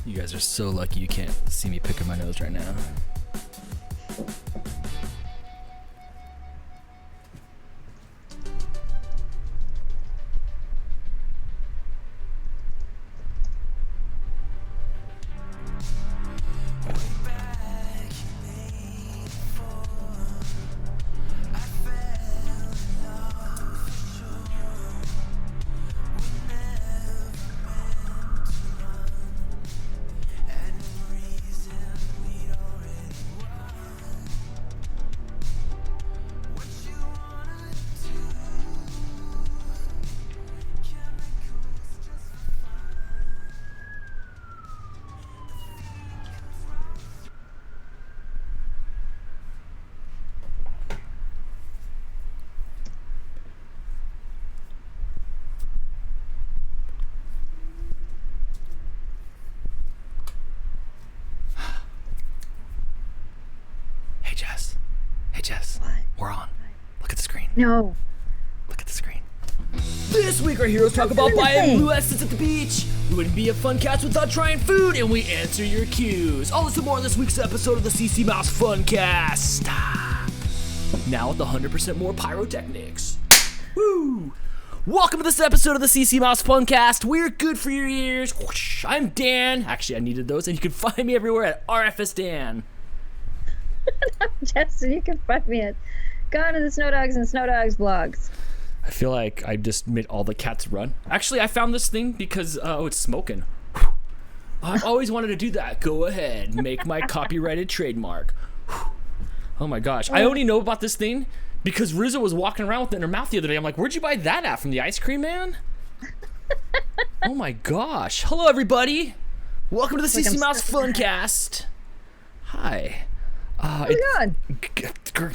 You guys are so lucky you can't see me picking my nose right now. Hey Jess, what? We're on. Look at the screen. No. Look at the screen. This week our heroes talk about bioluminescence at the beach. We wouldn't be a Funcast without trying food, and we answer your cues. All this and more in this week's episode of the CCMouse Funcast. Now with 100% more pyrotechnics. Woo! Welcome to this episode of the CCMouse Funcast. We're good for your ears. I'm Dan. Actually, I needed those, and you can find me everywhere at RFS Dan. I'm Jess, and you can find me at Gone to the Snow Dogs and Snow Dogs blogs. I feel like I just made all the cats run. Actually, I found this thing because, it's smoking. I've always wanted to do that. Go ahead, make my copyrighted trademark. Oh my gosh. I only know about this thing because Rizzo was walking around with it in her mouth the other day. I'm like, where'd you buy that at? From the ice cream man? Oh my gosh. Hello, everybody. Welcome to the CCMouse Funcast. Hi. How's it going?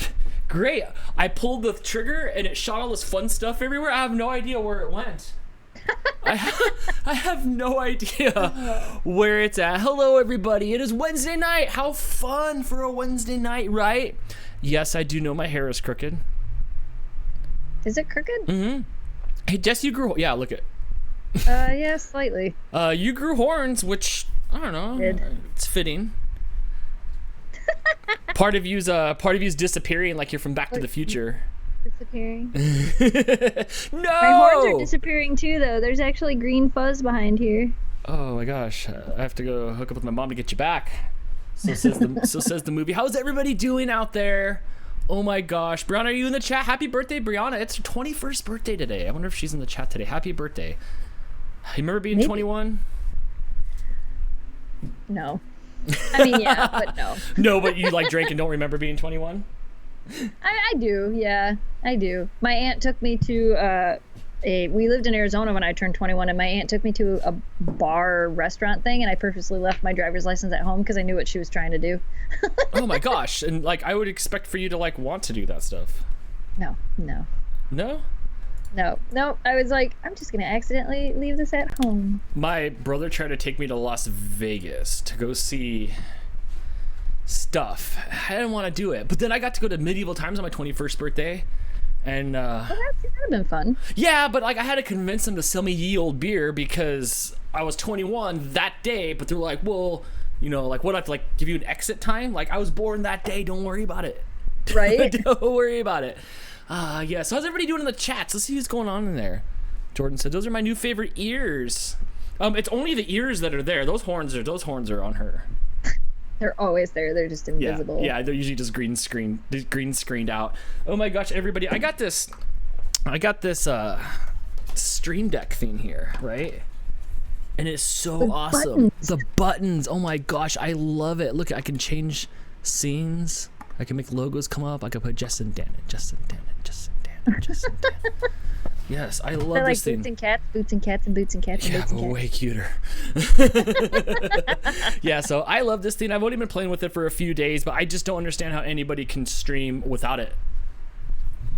Great. I pulled the trigger and it shot all this fun stuff everywhere. I have no idea where it went. I have no idea where it's at. Hello, everybody. It is Wednesday night. How fun for a Wednesday night, right? Yes, I do know my hair is crooked. Is it crooked? Mm-hmm. Hey, Jess, you grew... Yeah, look at... Yeah, slightly. You grew horns, which, I don't know. It's fitting. Part of you's disappearing like you're from Back to the Future. Disappearing? No! My horns are disappearing too, though. There's actually green fuzz behind here. Oh my gosh. I have to go hook up with my mom to get you back. So says the movie. How's everybody doing out there? Oh my gosh. Brianna, are you in the chat? Happy birthday, Brianna. It's her 21st birthday today. I wonder if she's in the chat today. Happy birthday. You remember being 21? No. I mean, yeah, but no. No, but you like drank and don't remember being 21? I do, yeah. I do. My aunt took me to we lived in Arizona when I turned 21, and my aunt took me to a bar restaurant thing, and I purposely left my driver's license at home because I knew what she was trying to do. Oh my gosh. And like I would expect for you to like want to do that stuff. No. No? No. I was like, I'm just gonna accidentally leave this at home. My brother tried to take me to Las Vegas to go see stuff. I didn't want to do it, but then I got to go to Medieval Times on my 21st birthday, and well, that would have been fun. Yeah, but like I had to convince them to sell me ye old beer because I was 21 that day. But they're like, well, you know, like what I have to like give you an exit time? Like I was born that day. Don't worry about it. Right? Don't worry about it. Yeah, so how's everybody doing in the chats? Let's see what's going on in there. Jordan said, those are my new favorite ears. It's only the ears that are there. Those horns are on her. They're always there. They're just invisible. Yeah, they're usually just green screened out. Oh my gosh, everybody. I got this Stream Deck thing here, right? And it's so awesome. The buttons. Oh my gosh, I love it. Look, I can change scenes. I can make logos come up. I can put Jess and Dan. Yes, I love They're this thing. Boots and cats, boots and cats, and boots and cats, and Yeah, boots and but cats. way cuter. Yeah, so I love this thing. I've only been playing with it for a few days, but I just don't understand how anybody can stream without it.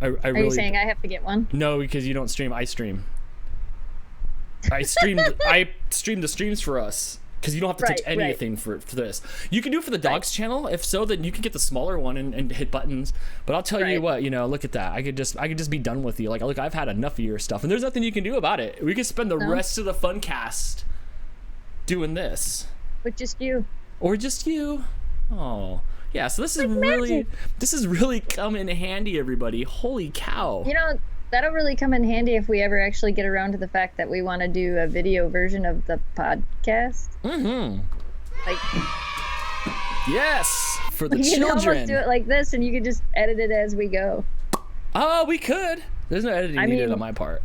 Are you saying I have to get one? No, because you don't stream. I stream. I stream the streams for us. Because you don't have to touch anything for this. You can do it for the dogs channel. If so, then you can get the smaller one and hit buttons. But I'll tell you what, look at that. I could just be done with you. Like, look, I've had enough of your stuff, and there's nothing you can do about it. We could spend the rest of the Funcast doing this. With just you. Or just you. Oh. Yeah, so this is really come in handy, everybody. Holy cow. You know, that'll really come in handy if we ever actually get around to the fact that we want to do a video version of the podcast. Mm-hmm. Like, yes, for the you can children. almost do it like this, and you can just edit it as we go. Oh, we could. There's no editing needed on my part.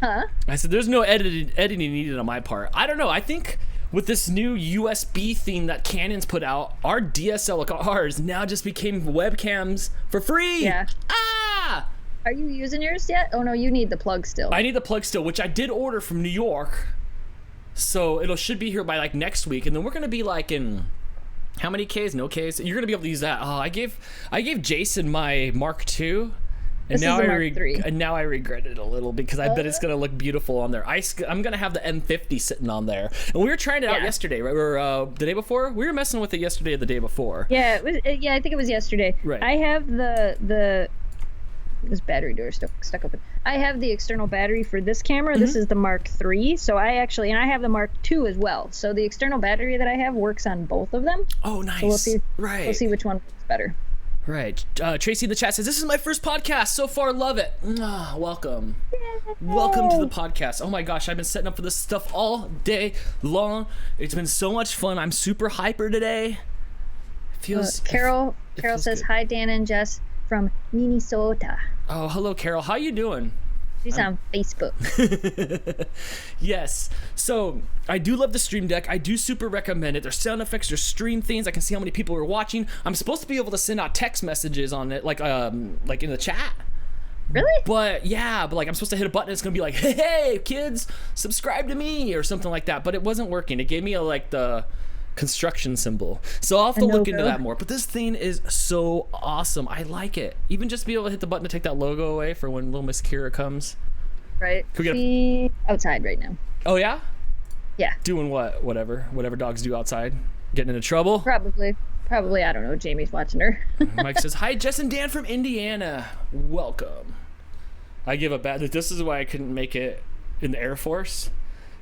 Huh? I said there's no editing needed on my part. I don't know. I think with this new USB thing that Canon's put out, our DSLRs now just became webcams for free. Yeah. Ah! Are you using yours yet? Oh no, you need the plug still. I need the plug still, which I did order from New York. So it should be here by like next week, and then we're gonna be like in how many Ks? No Ks. You're gonna be able to use that. Oh, I gave Jason my Mark II. And now I regret it a little because I bet it's gonna look beautiful on there. I'm gonna have the M50 sitting on there, and we were trying it out yesterday, right? Or the day before. We were messing with it yesterday or the day before. Yeah, it was. Yeah, I think it was yesterday. Right. I have this battery door stuck open. I have the external battery for this camera. Mm-hmm. This is the Mark III. So I have the Mark II as well. So the external battery that I have works on both of them. Oh, nice. So we'll see. Right. We'll see which one works better. Right. Tracy in the chat says, this is my first podcast. So far, love it. Welcome. Yay. Welcome to the podcast. Oh my gosh, I've been setting up for this stuff all day long. It's been so much fun. I'm super hyper today. Carol says, good. Hi, Dan and Jess from Minnesota. Oh, hello, Carol. How you doing? She's on Facebook. Yes. So I do love the Stream Deck. I do super recommend it. There's sound effects, there's stream things. I can see how many people are watching. I'm supposed to be able to send out text messages on it, like in the chat. Really? But like I'm supposed to hit a button. It's gonna be like, hey kids, subscribe to me or something like that. But it wasn't working. It gave me the construction symbol. So I'll have to look into that more. But this thing is so awesome. I like it. Even just be able to hit the button to take that logo away for when little Miss Kira comes. Right. She's outside right now. Oh yeah? Yeah. Doing what? Whatever dogs do outside. Getting into trouble? Probably. I don't know. Jamie's watching her. Mike says, hi, Jess and Dan from Indiana. Welcome. I give a bad... This is why I couldn't make it in the Air Force.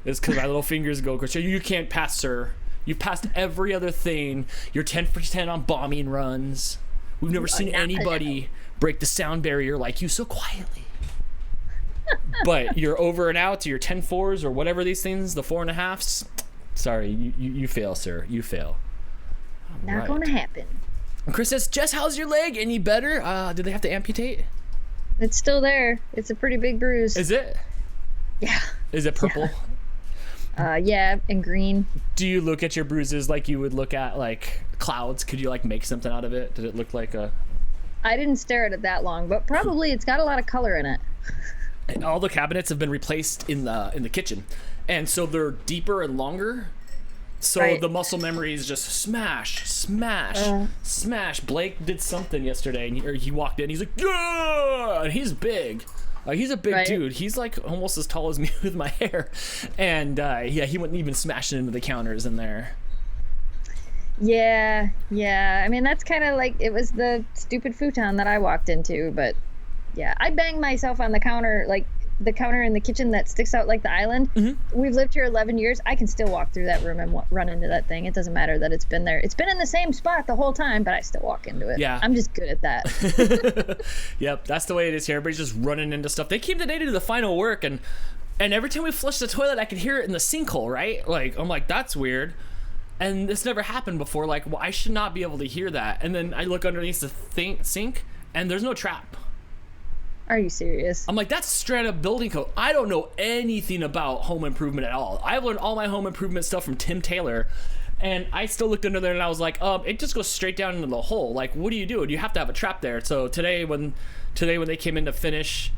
It's because my little fingers go... You can't pass, sir. You've passed every other thing. You're 10 for 10 on bombing runs. We've never seen anybody break the sound barrier like you so quietly. But you're over and out to your 10-4s or whatever these things, the 4.5s. Sorry, you fail, sir. You fail. Not gonna happen. Chris says, Jess, how's your leg? Any better? Did they have to amputate? It's still there. It's a pretty big bruise. Is it? Yeah. Is it purple? Yeah, and green. Do you look at your bruises like you would look at like clouds? Could you like make something out of it? Did it look like a... I didn't stare at it that long, but probably it's got a lot of color in it. And all the cabinets have been replaced in the kitchen, and so they're deeper and longer. So the muscle memory is just smash. Blake did something yesterday, and he walked in. He's like, yeah! And he's big. He's a big dude. He's like almost as tall as me with my hair. And he wouldn't even smash it into the counters in there. Yeah. I mean, that's kind of like, it was the stupid futon that I walked into, but yeah. I banged myself on the counter, like the counter in the kitchen that sticks out like the island. Mm-hmm. We've lived here 11 years. I can still walk through that room and run into that thing. It doesn't matter that it's been there. It's been in the same spot the whole time, but I still walk into it. Yeah. I'm just good at that. Yep, that's the way it is here. Everybody's just running into stuff. They came today to do the final work, and every time we flush the toilet, I could hear it in the sinkhole, right? Like, I'm like, that's weird. And this never happened before. Like, well, I should not be able to hear that. And then I look underneath the sink, and there's no trap. Are you serious? I'm like, that's straight up building code. I don't know anything about home improvement at all. I've learned all my home improvement stuff from Tim Taylor, and I still looked under there and I was like, it just goes straight down into the hole. Like, what do? You have to have a trap there. So today when they came in to finish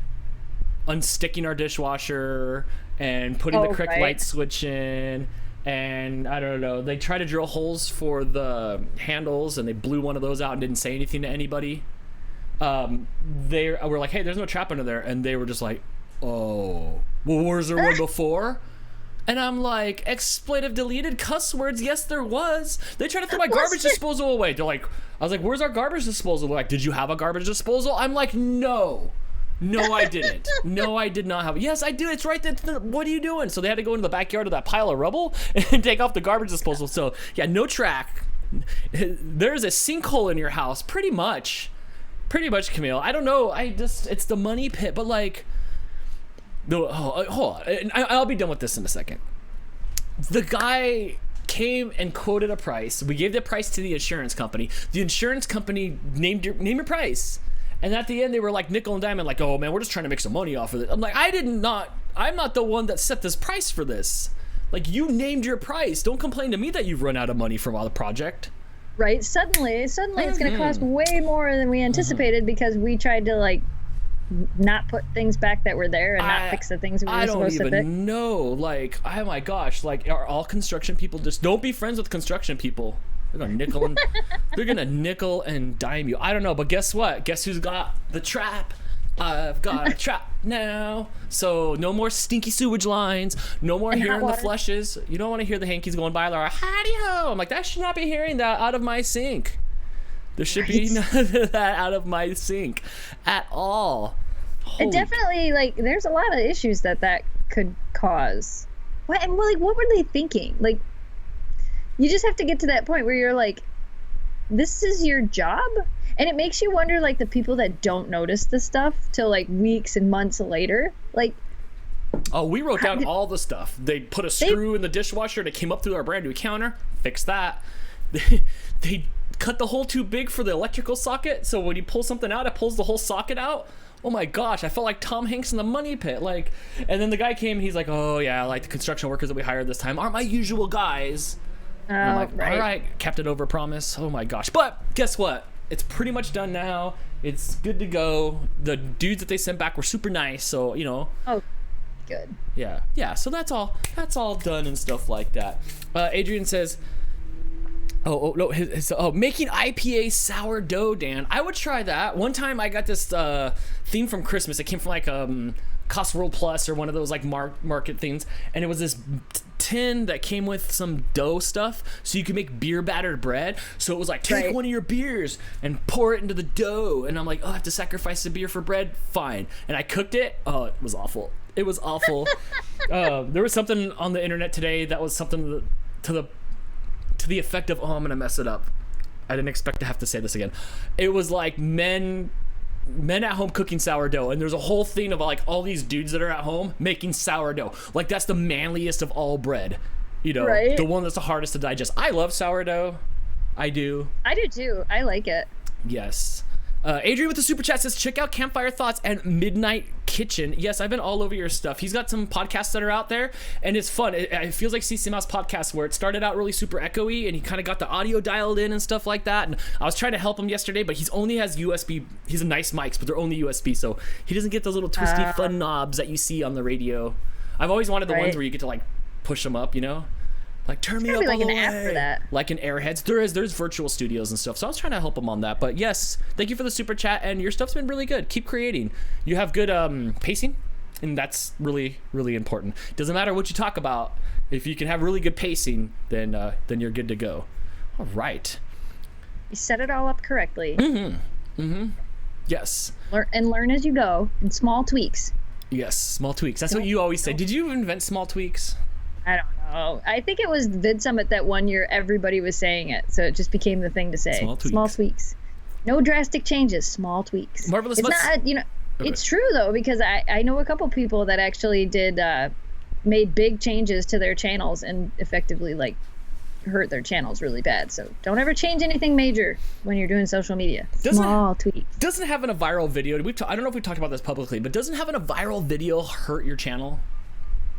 unsticking our dishwasher and putting the correct light switch in, and I don't know, they tried to drill holes for the handles and they blew one of those out and didn't say anything to anybody. They were like, hey, there's no trap under there, and they were just like, oh, well, was there one before? And I'm like, expletive deleted cuss words. Yes, there was. They tried to throw my garbage disposal away. They're like, I was like, where's our garbage disposal? They're like, did you have a garbage disposal? I'm like, no, No, I didn't. No, I did not have. Yes, I do. It's right there. What are you doing? So they had to go into the backyard of that pile of rubble and take off the garbage disposal. So yeah, no track. There's a sinkhole in your house, pretty much, Camille. I don't know. It's the money pit, but like, no. Hold on. I'll be done with this in a second. The guy came and quoted a price. We gave the price to the insurance company. The insurance company named your price. And at the end, they were like nickel and diamond, like, oh man, we're just trying to make some money off of it. I'm like, I'm not the one that set this price for this. Like, you named your price. Don't complain to me that you've run out of money from the project. Right. Suddenly it's going to cost way more than we anticipated because we tried to like not put things back that were there and not fix the things we were supposed to fix. I don't even know. Like, oh my gosh, like, are all construction people just don't be friends with construction people? They're gonna nickel and dime you. I don't know, but guess what? Guess who's got the trap? I've got a trap now. So no more stinky sewage lines. No more hearing the flushes. You don't want to hear the hankies going by. Like, howdy ho! I'm like, I should not be hearing that out of my sink. There should be none of that out of my sink at all. It definitely, like, there's a lot of issues that could cause. What were they thinking? Like, you just have to get to that point where you're like, this is your job? And it makes you wonder, like, the people that don't notice this stuff till, like, weeks and months later. Like, oh, we wrote down all the stuff. They put a screw in the dishwasher and it came up through our brand new counter. Fix that. They cut the hole too big for the electrical socket, so when you pull something out, it pulls the whole socket out. Oh my gosh, I felt like Tom Hanks in the Money Pit. Like, and then the guy came, he's like, oh yeah, like the construction workers that we hired this time aren't my usual guys. And I'm like, all right, kept it over promise. Oh my gosh. But guess what? It's pretty much done now. It's good to go. The dudes that they sent back were super nice, so, you know. Oh, good. Yeah, so that's all done and stuff like that. Adrian says, making IPA sourdough, Dan. I would try that. One time I got this theme from Christmas. It came from like Cost World Plus or one of those like market things, and it was this tin that came with some dough stuff, so you could make beer battered bread. So it was like, take one of your beers and pour it into the dough, and I'm like, oh, I have to sacrifice the beer for bread? Fine. And I cooked it. Oh, it was awful. There was something on the internet today that was something to the effect of, oh, I'm gonna mess it up. I didn't expect to have to say this again. It was like men at home cooking sourdough, and there's a whole thing of like all these dudes that are at home making sourdough. Like, that's the manliest of all bread, you know, the one that's the hardest to digest. I love sourdough. I do too. I like it. Yes. Adrian with the super chat says, check out Campfire Thoughts and Midnight Kitchen. Yes, I've been all over your stuff. He's got some podcasts that are out there, and it's fun. It feels like CCMouse podcast, where it started out really super echoey, and he kind of got the audio dialed in and stuff like that. And I was trying to help him yesterday, but he's only has USB. He's a nice mics, but they're only USB, so he doesn't get those little twisty fun knobs that you see on the radio. I've always wanted the ones where you get to like push them up, you know? Like, turn me up like all the an way. app for that. Like in Airheads. There's virtual studios and stuff. So I was trying to help him on that. But yes, thank you for the super chat, and your stuff's been really good. Keep creating. You have good pacing, and that's really, really important. Doesn't matter what you talk about. If you can have really good pacing, then you're good to go. All right. You set it all up correctly. Yes. Learn as you go, in small tweaks. Yes, small tweaks. That's what you always say. Did you invent small tweaks? I don't know. I think it was Vid Summit that one year everybody was saying it, so it just became the thing to say. Small tweaks. No drastic changes. Small tweaks. Marvelous. It's not, okay. It's true though, because I know a couple people that actually did made big changes to their channels and effectively like hurt their channels really bad. So don't ever change anything major when you're doing social media. Small tweaks. Doesn't having a viral video, I don't know if we talked about this publicly, but doesn't having a viral video hurt your channel?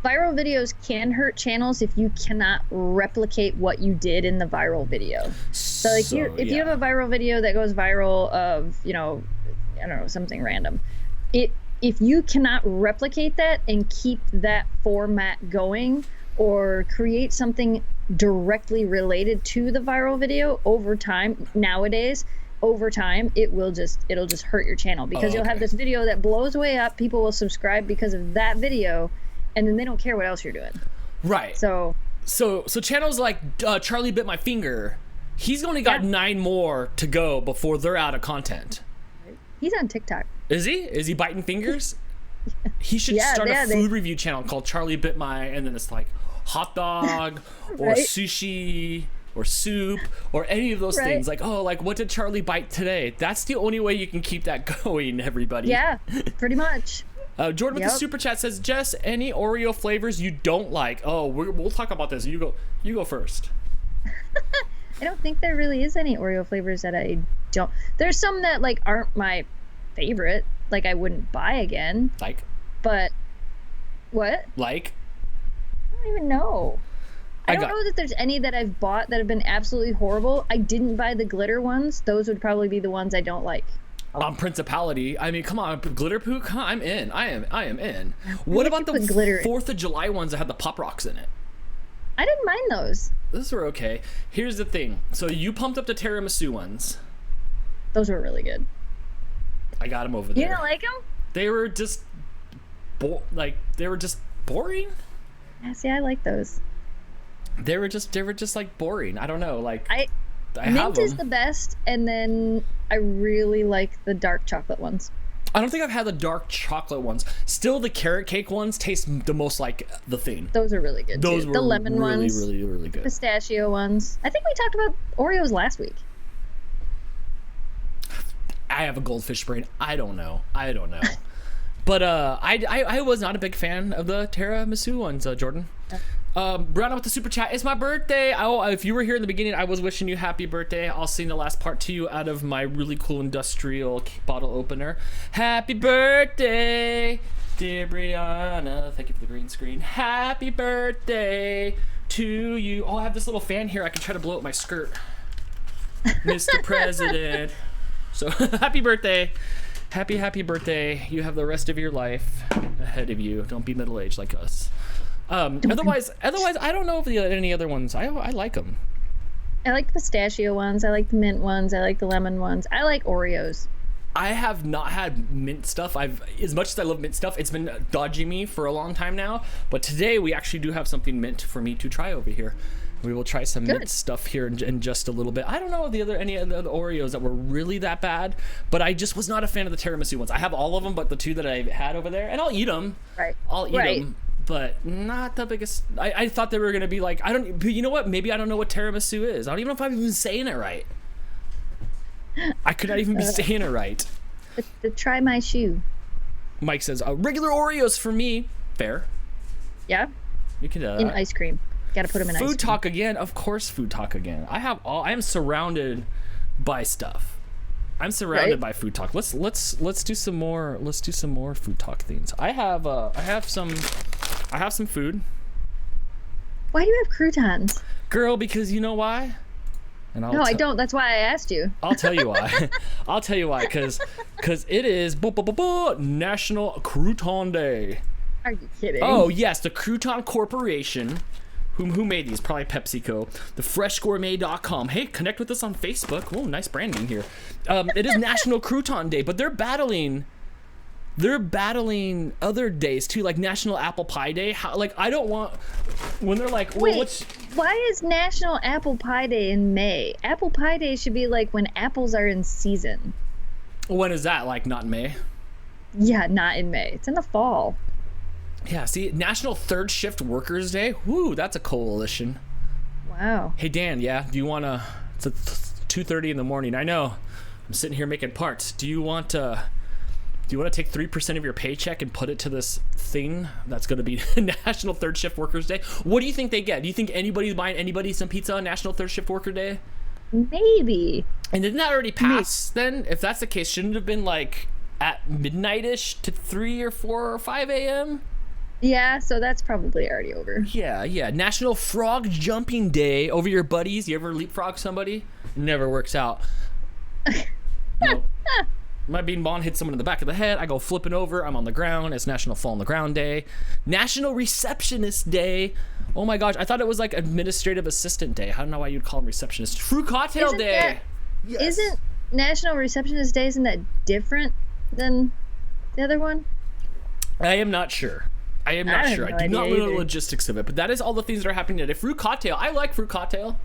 Viral videos can hurt channels if you cannot replicate what you did in the viral video. So like, if you have a viral video that goes viral of, I don't know, something random, if you cannot replicate that and keep that format going or create something directly related to the viral video over time, it'll just hurt your channel, because you'll have this video that blows way up, people will subscribe because of that video, and then they don't care what else you're doing. Right. So channels like Charlie Bit My Finger, he's only got 9 more to go before they're out of content. He's on TikTok. Is he? Is he biting fingers? He should start a food review channel called Charlie Bit My, and then it's like hot dog or sushi or soup or any of those things. Like, oh, like what did Charlie bite today? That's the only way you can keep that going, everybody. Yeah, pretty much. Jordan with the super chat says, Jess, any Oreo flavors you don't like? Oh, we'll talk about this. You go first. I don't think there really is any Oreo flavors that I don't. There's some that like aren't my favorite. Like I wouldn't buy again. Like? But what? Like? I don't even know. I don't know that there's any that I've bought that have been absolutely horrible. I didn't buy the glitter ones. Those would probably be the ones I don't like. Principality. I mean, come on, glitter poo. I'm in. I am in. What about the 4th of July ones that had the Pop Rocks in it? I didn't mind those. Those were okay. Here's the thing. So you pumped up the tiramisu ones. Those were really good. I got them over there. You didn't like them? They were just, boring. Yeah, see, I like those. They were just like boring. I don't know. Like Mint is the best, and then I really like the dark chocolate ones. I don't think I've had the dark chocolate ones. Still, the carrot cake ones taste the most like the thing. Those are really good. Those too. were the lemon ones, really good. Pistachio ones. I think we talked about Oreos last week. I have a goldfish brain. I don't know. But I was not a big fan of the tiramisu ones, Jordan. Brianna with the super chat. It's my birthday. If you were here in the beginning, I was wishing you happy birthday. I'll sing the last part to you out of my really cool industrial bottle opener. Happy birthday, dear Brianna. Thank you for the green screen. Happy birthday to you. Oh, I have this little fan here. I can try to blow up my skirt. Mr. President. So happy birthday. Happy birthday. You have the rest of your life ahead of you. Don't be middle-aged like us. Otherwise, I don't know if any other ones. I like them. I like the pistachio ones. I like the mint ones. I like the lemon ones. I like Oreos. I have not had mint stuff. As much as I love mint stuff, it's been dodging me for a long time now. But today we actually do have something mint for me to try over here. We will try some mint stuff here in just a little bit. I don't know any of the Oreos that were really that bad, but I just was not a fan of the tiramisu ones. I have all of them, but the two that I had over there, and I'll eat them. Right. I'll eat them, but not the biggest. I thought they were gonna be like, but you know what? Maybe I don't know what tiramisu is. I don't even know if I'm even saying it right. I could not even be saying it right. Try my shoe. Mike says regular Oreos for me. Fair. Yeah. You can in ice cream. Gotta put them in ice cream. Food talk again. Of course, food talk again. I am surrounded by stuff. I'm surrounded by food talk. Let's do some more. Let's do some more food talk things. I have some food. Why do you have croutons? Girl, because you know why? And I don't. That's why I asked you. I'll tell you why. I'll tell you why. Because it is National Crouton Day. Are you kidding? Oh yes, the Crouton Corporation. Who made these? Probably PepsiCo. TheFreshGourmet.com. Hey, connect with us on Facebook. Oh, nice branding here. It is National Crouton Day, but they're battling other days too, like National Apple Pie Day. I don't want when they're like, well, why is National Apple Pie Day in May? Apple Pie Day should be like when apples are in season. When is that? Like not in May? Yeah, not in May. It's in the fall. Yeah, see, National Third Shift Workers Day. Woo, that's a coalition. Wow. Hey Dan, yeah, do you want to? It's 2:30 in the morning. I know. I'm sitting here making parts. Do you want to take 3% of your paycheck and put it to this thing that's going to be National Third Shift Workers Day? What do you think they get? Do you think anybody's buying anybody some pizza on National Third Shift Worker Day? Maybe. And didn't that already pass then? If that's the case, shouldn't it have been like at midnight-ish to 3 or 4 or 5 a.m.? Yeah, so that's probably already over. Yeah. National Frog Jumping Day over your buddies. You ever leapfrog somebody? Never works out. Nope. My bean ball hits someone in the back of the head. I go flipping over. I'm on the ground. It's National Fall on the Ground Day. National Receptionist Day. Oh my gosh, I thought it was like Administrative Assistant Day. I don't know why you'd call them receptionist. Fruit Cocktail Day. Yes. Isn't National Receptionist Day, isn't that different than the other one? I am not sure. I do not know the logistics of it, but that is all the things that are happening today. Fruit Cocktail. I like Fruit Cocktail.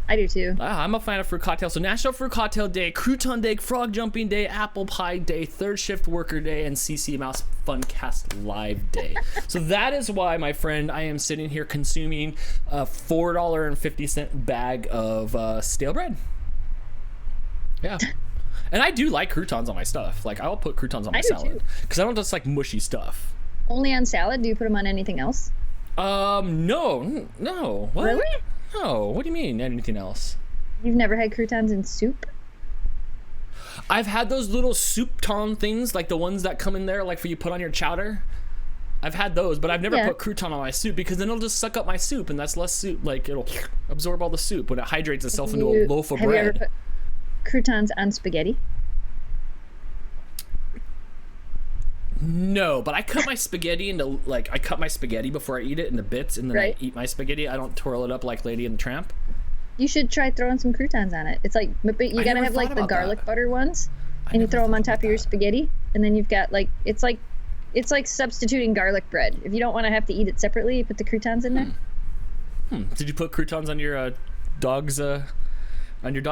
I do too. I'm a fan of fruit cocktails. So National Fruit Cocktail Day, Crouton Day, Frog Jumping Day, Apple Pie Day, Third Shift Worker Day, and CCMouse Funcast Live Day. So that is why, my friend, I am sitting here consuming a $4.50 bag of stale bread. Yeah. And I do like croutons on my stuff. Like, I'll put croutons on my salad. Because I don't just like mushy stuff. Only on salad? Do you put them on anything else? No. What? Really? No. What do you mean, anything else? You've never had croutons in soup? I've had those little soup ton things, like the ones that come in there, like for you put on your chowder. I've had those, but I've never put crouton on my soup because then it'll just suck up my soup, and that's less soup. Like, it'll absorb all the soup when it hydrates itself into a loaf of bread. Have you ever put croutons on spaghetti? No, but I cut my spaghetti into, like, I cut my spaghetti before I eat it into bits, and then I eat my spaghetti. I don't twirl it up like Lady and the Tramp. You should try throwing some croutons on it. It's like, but you gotta have like the garlic butter ones, and you throw them on top of your spaghetti, and then you've got like, it's like substituting garlic bread. If you don't want to have to eat it separately, you put the croutons in there. Did you put croutons on your dog's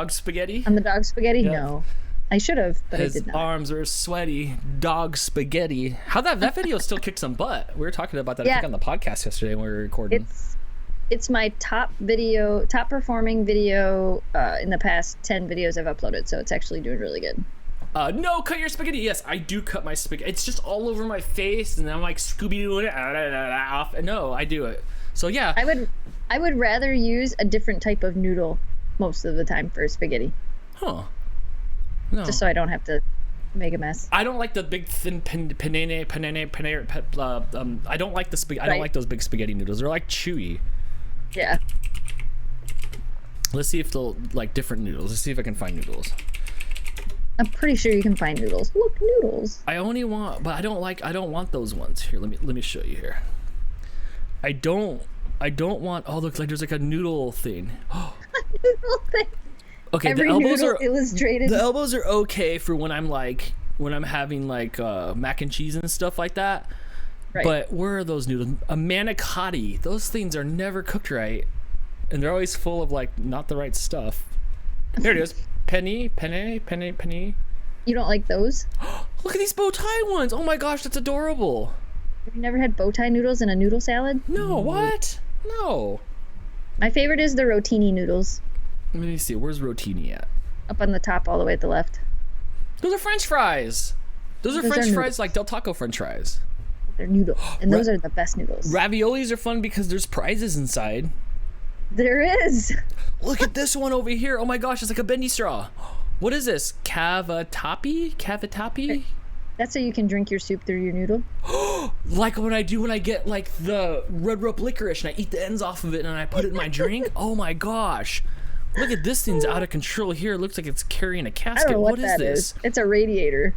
spaghetti? On the dog spaghetti? Yeah. No. I should have, but I did not. His arms are sweaty. Dog spaghetti. How that video still kicked some butt. We were talking about that I think on the podcast yesterday when we were recording. It's my top performing video in the past 10 videos I've uploaded, so it's actually doing really good. No, cut your spaghetti. Yes, I do cut my spaghetti. It's just all over my face, and I'm like Scooby-Dooing it off. No, I do it. So yeah. I would rather use a different type of noodle most of the time for spaghetti. Huh. No. Just so I don't have to make a mess. I don't like the big thin panini. I don't like the spaghetti. I don't like those big spaghetti noodles. They're like chewy. Yeah. Let's see if they'll like different noodles. Let's see if I can find noodles. I'm pretty sure you can find noodles. Look, noodles. I only want, but I don't want those ones. Here, let me show you here. I don't want. Oh, look, like there's like a noodle thing. A noodle thing. Okay, Every the elbows noodle are illustrated. The elbows are okay for when I'm having like mac and cheese and stuff like that. Right. But where are those noodles? A manicotti. Those things are never cooked right, and they're always full of like not the right stuff. Here it is. Penny. You don't like those? Look at these bow tie ones. Oh my gosh, that's adorable. Have you never had bow tie noodles in a noodle salad? No, what? No. My favorite is the rotini noodles. Let me see. Where's rotini at? Up on the top, all the way at the left. Those are French fries. Those are French fries like Del Taco French fries. They're noodles, and those are the best noodles. Raviolis are fun because there's prizes inside. There is. Look at this one over here. Oh my gosh, it's like a bendy straw. What is this? Cavatappi? That's so you can drink your soup through your noodle. Like when I get like the red rope licorice and I eat the ends off of it and I put it in my drink. Oh my gosh. Look at this thing's out of control here. It looks like it's carrying a casket. I don't know what is this? Is. It's a radiator.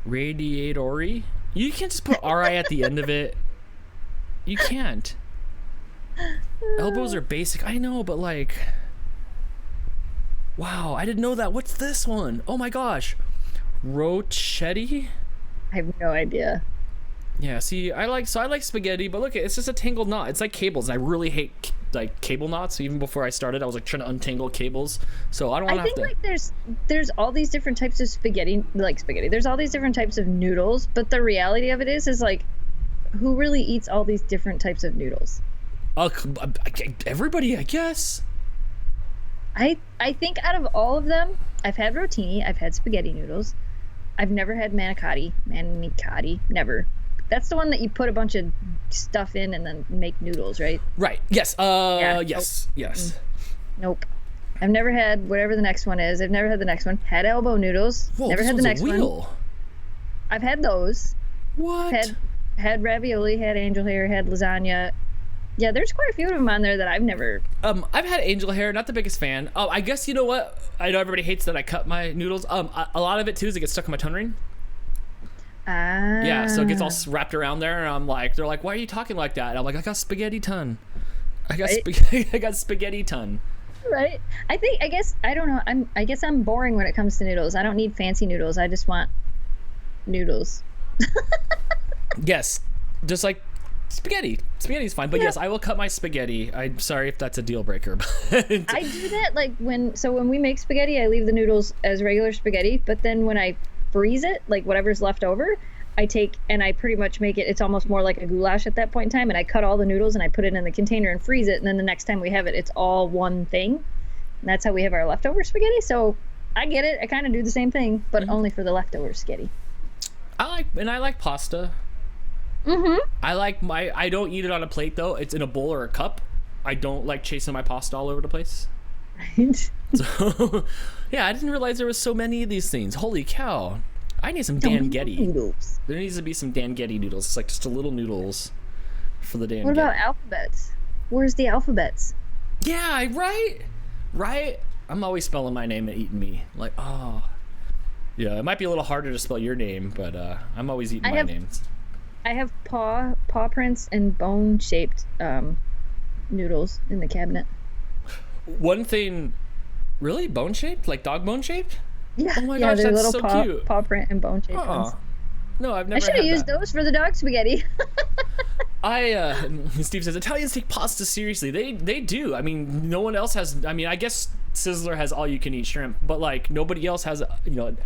Radiatory? You can't just put RI at the end of it. You can't. Elbows are basic. I know, but like... Wow, I didn't know that. What's this one? Oh my gosh. Rochetti? I have no idea. Yeah, see, I like spaghetti, but look, it's just a tangled knot. It's like cables, and I really hate like cable knots. So even before I started, I was like trying to untangle cables. So I don't want to have to. I think like there's all these different types of spaghetti. There's all these different types of noodles, but the reality of it is like, who really eats all these different types of noodles? Everybody, I guess. I think out of all of them, I've had rotini, I've had spaghetti noodles, I've never had manicotti, never. That's the one that you put a bunch of stuff in and then make noodles, right? Right. Yes. Yes. Nope. Yes. Nope. I've never had whatever the next one is. I've never had the next one. Had elbow noodles. Whoa, never had the next one. I've had those. What? Had ravioli, had angel hair, had lasagna. Yeah, there's quite a few of them on there that I've never... I've had angel hair, not the biggest fan. I guess, you know what? I know everybody hates that I cut my noodles. A lot of it, too, is it gets stuck in my tongue ring. Yeah, so it gets all wrapped around there, and they're like, why are you talking like that? And I'm like, I got spaghetti ton. I got spaghetti ton. Right. I guess I'm boring when it comes to noodles. I don't need fancy noodles. I just want noodles. Yes. Just like Spaghetti's fine, but yes, I will cut my spaghetti. I'm sorry if that's a deal breaker. But I do that like when we make spaghetti, I leave the noodles as regular spaghetti, but then when I freeze it, like whatever's left over, I take and I pretty much make it's almost more like a goulash at that point in time, and I cut all the noodles and I put it in the container and freeze it, and then the next time we have it, it's all one thing. And that's how we have our leftover spaghetti. So I get it. I kind of do the same thing, but only for the leftover spaghetti. I like pasta. I don't eat it on a plate though. It's in a bowl or a cup. I don't like chasing my pasta all over the place. Right. So, yeah, I didn't realize there was so many of these things. Holy cow. I need some Dan Getty. Noodles. There needs to be some Dan Getty noodles. It's like just a little noodles for the Dan What Getty. about alphabets? Where's the alphabets? Yeah, right? I'm always spelling my name and eating me. Like, oh. Yeah, it might be a little harder to spell your name, but I'm always eating my names. I have paw prints and bone-shaped noodles in the cabinet. One thing, really? Bone-shaped? Like dog bone-shaped? Yeah. Oh my gosh, they're that's little so cute. paw print and bone-shaped ones. No, I've never I should have had used that. those for the dog spaghetti. Steve says, Italians take pasta seriously. They do. I mean, no one else has, I guess Sizzler has all-you-can-eat shrimp, but like nobody else has,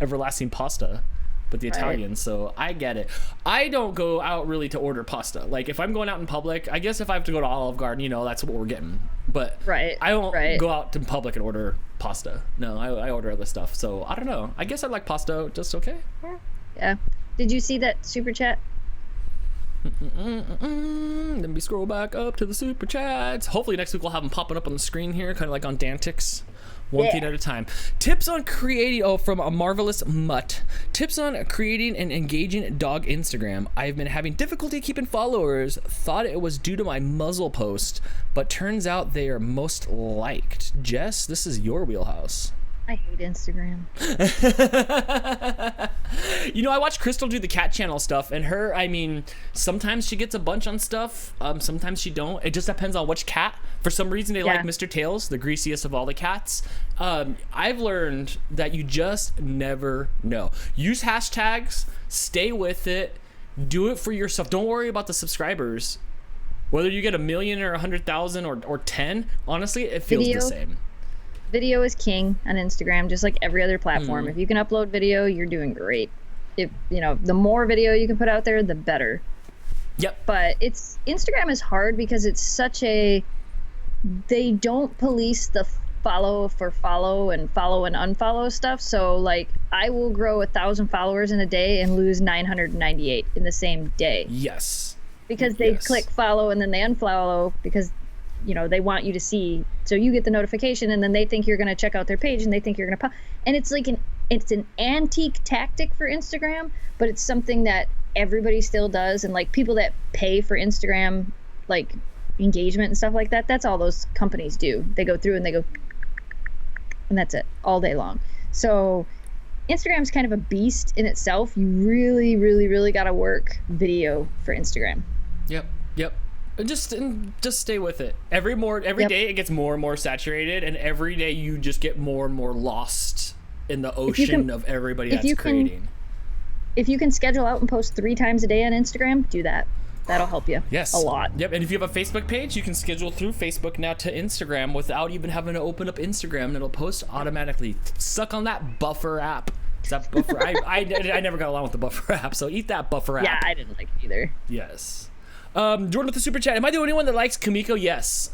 everlasting pasta. But the Italians, so I get it. I don't go out really to order pasta. Like if I'm going out in public, I guess if I have to go to Olive Garden, that's what we're getting. But I don't go out to public and order pasta. No, I order other stuff. So I don't know. I guess I like pasta just okay. Yeah. Did you see that super chat? Let me scroll back up to the super chats. Hopefully next week we'll have them popping up on the screen here, kind of like on Dantix. One thing at a time. Tips on creating, from a marvelous mutt. Tips on creating an engaging dog Instagram. I've been having difficulty keeping followers. Thought it was due to my muzzle post, but turns out they are most liked. Jess, this is your wheelhouse. I hate Instagram. I watch Crystal do the cat channel stuff, and sometimes she gets a bunch on stuff, sometimes she don't. It just depends on which cat. For some reason they like Mr. Tails, the greasiest of all the cats. I've learned that you just never know. Use hashtags, stay with it, do it for yourself. Don't worry about the subscribers. Whether you get 1 million or 100,000 or 10, honestly, it feels the same. Video is king on Instagram, just like every other platform. If you can upload video, you're doing great. If the more video you can put out there, the better. Yep. But Instagram is hard because it's such they don't police the follow for follow and unfollow stuff. So like I will grow 1,000 followers in a day and lose 998 in the same day. Yes. Because they click follow and then they unfollow because they want you to see, so you get the notification and then they think you're going to check out their page and they think you're going to and it's like it's an antique tactic for Instagram, but it's something that everybody still does. And like people that pay for Instagram, like engagement and stuff like that, that's all those companies do. They go through and they go, and that's it all day long. So Instagram's kind of a beast in itself. You really, really, really got to work video for Instagram. Yep. And just stay with it. Every day it gets more and more saturated, and every day you just get more and more lost in the ocean of everybody that's creating. If you can schedule out and post 3 times a day on Instagram, do that. That'll help you. Yes. A lot. Yep. And if you have a Facebook page, you can schedule through Facebook now to Instagram without even having to open up Instagram, and it'll post automatically. Suck on that Buffer app. That Buffer. I never got along with the Buffer app, so eat that Buffer app. Yeah, I didn't like it either. Yes. Jordan with the super chat. Am I the only one that likes Kamiko? Yes.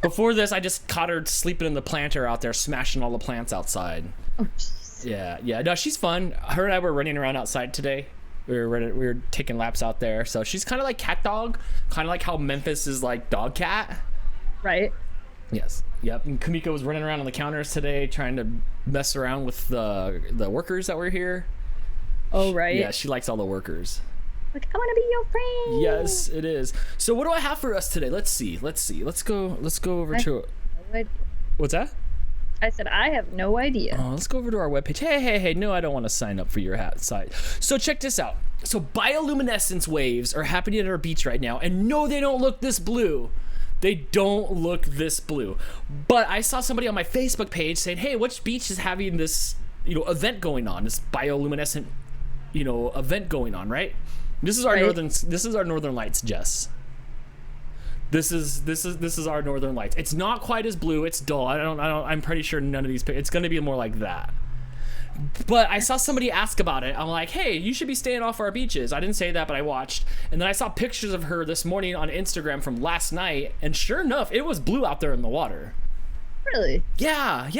Before this, I just caught her sleeping in the planter out there, smashing all the plants outside. Oh, jeez. Yeah. No, she's fun. Her and I were running around outside today. We were taking laps out there. So she's kind of like cat dog, kind of like how Memphis is like dog cat. Right. Yes. Yep. And Kamiko was running around on the counters today, trying to mess around with the workers that were here. Oh, right. Yeah, she likes all the workers. Like, I want to be your friend. Yes, it is. So what do I have for us today? Let's see. Let's go over to... What's that? I said, I have no idea. Oh, let's go over to our webpage. Hey, no, I don't want to sign up for your site. So check this out. So bioluminescence waves are happening at our beach right now. And no, they don't look this blue. They don't look this blue. But I saw somebody on my Facebook page saying, hey, which beach is having this, event going on, this bioluminescent, event going on, right? This is our northern lights, Jess. This is our northern lights. It's not quite as blue. It's dull. I'm pretty sure none of these. It's going to be more like that. But I saw somebody ask about it. I'm like, hey, you should be staying off our beaches. I didn't say that, but I watched. And then I saw pictures of her this morning on Instagram from last night. And sure enough, it was blue out there in the water. Really? Yeah.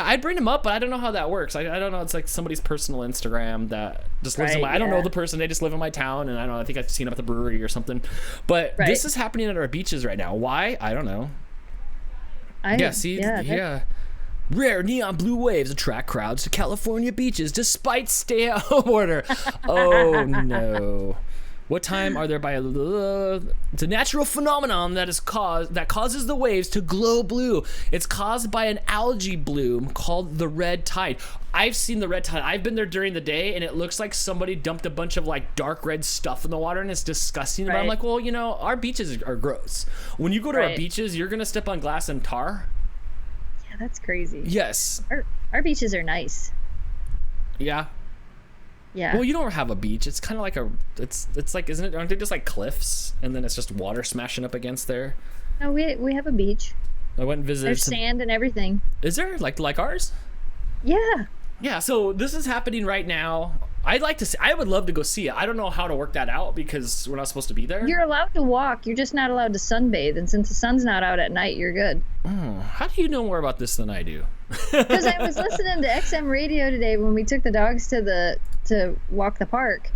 I'd bring them up, but I don't know how that works. I don't know. It's like somebody's personal Instagram that just lives in my... I don't know the person. They just live in my town. And I don't know. I think I've seen them at the brewery or something. But this is happening at our beaches right now. Why? I don't know. Rare neon blue waves attract crowds to California beaches despite stay-at-home order. Oh no! What time are there by? It's a natural phenomenon that causes the waves to glow blue. It's caused by an algae bloom called the red tide. I've seen the red tide. I've been there during the day, and it looks like somebody dumped a bunch of like dark red stuff in the water, and it's disgusting. But I'm like, well, our beaches are gross. When you go to our beaches, you're gonna step on glass and tar. That's crazy. Yes. Our beaches are nice. Yeah. Yeah. Well, you don't have a beach. It's kind of like it's like, isn't it? Aren't they just like cliffs and then it's just water smashing up against there? No, we have a beach. I went and visited. There's sand and everything. Is there like ours? Yeah. Yeah. So this is happening right now. I'd like to see. I would love to go see it. I don't know how to work that out because we're not supposed to be there. You're allowed to walk. You're just not allowed to sunbathe. And since the sun's not out at night, you're good. How do you know more about this than I do? Because I was listening to XM radio today when we took the dogs to walk the park.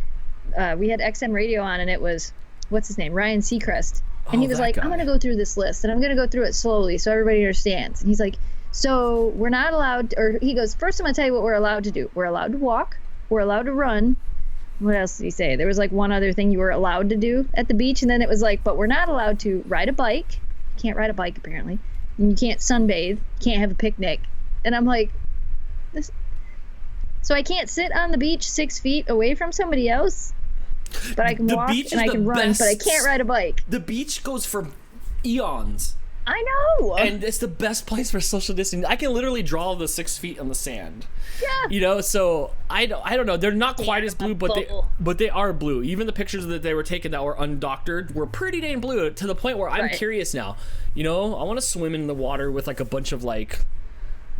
We had XM radio on, and it was, what's his name, Ryan Seacrest, and he was like, I'm gonna go through this list, and I'm gonna go through it slowly so everybody understands. And he's like, so we're not allowed, or he goes, first I'm gonna tell you what we're allowed to do. We're allowed to walk. We're allowed to run. What else did he say? There was like one other thing you were allowed to do at the beach, and then it was like, but we're not allowed to ride a bike. You can't ride a bike apparently. And you can't sunbathe. You can't have a picnic. And I'm like, this. So I can't sit on the beach 6 feet away from somebody else, but I can walk and I can run, but I can't ride a bike. The beach goes for eons. I know. And it's the best place for social distancing. I can literally draw the 6 feet on the sand. Yeah. So I don't know. They're not quite as blue, but they are blue. Even the pictures that they were taken that were undoctored were pretty dang blue to the point where I'm curious now. I want to swim in the water with like a bunch of like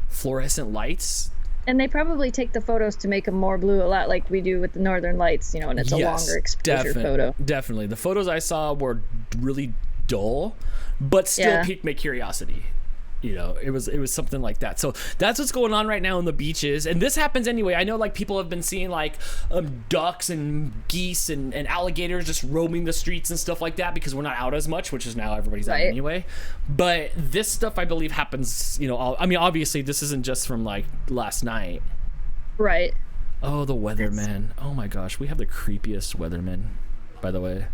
fluorescent lights. And they probably take the photos to make them more blue, a lot like we do with the Northern Lights, and it's a longer exposure photo. Definitely. The photos I saw were really dull, but still piqued my curiosity. It was something like that. So that's what's going on right now on the beaches, and this happens anyway. I know like people have been seeing like ducks and geese and alligators just roaming the streets and stuff like that because we're not out as much, which is now everybody's out anyway. But this stuff I believe happens. Obviously this isn't just from like last night. Right. Oh, the weatherman. Oh my gosh, we have the creepiest weatherman, by the way.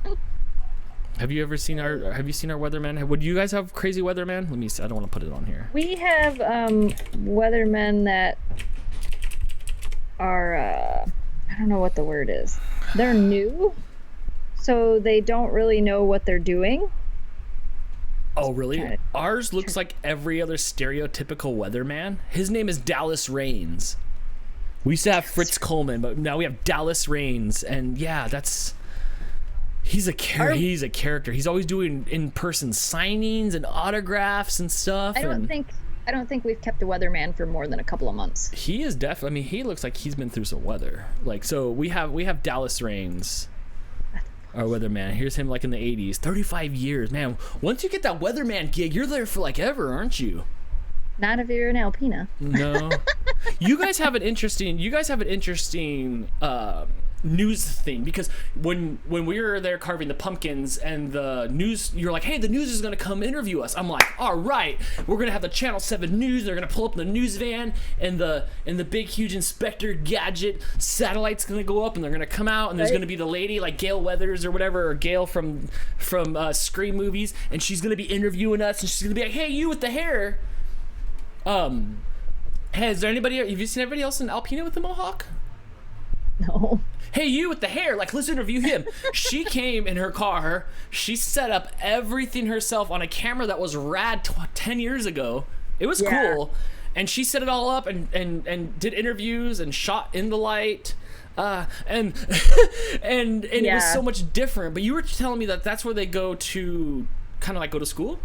Have you seen our weatherman? Would you guys have crazy weatherman? Let me see. I don't want to put it on here. We have weathermen that are I don't know what the word is. They're new, so they don't really know what they're doing. Oh, really? Ours looks like every other stereotypical weatherman. His name is Dallas Raines. We used to have Fritz Coleman, but now we have Dallas Raines, and yeah, he's a character. He's always doing in-person signings and autographs and stuff. I don't think we've kept a weatherman for more than a couple of months. He is definitely. He looks like he's been through some weather. Like, so we have Dallas Raines, our weatherman. Here's him like in the 80s, 35 years, man. Once you get that weatherman gig, you're there for like ever, aren't you? Not if you're in Alpena. No. You guys have an interesting news thing, because when we were there carving the pumpkins and the news, you're like, hey, the news is gonna come interview us. I'm like, all right, we're gonna have the Channel 7 news. They're gonna pull up in the news van, and the big huge Inspector Gadget satellite's gonna go up, and they're gonna come out, and there's gonna be the lady like Gail Weathers or whatever, or Gail from Scream movies, and she's gonna be interviewing us, and she's gonna be like, hey, you with the hair, hey, have you seen anybody else in Alpena with the mohawk? No. Hey, you with the hair, like, let's interview him. She came in her car. She set up everything herself on a camera that was rad 10 years ago. It was cool. And she set it all up and did interviews and shot in the light. And and it was so much different. But you were telling me that that's where they go to kind of like go to school.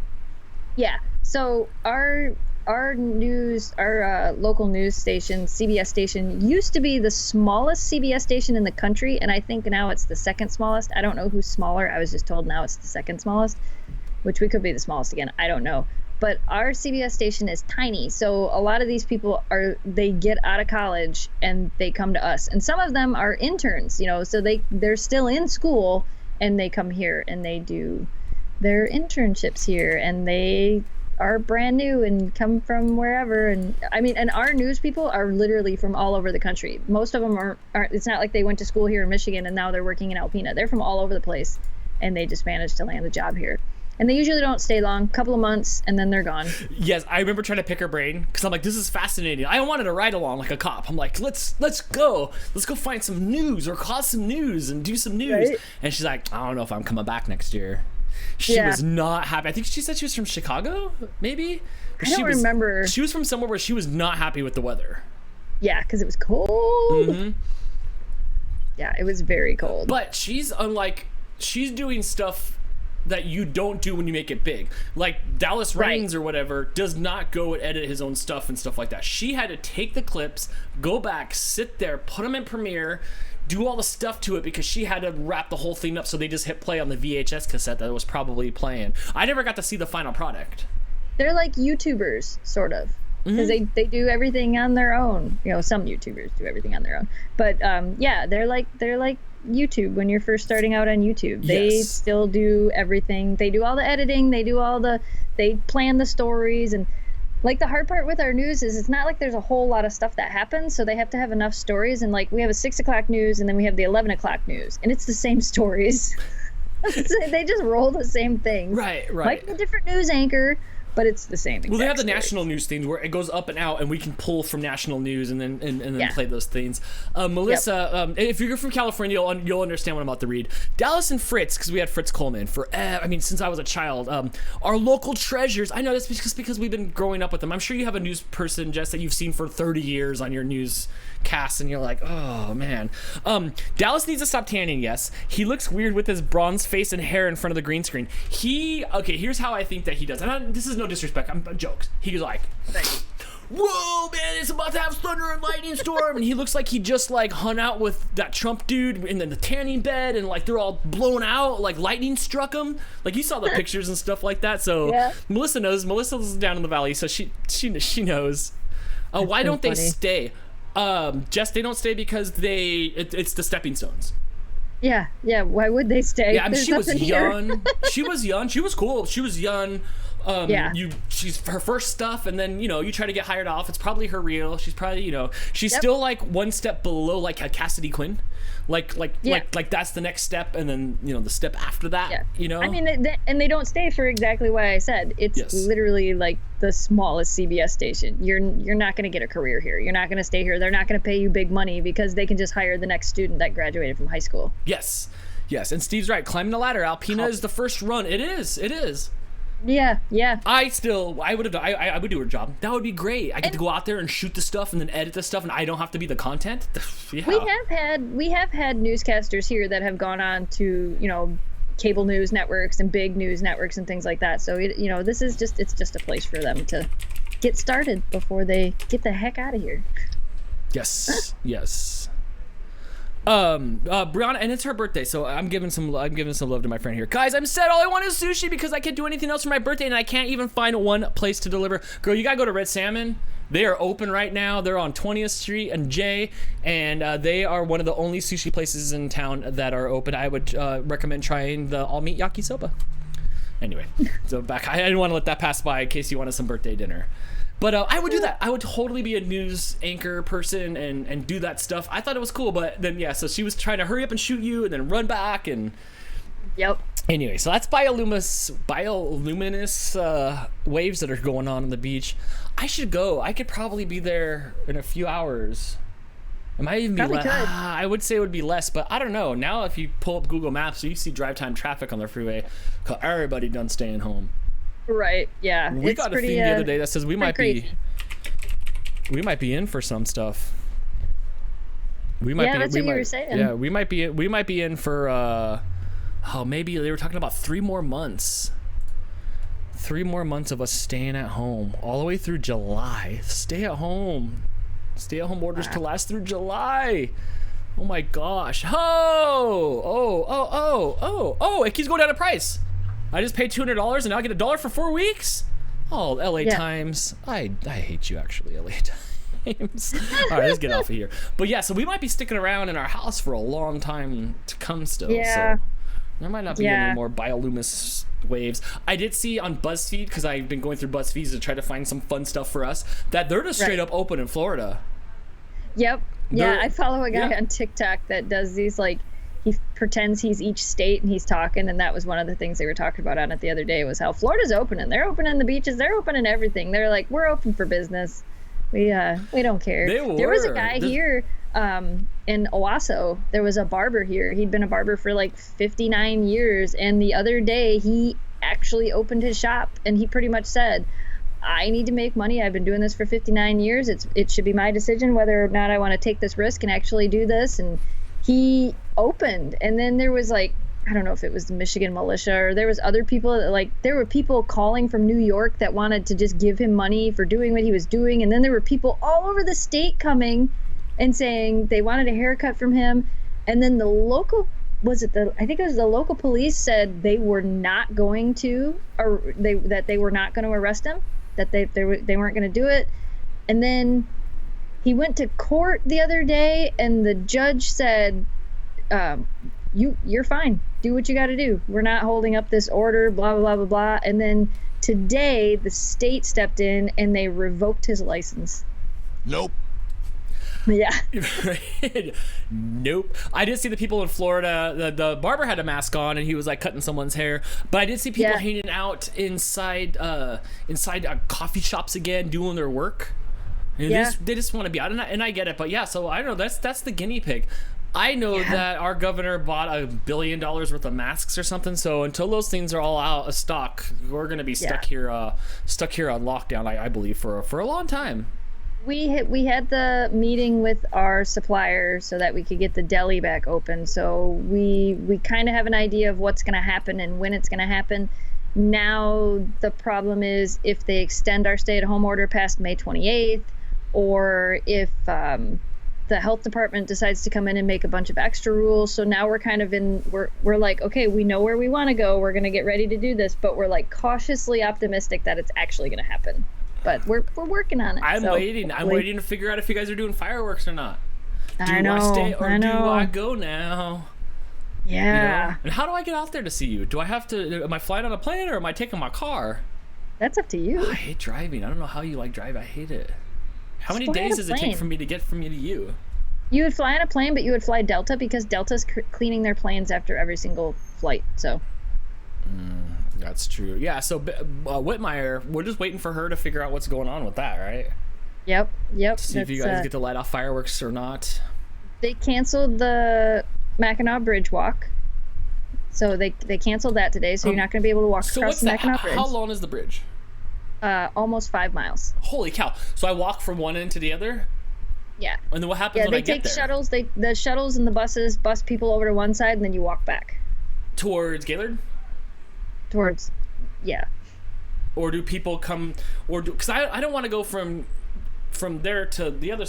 Yeah. So our local news station, CBS station, used to be the smallest CBS station in the country, and I think now it's the second smallest. I don't know who's smaller. I was just told now it's the second smallest, which we could be the smallest again. I don't know. But our CBS station is tiny, so a lot of these people they get out of college and they come to us, and some of them are interns, so they're still in school and they come here and they do their internships here, and they are brand new and come from wherever. And I mean, and our news people are literally from all over the country. Most of them aren't. It's not like they went to school here in Michigan and now they're working in Alpena. They're from all over the place, and they just managed to land a job here. And they usually don't stay long, couple of months, and then they're gone. Yes, I remember trying to pick her brain because I'm like, this is fascinating. I wanted to ride along like a cop. I'm like, let's go find some news or cause some news and do some news. Right? And she's like, I don't know if I'm coming back next year. She was not happy. I think she said she was from Chicago, maybe. But I don't remember. She was from somewhere where she was not happy with the weather. Yeah, because it was cold. Mm-hmm. Yeah, it was very cold. But she's doing stuff that you don't do when you make it big. Like Dallas Raines or whatever does not go and edit his own stuff and stuff like that. She had to take the clips, go back, sit there, put them in Premiere, do all the stuff to it because she had to wrap the whole thing up, so they just hit play on the VHS cassette that was probably playing. I never got to see the final product. They're like YouTubers, sort of. Because they do everything on their own. Some YouTubers do everything on their own. But they're like YouTube when you're first starting out on YouTube. They still do everything. They do all the editing. They plan the stories. And like the hard part with our news is it's not like there's a whole lot of stuff that happens. So they have to have enough stories. And like we have a 6 o'clock news and then we have the 11 o'clock news. And it's the same stories. They just roll the same things. Right. Like a different news anchor. But it's the same. Well, they have the national news things where it goes up and out, and we can pull from national news and then play those things. Melissa, if you're from California, you'll understand what I'm about to read. Dallas and Fritz, because we had Fritz Coleman since I was a child, are local treasures. I know this because we've been growing up with them. I'm sure you have a news person, Jess, that you've seen for 30 years on your news cast, and you're like, oh man. Dallas needs to stop tanning. Yes, he looks weird with his bronze face and hair in front of the green screen. Here's how I think that he does. And this is no disrespect. I'm jokes. He's like, whoa man, it's about to have thunder and lightning storm, and he looks like he just like hung out with that Trump dude in the tanning bed, and like they're all blown out, like lightning struck him. Like you saw the pictures and stuff like that. So Melissa knows. Melissa's down in the valley, so she knows. Why don't they stay? Jess, they don't stay because it's the stepping stones. Yeah. Why would they stay? Yeah, I mean, she was young. She was young. She was cool. She was young. She's her first stuff, and then you try to get hired off. It's probably her reel. She's probably she's still like one step below like a Cassidy Quinn, like that's the next step, and then the step after that. I mean, and they don't stay for exactly what I said. It's literally like the smallest CBS station. You're not going to get a career here. You're not going to stay here. They're not going to pay you big money because they can just hire the next student that graduated from high school. Yes, and Steve's right. Climbing the ladder. Alpena is the first run. It is. Yeah. I would do her job. That would be great. I get to go out there and shoot the stuff and then edit the stuff, and I don't have to be the content. Yeah. We have had newscasters here that have gone on to cable news networks and big news networks and things like that. So this is just a place for them to get started before they get the heck out of here. Yes. Brianna, and it's her birthday, so I'm giving some love to my friend here. Guys, I'm sad. All I want is sushi because I can't do anything else for my birthday, and I can't even find one place to deliver. Girl, you gotta go to Red Salmon. They are open right now. They're on 20th Street and J, and they are one of the only sushi places in town that are open. I would recommend trying the all-meat yakisoba. Anyway, so back. I didn't want to let that pass by in case you wanted some birthday dinner. But I would do that. I would totally be a news anchor person and do that stuff. I thought it was cool, but then so she was trying to hurry up and shoot you and then run back and. Yep. Anyway, so that's bioluminescence waves that are going on the beach. I should go. I could probably be there in a few hours. It might even be less. I would say it would be less, but I don't know. Now, if you pull up Google Maps, you see drive time traffic on the freeway. Cause everybody done staying home. Right. Yeah. We got a thing the other day that says we might be in for some stuff. We might Yeah, be, that's we what you might, were saying. Yeah, we might be in for maybe they were talking about 3 more months. 3 more months of us staying at home all the way through July. Stay at home orders to last through July. Oh my gosh. It keeps going down in price. I just paid $200 and now I get $1 for 4 weeks. Oh, LA Times. I hate you actually, LA Times. All right, let's get off of here. But yeah, so we might be sticking around in our house for a long time to come still. Yeah. So there might not be any more bioluminescence waves. I did see on BuzzFeed, because I've been going through BuzzFeed to try to find some fun stuff for us, that they're just straight up open in Florida. Yep. I follow a guy on TikTok that does these, like, he pretends he's each state and he's talking, and that was one of the things they were talking about on it the other day, was how Florida's opening. They're opening the beaches. They're opening everything. They're like, we're open for business. We don't care. There was a guy here in Owasso. There was a barber here. He'd been a barber for like 59 years, and the other day he actually opened his shop, and he pretty much said, I need to make money. I've been doing this for 59 years. It should be my decision whether or not I want to take this risk and actually do this. And he opened, and then there was like, I don't know if it was the Michigan militia or there was other people that, like, there were people calling from New York that wanted to just give him money for doing what he was doing. And then there were people all over the state coming and saying they wanted a haircut from him. And then the local, I think it was the local police said they were not going to, or that they were not going to arrest him, that they weren't going to do it. And then he went to court the other day, and the judge said, you're fine. Do what you got to do. We're not holding up this order, blah, blah, blah, blah, blah. And then today the state stepped in and they revoked his license. Nope. Yeah. Nope. I did see the people in Florida. The barber had a mask on and he was like cutting someone's hair. But I did see people hanging out inside coffee shops again, doing their work. And they just want to be out, and I get it. But yeah, so I don't know. That's the guinea pig. I know that our governor bought $1 billion worth of masks or something. So until those things are all out of stock, we're gonna be stuck here on lockdown. I believe for a long time. We had the meeting with our supplier so that we could get the deli back open. So we kind of have an idea of what's gonna happen and when it's gonna happen. Now the problem is if they extend our stay-at-home order past May 28th, or if the health department decides to come in and make a bunch of extra rules. So now we're kind of we're like, okay, we know where we want to go. We're going to get ready to do this, but we're like cautiously optimistic that it's actually going to happen. But we're working on it. I'm waiting to figure out if you guys are doing fireworks or not. Do I stay or do I go now? Yeah. You know? And how do I get out there to see you? Am I flying on a plane or am I taking my car? That's up to you. I hate driving. I don't know how you like drive. I hate it. How many days does it take for me to get from you to you? You would fly on a plane, but you would fly Delta because Delta's cleaning their planes after every single flight. So. That's true. Yeah. So Whitmire, we're just waiting for her to figure out what's going on with that, right? Yep. To see if you guys get to light off fireworks or not. They canceled the Mackinac Bridge walk. So they canceled that today. So you're not going to be able to walk across the Mackinac Bridge. How long is the bridge? Almost 5 miles. Holy cow! So I walk from one end to the other. Yeah. And then what happens when I get there? They take shuttles. The shuttles and the buses bus people over to one side, and then you walk back. Towards Gaylord? Yeah. Or do people come, because I don't want to go from there to the other,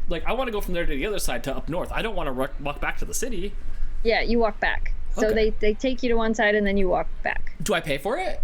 like I want to go from there to the other side to up north. I don't want to walk back to the city. Yeah, you walk back. So they take you to one side and then you walk back. Do I pay for it?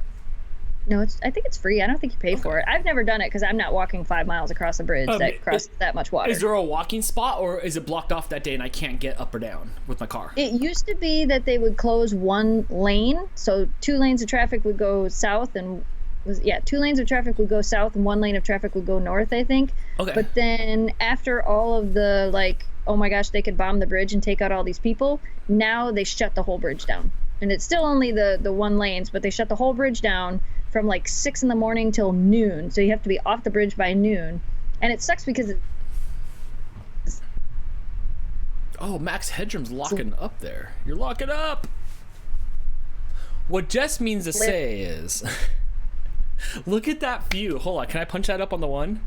No, I think it's free. I don't think you pay for it. I've never done it because I'm not walking 5 miles across a bridge that crosses that much water. Is there a walking spot, or is it blocked off that day and I can't get up or down with my car? It used to be that they would close one lane, so 2 lanes of traffic would go south, and 2 lanes of traffic would go south and 1 lane of traffic would go north, I think. Okay. But then after all of the oh my gosh, they could bomb the bridge and take out all these people, now they shut the whole bridge down. And it's still only the 1 lanes, but they shut the whole bridge down from 6 in the morning till noon. So you have to be off the bridge by noon. And it sucks because Max Headroom's locking up there. You're locking up. What Jess means to say is, look at that view. Hold on, can I punch that up on the one?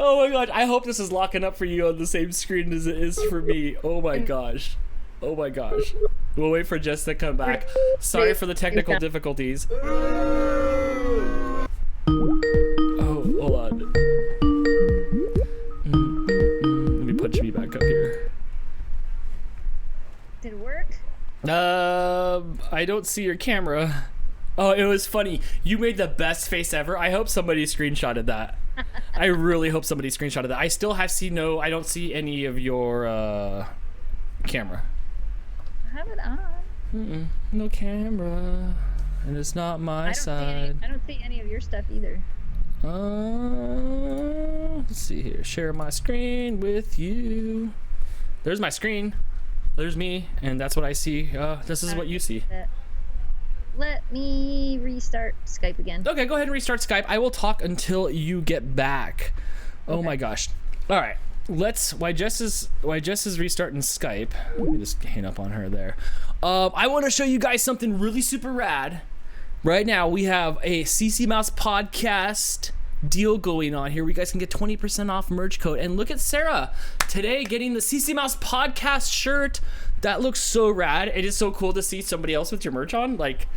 Oh my gosh, I hope this is locking up for you on the same screen as it is for me. Oh my gosh. Oh my gosh. We'll wait for Jess to come back. Sorry for the technical difficulties. Oh, hold on. Let me punch me back up here. Did it work? I don't see your camera. Oh, it was funny. You made the best face ever. I hope somebody screenshotted that. I really hope somebody screenshotted that. I still I don't see any of your camera. I have it on. No camera. And it's not my side. I don't see any of your stuff either. Let's see here. Share my screen with you. There's my screen. There's me, and that's what I see. This is what you see. Let me restart Skype again. Okay, go ahead and restart Skype. I will talk until you get back. Oh my gosh. All right. While Jess is restarting Skype, let me just hang up on her there. I want to show you guys something really super rad. Right now we have a CCMouse podcast deal going on here. You guys can get 20% off merch code. And look at Sarah today getting the CCMouse podcast shirt. That looks so rad. It is so cool to see somebody else with your merch on. Like,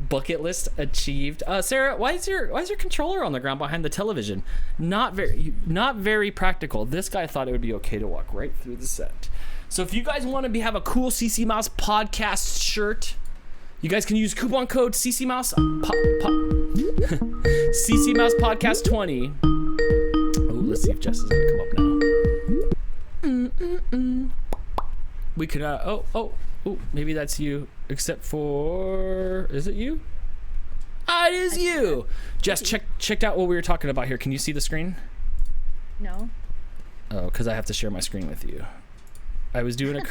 bucket list achieved. Sarah, why is your controller on the ground behind the television? Not very practical. This guy thought it would be okay to walk right through the set. So if you guys want to have a cool CCMouse podcast shirt, you guys can use coupon code CCMouse CCMouse podcast 20. Oh, let's see if Jess is gonna come up now. We could oh, maybe that's you. Except for, is it you? It is you. Jess, checked out what we were talking about here. Can you see the screen? No. Oh, because I have to share my screen with you. I was doing a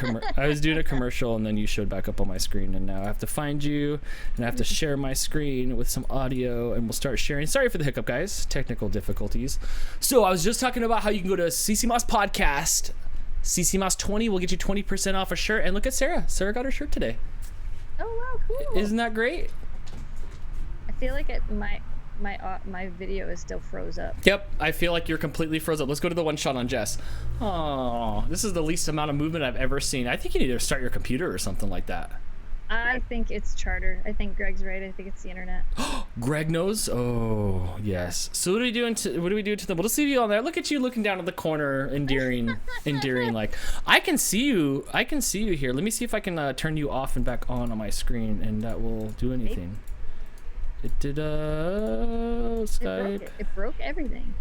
commercial, and then you showed back up on my screen, and now I have to find you, and I have to share my screen with some audio, and we'll start sharing. Sorry for the hiccup, guys. Technical difficulties. So I was just talking about how you can go to CCMouse Podcast. CCMouse 20 will get you 20% off a shirt, and look at Sarah. Sarah got her shirt today. Oh wow, cool. Isn't that great? I feel like my video is still froze up. Yep, I feel like you're completely froze up. Let's go to the one shot on Jess. Oh, this is the least amount of movement I've ever seen. I think you need to start your computer or something like that. I think it's charter. I think Greg's right. I think it's the internet. Greg knows? Oh, yes. So what are we doing to them? We'll just leave you on there. Look at you looking down at the corner, endearing like. I can see you here. Let me see if I can turn you off and back on my screen, and that will do anything. It did Skype. It broke everything.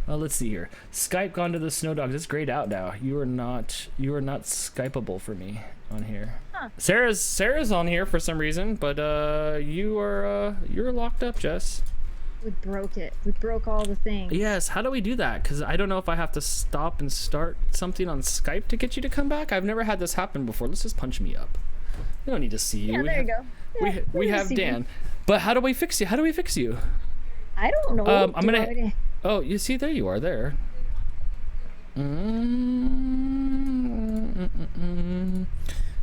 Let's see here. Skype gone to the snow dogs. It's grayed out now. You are not Skypeable for me on here. Huh. Sarah's on here for some reason, but you're locked up, Jess. We broke it. We broke all the things. Yes. How do we do that? Because I don't know if I have to stop and start something on Skype to get you to come back. I've never had this happen before. Let's just punch me up. We don't need to see you. Yeah, there you go. Yeah, we have Dan. Me. But how do we fix you? I don't know. I'm gonna. Oh, you see, there you are. There.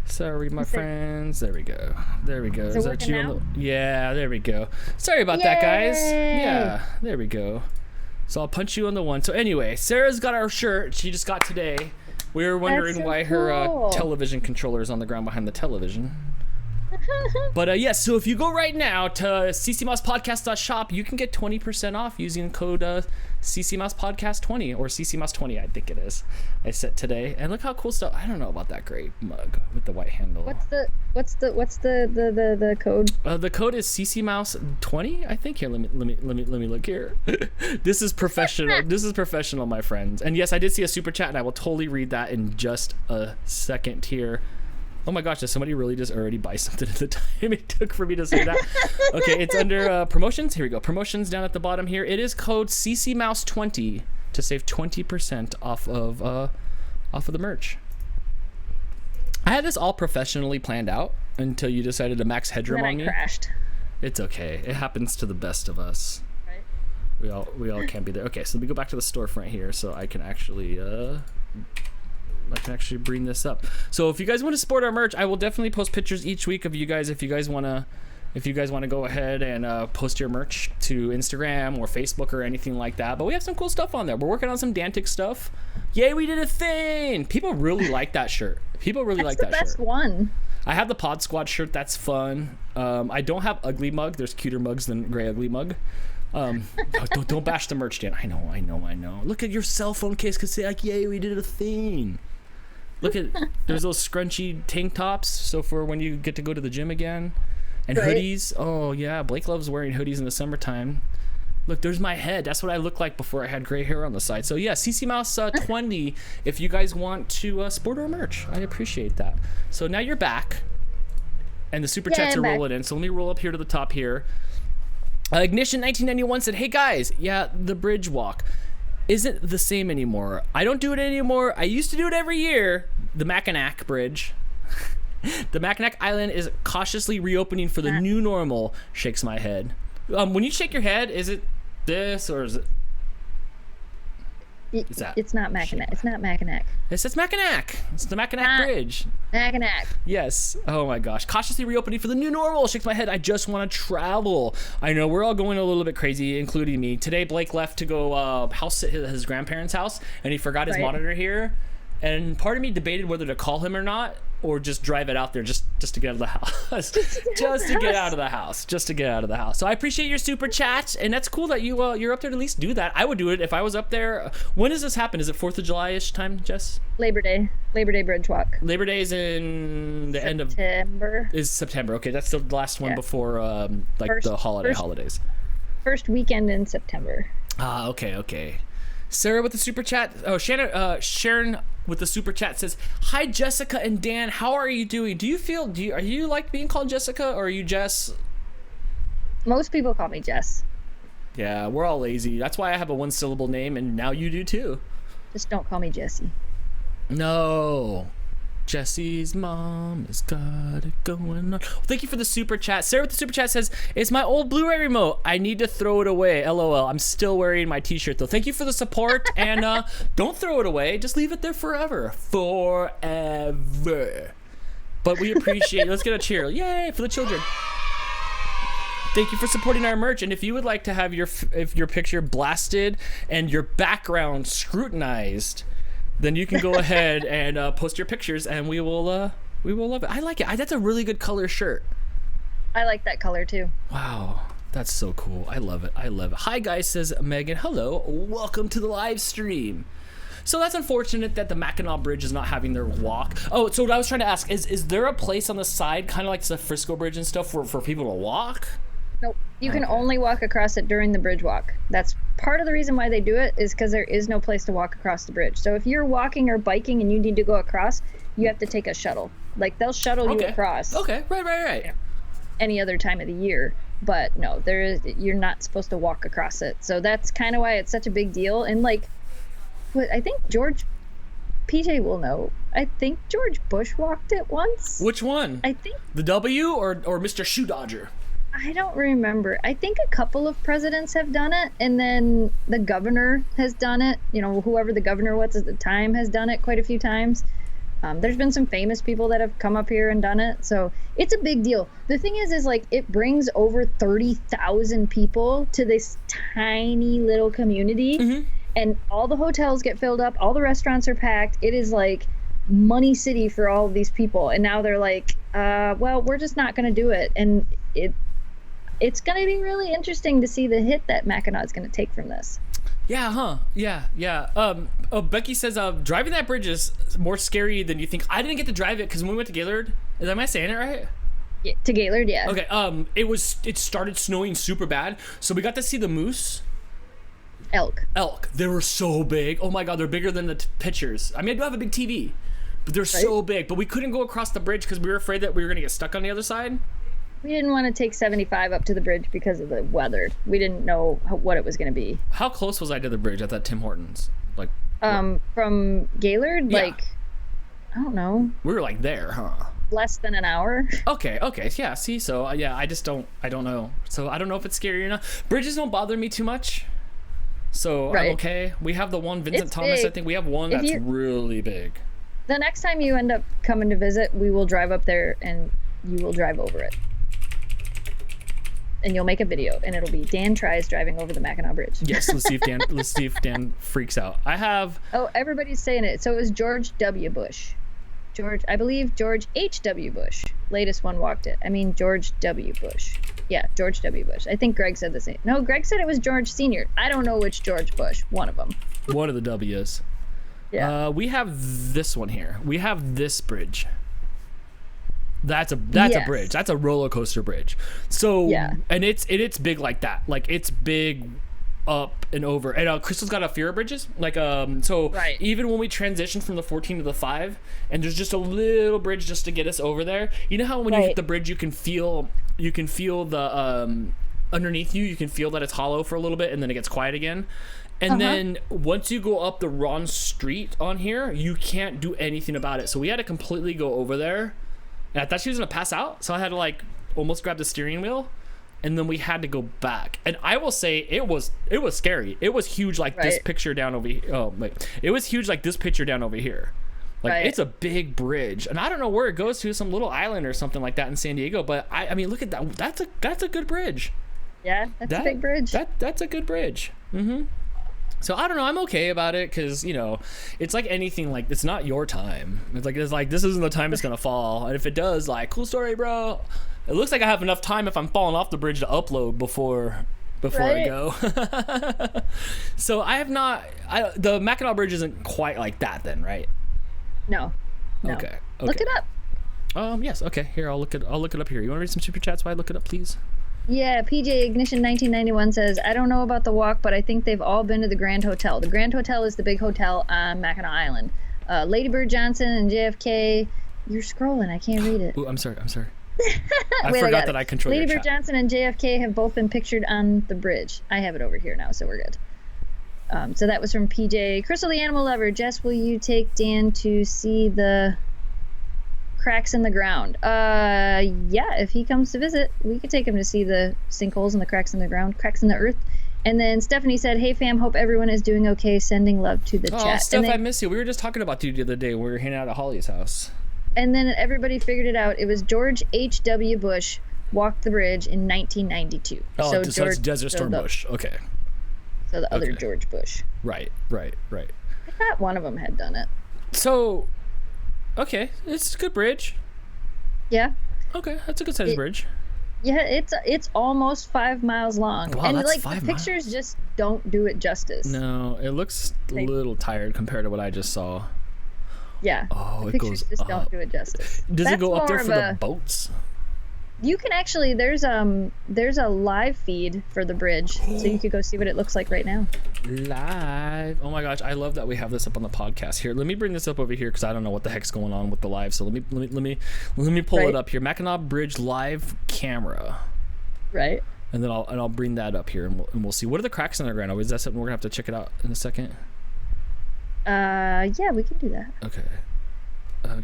Sorry, my friends. There we go. Is that you? Now? Yeah, there we go. Sorry about that, guys. Yeah, there we go. So I'll punch you on the one. So anyway, Sarah's got our shirt. She just got today. We were wondering why her television controller is on the ground behind the television. But yes, so if you go right now to ccmousepodcast.shop, you can get 20% off using code ccmousepodcast20 or ccmouse20, I think it is. I set today, and look how cool stuff. I don't know about that gray mug with the white handle. What's the code? The code is ccmouse20, I think. Here, let me look here. This is professional. This is professional, my friends. And yes, I did see a super chat, and I will totally read that in just a second here. Oh my gosh, does somebody really just already buy something at the time it took for me to say that? Okay, it's under promotions. Here we go. Promotions down at the bottom here. It is code CCMouse20 to save 20% off of the merch. I had this all professionally planned out until you decided to max headroom on me. And then I crashed. It's okay. It happens to the best of us. Right. We all can't be there. Okay, so let me go back to the storefront here so I can actually bring this up. So if you guys want to support our merch, I will definitely post pictures each week of you guys if you guys want to if you guys want to go ahead and post your merch to Instagram or Facebook or anything like that. But we have some cool stuff on there. We're working on some Dantic stuff. Yay, we did a thing. People really like that shirt. People really like that shirt. That's the best one. I have the Pod Squad shirt. That's fun. I don't have Ugly Mug. There's cuter mugs than Gray Ugly Mug. Don't bash the merch, Dan. I know. Look at your cell phone case. Could say like, yay, we did a thing. Look at, there's those scrunchy tank tops. So for when you get to go to the gym again. And hoodies. Oh, yeah. Blake loves wearing hoodies in the summertime. Look, there's my head. That's what I looked like before I had gray hair on the side. So, yeah, CCMouse 20 if you guys want to sport our merch. I appreciate that. So now you're back. And the super chats are rolling in. So let me roll up here to the top here. Ignition 1991 said, hey, guys. Yeah, the bridge walk isn't the same anymore. I don't do it anymore. I used to do it every year. The Mackinac Bridge. The Mackinac Island is cautiously reopening for the new normal. Shakes my head. When you shake your head, is it this or is it? It's not Mackinac. It's not Mackinac. It says Mackinac. It's the Mackinac Bridge. Mackinac. Yes. Oh my gosh. Cautiously reopening for the new normal. Shakes my head. I just want to travel. I know we're all going a little bit crazy, including me. Today, Blake left to go house sit at his grandparents' house, and he forgot his monitor here. And part of me debated whether to call him or not, or just drive it out there just to get out of the house. just to get out of the house. So I appreciate your super chat, and that's cool that you're up there to at least do that. I would do it if I was up there. When does this happen? Is it 4th of July-ish time, Jess? Labor Day Bridge Walk. Labor Day is in the end of September. Is September. Okay, that's the last one before the holidays. First weekend in September. Okay. Sarah with the super chat. Oh, Sharon with the super chat says, "Hi Jessica and Dan, how are you doing? Are you like being called Jessica or are you Jess?" Most people call me Jess. Yeah, we're all lazy. That's why I have a one-syllable name, and now you do too. Just don't call me Jessie. No. Jesse's mom has got it going on. Thank you for the super chat. Sarah with the super chat says, it's my old Blu-ray remote. I need to throw it away. LOL. I'm still wearing my t-shirt though. Thank you for the support. And don't throw it away. Just leave it there forever. Forever. But we appreciate it. Let's get a cheer. Yay for the children. Thank you for supporting our merch. And if you would like to have your picture blasted and your background scrutinized, then you can go ahead and post your pictures, and we will love it. I like it. That's a really good color shirt. I like that color too. Wow, that's so cool. I love it. Hi guys, says Megan. Hello, welcome to the live stream. So that's unfortunate that the Mackinac Bridge is not having their walk. Oh, so what I was trying to ask is there a place on the side, kind of like the Frisco Bridge and stuff, for people to walk? Nope. You can only walk across it during the bridge walk. That's part of the reason why they do it, is because there is no place to walk across the bridge. So if you're walking or biking and you need to go across, you have to take a shuttle. Like they'll shuttle you across. Okay, right. Any other time of the year, but no, you're not supposed to walk across it. So that's kind of why it's such a big deal. And like, I think PJ will know. I think George Bush walked it once. Which one? I think the W or Mr. Shoe Dodger. I don't remember. I think a couple of presidents have done it, and then the governor has done it. You know, whoever the governor was at the time has done it quite a few times. There's been some famous people that have come up here and done it, so it's a big deal. The thing is like it brings over 30,000 people to this tiny little community, and all the hotels get filled up, all the restaurants are packed. It is like money city for all of these people, and now they're like, well, we're just not going to do it, and it's going to be really interesting to see the hit that Mackinac is going to take from this. Yeah, huh? Yeah. Becky says driving that bridge is more scary than you think. I didn't get to drive it because when we went to Gaylord, am I saying it right? Yeah, to Gaylord, yeah. Okay. It started snowing super bad, so we got to see the moose. Elk. They were so big. Oh my God, they're bigger than the pictures. I mean, I do have a big TV, but they're so big. But we couldn't go across the bridge because we were afraid that we were going to get stuck on the other side. We didn't want to take 75 up to the bridge because of the weather. We didn't know what it was going to be. How close was I to the bridge at that Tim Hortons? Like, from Gaylord, I don't know. We were like there, huh? Less than an hour. Okay, yeah. See, so I don't know. So I don't know if it's scary or not. Bridges don't bother me too much, so I'm okay. We have the one Vincent Thomas. I think we have one that's really big. The next time you end up coming to visit, we will drive up there and you will drive over it. and you'll make a video, and it'll be Dan tries driving over the Mackinac Bridge. Yes, let's see if Dan freaks out. I have. Oh, everybody's saying it. So it was George W. Bush. I believe George H.W. Bush. Latest one walked it. I mean, George W. Bush. Yeah, George W. Bush. I think Greg said the same. No, Greg said it was George Sr. I don't know which George Bush. One of them. One of the W's. Yeah. We have this one here. We have this bridge. That's a bridge. That's a roller coaster bridge. So yeah. And it's big like that. Like it's big up and over. And Crystal's got a fear of bridges. Like so right. Even when we transition from the 14 to the 5, and there's just a little bridge just to get us over there. You know how when you hit the bridge, you can feel the underneath you. You can feel that it's hollow for a little bit, and then it gets quiet again. And then once you go up the wrong street on here, you can't do anything about it. So we had to completely go over there. And I thought she was gonna pass out, so I had to like almost grab the steering wheel, and then we had to go back. And I will say it was scary. It was huge, like this picture down over here. Oh wait, it was huge like this picture down over here. Like it's a big bridge, and I don't know where it goes to, some little island or something like that in San Diego. But I mean, look at that. That's a good bridge. Yeah, that's a big bridge. That's a good bridge. Mm-hmm. So I don't know. I'm okay about it because it's like anything. Like it's not your time. It's like this isn't the time it's gonna fall. And if it does, like cool story, bro. It looks like I have enough time if I'm falling off the bridge to upload before I go. So I have not. The Mackinac Bridge isn't quite like that then, right? No. Okay. Look it up. Yes. Okay. Here, I'll look it up here. You want to read some super chats while I look it up, please? Yeah, PJ Ignition 1991 says, I don't know about the walk, but I think they've all been to the Grand Hotel. The Grand Hotel is the big hotel on Mackinac Island. Lady Bird Johnson and JFK. You're scrolling. I can't read it. Ooh, I'm sorry. I forgot that I control Lady your Bird chat. Johnson and JFK have both been pictured on the bridge. I have it over here now, so we're good. So that was from PJ. Crystal the Animal Lover. Jess, will you take Dan to see the cracks in the ground? Yeah, if he comes to visit, we could take him to see the sinkholes and the cracks in the ground, cracks in the earth. And then Stephanie said, hey fam, hope everyone is doing okay, sending love to the chat. Steph, I miss you. We were just talking about you the other day. We were hanging out at Holly's house. And then everybody figured it out. It was George H.W. Bush walked the bridge in 1992. Oh, so it's Desert Storm Bush. Okay. So the other George Bush. Right. I thought one of them had done it. So, okay, it's a good bridge. Yeah. Okay, that's a good sized bridge. Yeah, it's almost 5 miles long. Wow, and that's like 5 the pictures miles. Just don't do it justice. No, it looks a little tired compared to what I just saw. Yeah. Oh, the it pictures goes just up. Don't do it justice. Does it go up there for the the boats? You can actually there's a live feed for the bridge, so you could go see what it looks like right now. Live. Oh my gosh, I love that we have this up on the podcast. Here, let me bring this up over here because I don't know what the heck's going on with the live. So let me pull it up here. Mackinac Bridge live camera. Right. And then I'll bring that up here and we'll see. What are the cracks in the ground? Is that something we're gonna have to check it out in a second? Yeah, we can do that. Okay.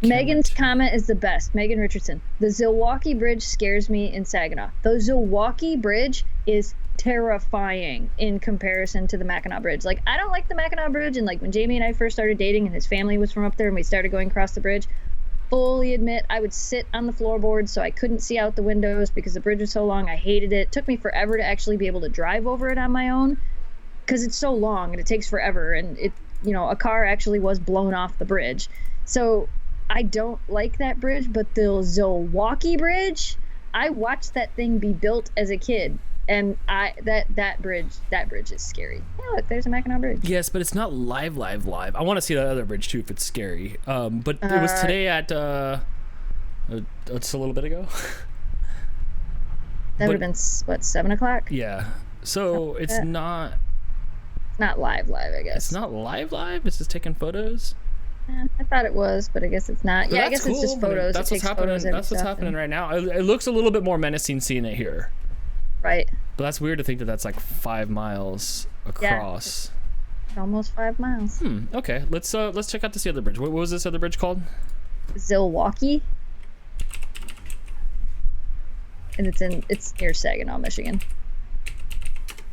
Megan's comment is the best. Megan Richardson. The Zilwaukee Bridge scares me in Saginaw. The Zilwaukee Bridge is terrifying in comparison to the Mackinac Bridge. Like, I don't like the Mackinac Bridge, and like when Jamie and I first started dating and his family was from up there and we started going across the bridge, fully admit I would sit on the floorboards so I couldn't see out the windows because the bridge was so long. I hated it. It took me forever to actually be able to drive over it on my own because it's so long and it takes forever, and it, a car actually was blown off the bridge. So I don't like that bridge, but the Zilwaukee Bridge, I watched that thing be built as a kid, and that bridge is scary. Yeah, look, there's a Mackinac Bridge. Yes, but it's not live. I want to see that other bridge too if it's scary. But it was today at it's a little bit ago. That would have been what, 7 o'clock? Yeah. So it's not. It's not live, I guess. It's not live. It's just taking photos. I thought it was, but I guess it's not. But yeah, I guess it's just photos. That's what's happening. That's what's happening right now. It looks a little bit more menacing seeing it here. Right. But that's weird to think that that's like 5 miles across. Yeah, it's almost 5 miles. Okay. Let's check out this other bridge. What was this other bridge called? Zilwaukee. And it's near Saginaw, Michigan.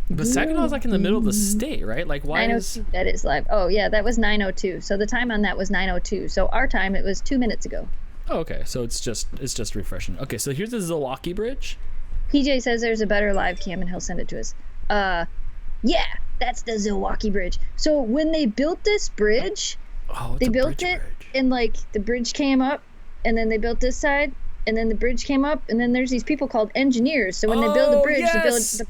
But Saginaw is like in the middle of the state, right? Like why is that is live? Oh yeah, that was 9:02. So the time on that was 9:02. So our time, it was 2 minutes ago. Oh, okay. So it's just refreshing. Okay, so here's the Zilwaukee Bridge. PJ says there's a better live cam and he'll send it to us. Yeah, that's the Zilwaukee Bridge. So when they built this bridge, they built it and like the bridge came up and then they built this side and then the bridge came up and then there's these people called engineers. So when they build a bridge, yes!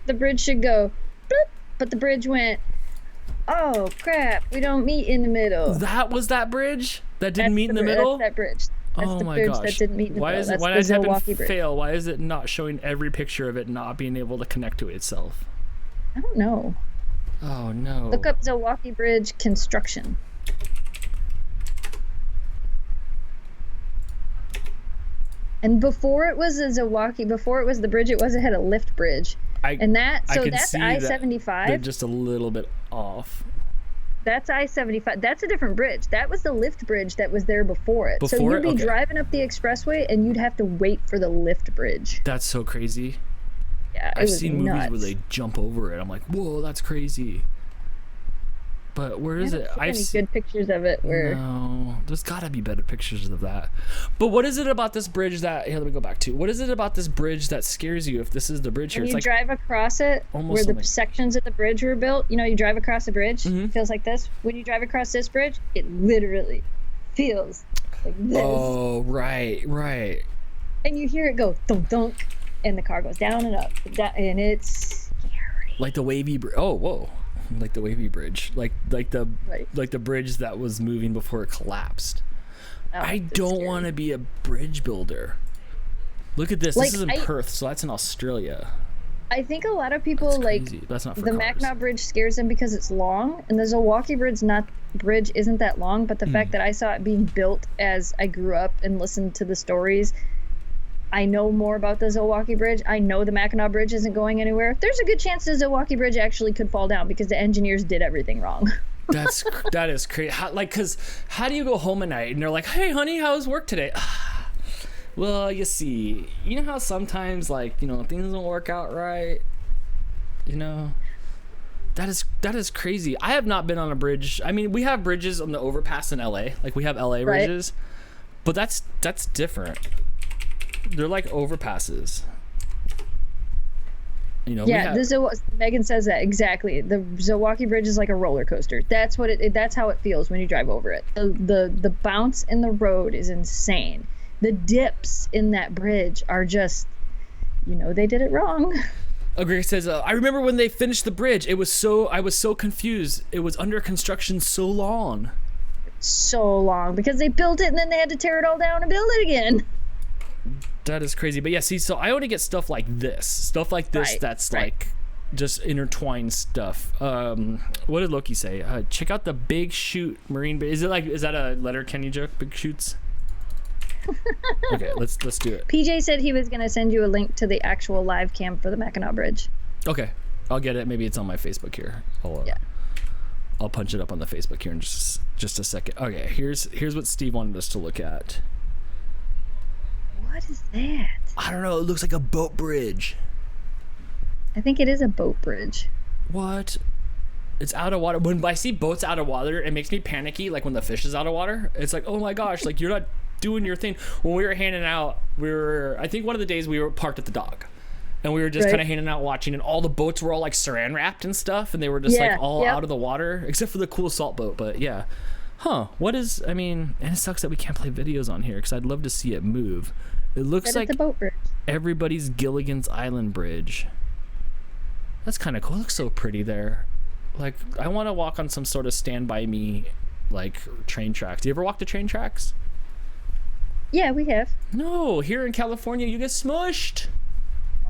the bridge should go bloop, but the bridge went, oh crap, we don't meet in the middle. That was that bridge that didn't meet in the middle? That's that bridge. That's the bridge that didn't meet in the middle. Why does it fail? Why is it not showing every picture of it not being able to connect to itself? I don't know. Oh no. Look up Zilwaukee Bridge construction. And before it was the bridge, it had a lift bridge. That's I-75. They're just a little bit off. That's I-75. That's a different bridge. That was the lift bridge that was there before it. So you'd be driving up the expressway and you'd have to wait for the lift bridge. That's so crazy. Yeah, I've seen movies where they jump over it. I'm like, whoa, that's crazy. But where is it? I've seen good pictures of it. No, there's got to be better pictures of that. But what is it about this bridge that? Here, let me go back to. What is it about this bridge that scares you? If this is the bridge here, when you drive across it, where the sections of the bridge were built. You know, you drive across the bridge. It feels like this. When you drive across this bridge, it literally feels like this. Oh, right. And you hear it go thunk thunk, and the car goes down and up, and it's scary. Like the wavy bridge. Oh, whoa. Like the wavy bridge, like the bridge that was moving before it collapsed. I don't want to be a bridge builder. Look at this. This is in Perth, so that's in Australia. I think a lot of people that's not for the cars. Mackinac Bridge scares them because it's long, and the Zilwaukee Bridge isn't that long. But the fact that I saw it being built as I grew up and listened to the stories, I know more about the Zilwaukee Bridge. I know the Mackinac Bridge isn't going anywhere. There's a good chance the Zilwaukee Bridge actually could fall down because the engineers did everything wrong. That is crazy. Because how do you go home at night and they're like, hey, honey, how was work today? Well, you see, you know how sometimes things don't work out right. That is crazy. I have not been on a bridge. I mean, we have bridges on the overpass in LA. Like we have LA bridges, but that's different. They're like overpasses. Megan says that exactly. The Zilwaukee Bridge is like a roller coaster. That's how it feels when you drive over it. The bounce in the road is insane. The dips in that bridge are just, they did it wrong. Greg says, I remember when they finished the bridge. I was so confused. It was under construction so long. So long because they built it and then they had to tear it all down and build it again. That is crazy. But yeah, see, so I only get stuff like this. That's like just intertwined stuff. What did Loki say? Check out the Big Shoot Marine Base. Is that a letter Kenny joke? Big Shoots? Okay, let's do it. PJ said he was going to send you a link to the actual live cam for the Mackinac Bridge. Okay, I'll get it. Maybe it's on my Facebook here. I'll punch it up on the Facebook here in just a second. Okay, here's what Steve wanted us to look at. What is that? I don't know. It looks like a boat bridge. I think it is a boat bridge. What? It's out of water. When I see boats out of water, it makes me panicky. Like when the fish is out of water, it's like, oh my gosh, like you're not doing your thing. When we were hanging out, I think one of the days we were parked at the dock, and we were just kind of hanging out watching, and all the boats were all like saran wrapped and stuff, and they were just out of the water, except for the cool salt boat. But yeah, and it sucks that we can't play videos on here because I'd love to see it move. It looks like a boat bridge. Everybody's Gilligan's Island Bridge. That's kind of cool. It looks so pretty there. Like, I want to walk on some sort of Stand By Me, like, train tracks. Do you ever walk the train tracks? Yeah, we have. No, here in California, you get smushed.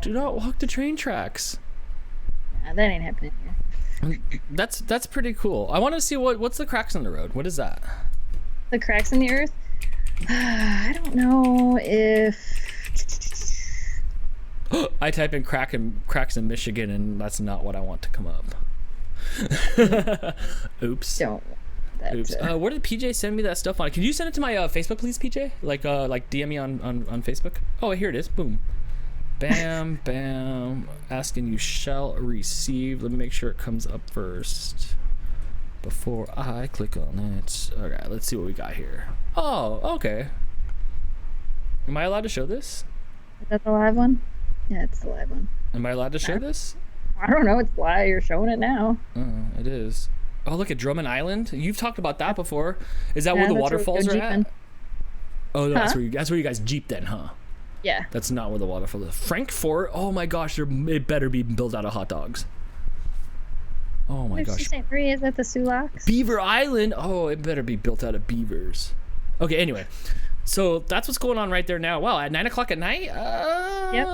Do not walk the train tracks. Nah, that ain't happening here. That's pretty cool. I want to see what's the cracks in the road. What is that? The cracks in the earth? I don't know if I type in cracks in Michigan and that's not what I want to come up. Oops. Don't. Oops. Where did PJ send me that stuff on? Can you send it to my Facebook, please, PJ? Like DM me on Facebook. Oh, here it is. Boom. Bam, bam. Asking you shall receive. Let me make sure it comes up first before I click on it. All right, let's see what we got here. Oh, okay. Am I allowed to show this? Is that the live one? Yeah, it's the live one. Am I allowed to share this? I don't know. It's live. You're showing it now. Oh, it is. Oh, look at Drummond Island. You've talked about that before. Is that where the that's waterfalls we are go at? jeeping. Oh, no, that's where you guys jeep then, huh? Yeah. That's not where the waterfall is. Frankfurt. Oh my gosh, it better be built out of hot dogs. Oh my gosh. St. Marie, is that the Sulaks? Beaver Island. Oh, it better be built out of beavers. Okay, anyway. So that's what's going on right there now. Wow, at 9 o'clock at night? Yep.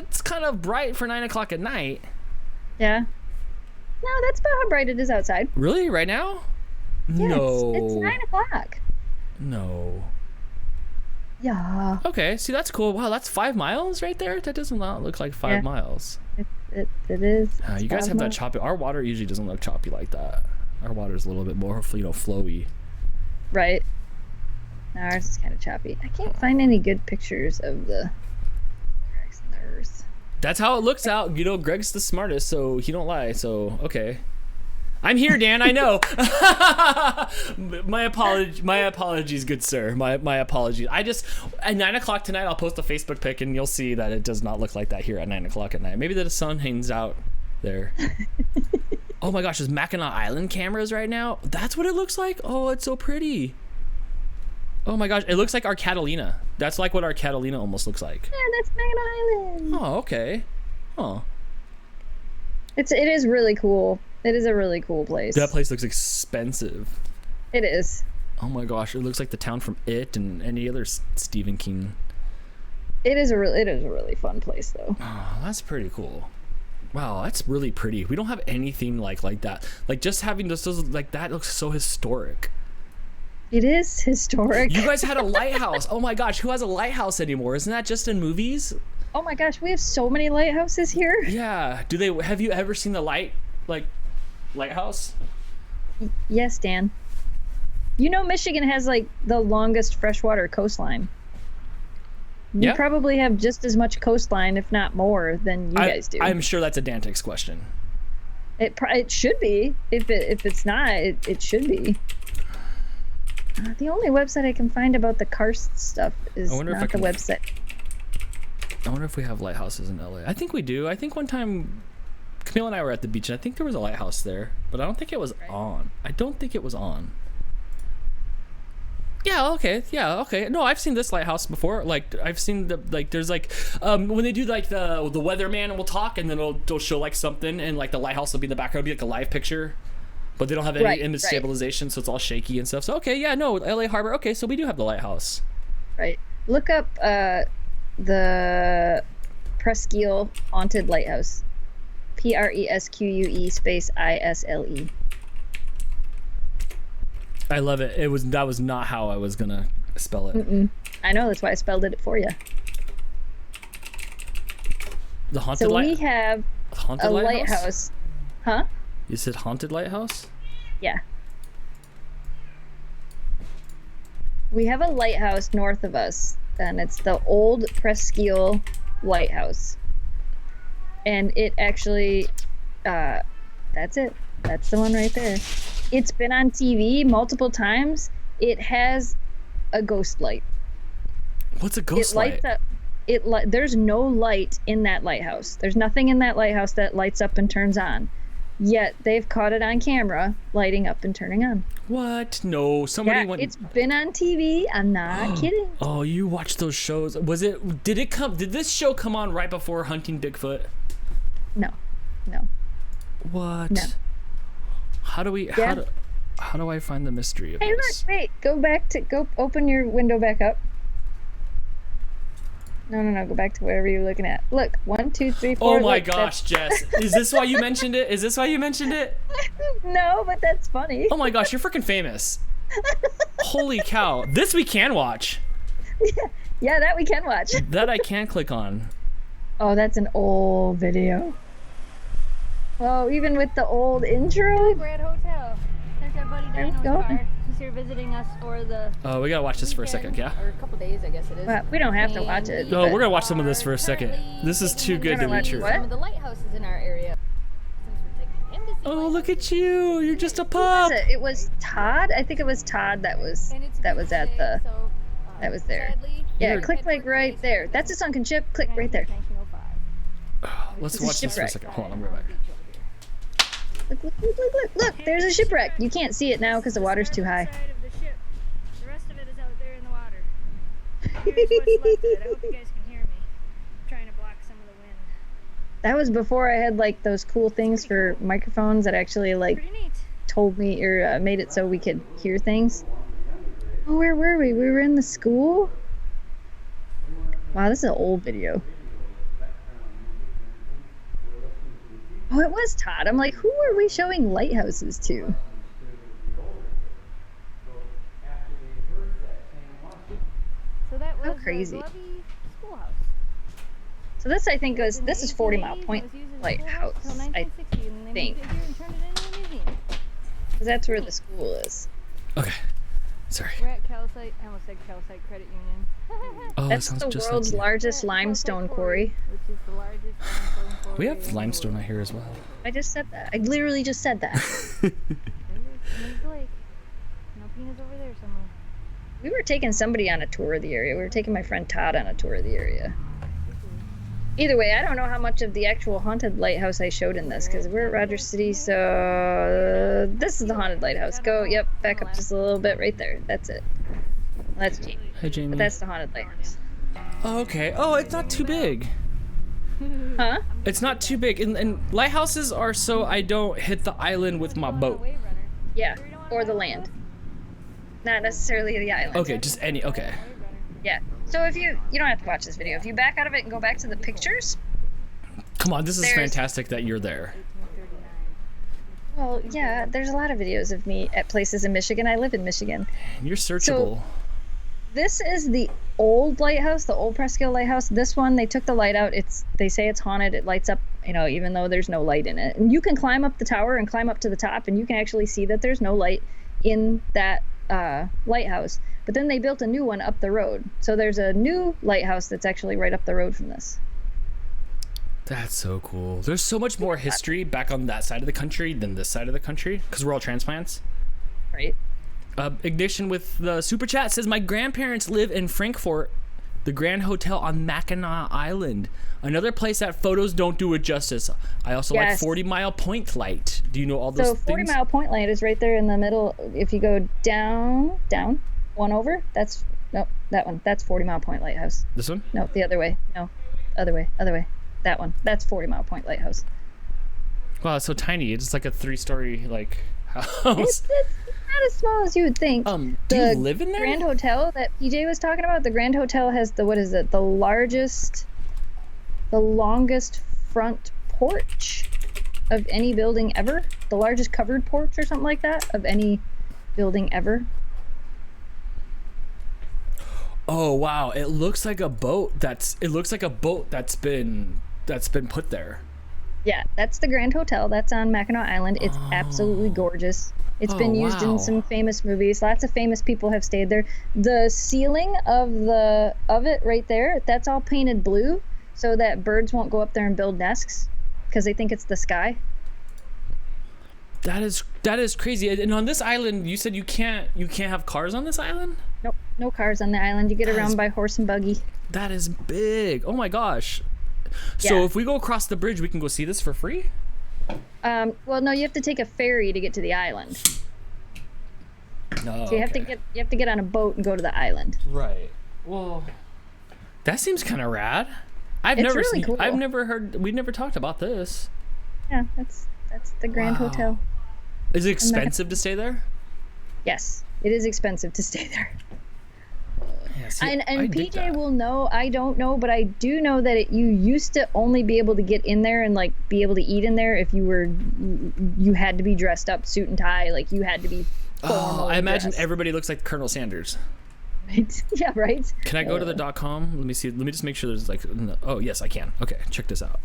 It's kind of bright for 9 o'clock at night. Yeah. No, that's about how bright it is outside. Really? Right now? Yeah, No. It's 9 o'clock. No. Yeah. Okay, see, that's cool. Wow, that's 5 miles right there? That does not look like 5 miles. It is. You guys have that choppy. Our water usually doesn't look choppy like that. Our water is a little bit more, flowy. Right. Ours is kind of choppy. I can't find any good pictures of the cracks in the earth. That's how it looks out. Greg's the smartest, so he don't lie. So, okay. I'm here, Dan. I know. My apologies, good sir. My apologies. At 9 o'clock tonight, I'll post a Facebook pic, and you'll see that it does not look like that here at 9 o'clock at night. Maybe the sun hangs out there. Oh my gosh, there's Mackinac Island cameras right now. That's what it looks like. Oh, it's so pretty. Oh my gosh, it looks like our Catalina. That's like what our Catalina almost looks like. Yeah, that's Mackinac Island. Oh, okay. Oh. It is really cool. It is a really cool place. That place looks expensive. It is. Oh my gosh, it looks like the town from It and any other Stephen King. It is a really fun place though. Oh, that's pretty cool. Wow, that's really pretty. We don't have anything like that. Like just having those like that looks so historic. It is historic. You guys had a lighthouse. Oh my gosh, who has a lighthouse anymore? Isn't that just in movies? Oh my gosh, we have so many lighthouses here. Yeah. Have you ever seen the lighthouse? Yes, Dan. You know Michigan has like the longest freshwater coastline. You probably have just as much coastline, if not more, than you guys do. I'm sure that's a Dantix question. It should be. If it's not, it should be. The only website I can find about the karst stuff is not the website. I wonder if we have lighthouses in LA. I think we do. I think one time Camille and I were at the beach, and I think there was a lighthouse there, but I don't think it was on. Yeah, okay. No, I've seen this lighthouse before. Like, I've seen there's when they do like the weatherman will talk, and then they'll show like something, and like the lighthouse will be in the background, it'll be like a live picture, but they don't have any image stabilization, so it's all shaky and stuff. So okay, yeah, no, LA Harbor. Okay, so we do have the lighthouse. Right. Look up the Presqu'île Haunted Lighthouse. PRESQUE space ISLE. I love it. That was not how I was gonna spell it. I know, that's why I spelled it for you. The haunted lighthouse. So we have a lighthouse. Huh? You said haunted lighthouse? Yeah. We have a lighthouse north of us, and it's the old Presqu'île Lighthouse. And it actually, that's it. That's the one right there. It's been on TV multiple times. It has a ghost light. What's a ghost light? It lights up. There's no light in that lighthouse. There's nothing in that lighthouse that lights up and turns on. Yet they've caught it on camera, lighting up and turning on. What? No, somebody went. It's been on TV. I'm not kidding. Oh, you watched those shows? Did this show come on right before Hunting Bigfoot? No. What? No. How do I find the mystery of this? Hey, look, go open your window back up. No, go back to wherever you're looking at. Look, 1, 2, 3, 4. Oh my gosh, Jess. Is this why you mentioned it? No, but that's funny. Oh my gosh, you're freaking famous. Holy cow. This we can watch. Yeah, that we can watch. That I can click on. Oh, that's an old video. Well, even with the old intro. We're at a hotel. There's our buddy Dano's car. He's here visiting us for the. Oh, we gotta watch this for a second, yeah? Or a couple days, I guess it is. Well, we don't have to watch it. No, we're gonna watch some of this for a second. This is too good to be true. Some of the lighthouses in our area. Oh, look at you! You're just a pup. It was Todd. I think it was Todd that was at the. That was there. Yeah, click like right there. That's a sunken ship. Click right there. Let's It's a watch this for a shipwreck. second. Hold on, I'm right back. Look, there's a shipwreck. You can't see it now because the water's too high. Side of the ship. The rest of it is out there in the water. Here's what's left of it. I hope you guys can hear me. I'm trying to block some of the wind. That was before I had like those cool things for microphones that actually like Pretty neat. told me or made it so we could hear things. Oh, where were we? We were in the school? Wow, this is an old video. Oh, it was Todd. I'm like, who are we showing lighthouses to? So that How was crazy. the Lovey Schoolhouse. So this, I think, was this is 40 Mile 1880s, Point it was used as a Lighthouse, schoolhouse until I 1960, and they think. moved it here and turned it into a museum. because that's where the school is. Okay. Sorry. We're at Calcite. I almost said Calcite Credit Union. Oh, that That's sounds the just world's like you. largest We're at limestone Calcite quarry. Which is the largest limestone quarry. We in have the limestone world. out here as well. I just said that. I literally just said that. There's the lake. And Alpina's over there somewhere. We were taking somebody on a tour of the area. We were taking my friend Todd on a tour of the area. Either way, I don't know how much of the actual haunted lighthouse I showed in this because we're at Rogers City, so this is the haunted lighthouse. Go, yep, back up just a little bit right there. That's it. That's Jamie. Hey, Jamie. But that's the haunted lighthouse. Oh, okay. Oh, it's not too big. Huh? It's not too big. And lighthouses are so I don't hit the island with my boat. Wave runner. Yeah, or the land. Not necessarily the island. Okay, just any. Okay. Wave runner. Yeah. So if you don't have to watch this video. If you back out of it and go back to the pictures, Come on, this is There's- fantastic that you're there. 1839. well, yeah, there's a lot of videos of me at places in Michigan. I live in Michigan. You're searchable. This is the old lighthouse, the old Prescott lighthouse. This one, they took the light out. They say it's haunted. It lights up, even though there's no light in it. And you can climb up the tower and climb up to the top, and you can actually see that there's no light in that lighthouse. But then they built a new one up the road. So there's a new lighthouse that's actually right up the road from this. That's so cool. There's so much more history back on that side of the country than this side of the country because we're all transplants. Right? Ignition with the super chat says my grandparents live in Frankfurt, the Grand Hotel on Mackinac Island. Another place that photos don't do it justice. I also like Yes. 40 Mile Point Light. Do you know all those So 40 things? Mile Point Light is right there in the middle. If you go down, one over, that one. That's 40 Mile Point Lighthouse. This one? No, the other way. No, other way. That one. That's 40 Mile Point Lighthouse. Wow, it's so tiny. It's like a 3-story house. It's not as small as you would think. Do The you live in there? Grand Hotel that PJ was talking about, the Grand Hotel has the longest front porch of any building ever. The largest covered porch or something like that of any building ever. Oh wow! It looks like a boat. That's been put there. Yeah, that's the Grand Hotel. That's on Mackinac Island. It's absolutely gorgeous. It's been used wow. in some famous movies. Lots of famous people have stayed there. The ceiling of it right there, that's all painted blue so that birds won't go up there and build nests because they think it's the sky. That is crazy. And on this island, you said you can't have cars on this island? Nope, no cars on the island. You get That is- around by horse and buggy. That is big. Oh my gosh. So Yeah. if we go across the bridge, we can go see this for free? Well, no, you have to take a ferry to get to the island. No. So you have to get on a boat and go to the island. Right. Well, that seems kind of rad. It's really cool. I've never heard. We've never talked about this. Yeah, that's the Grand Wow. Hotel. Is it expensive to stay there? Yes, it is expensive to stay there. Yeah, see, And I dig PJ that. will know. I don't know, but I do know that you used to only be able to get in there and like be able to eat in there if you had to be dressed up, suit and tie, like you had to be. Oh, I imagine dressed. everybody looks like Colonel Sanders. Right? Yeah, right. Can I go to the .com? Let me see. Let me just make sure there's like. No. Oh yes, I can. Okay, check this out.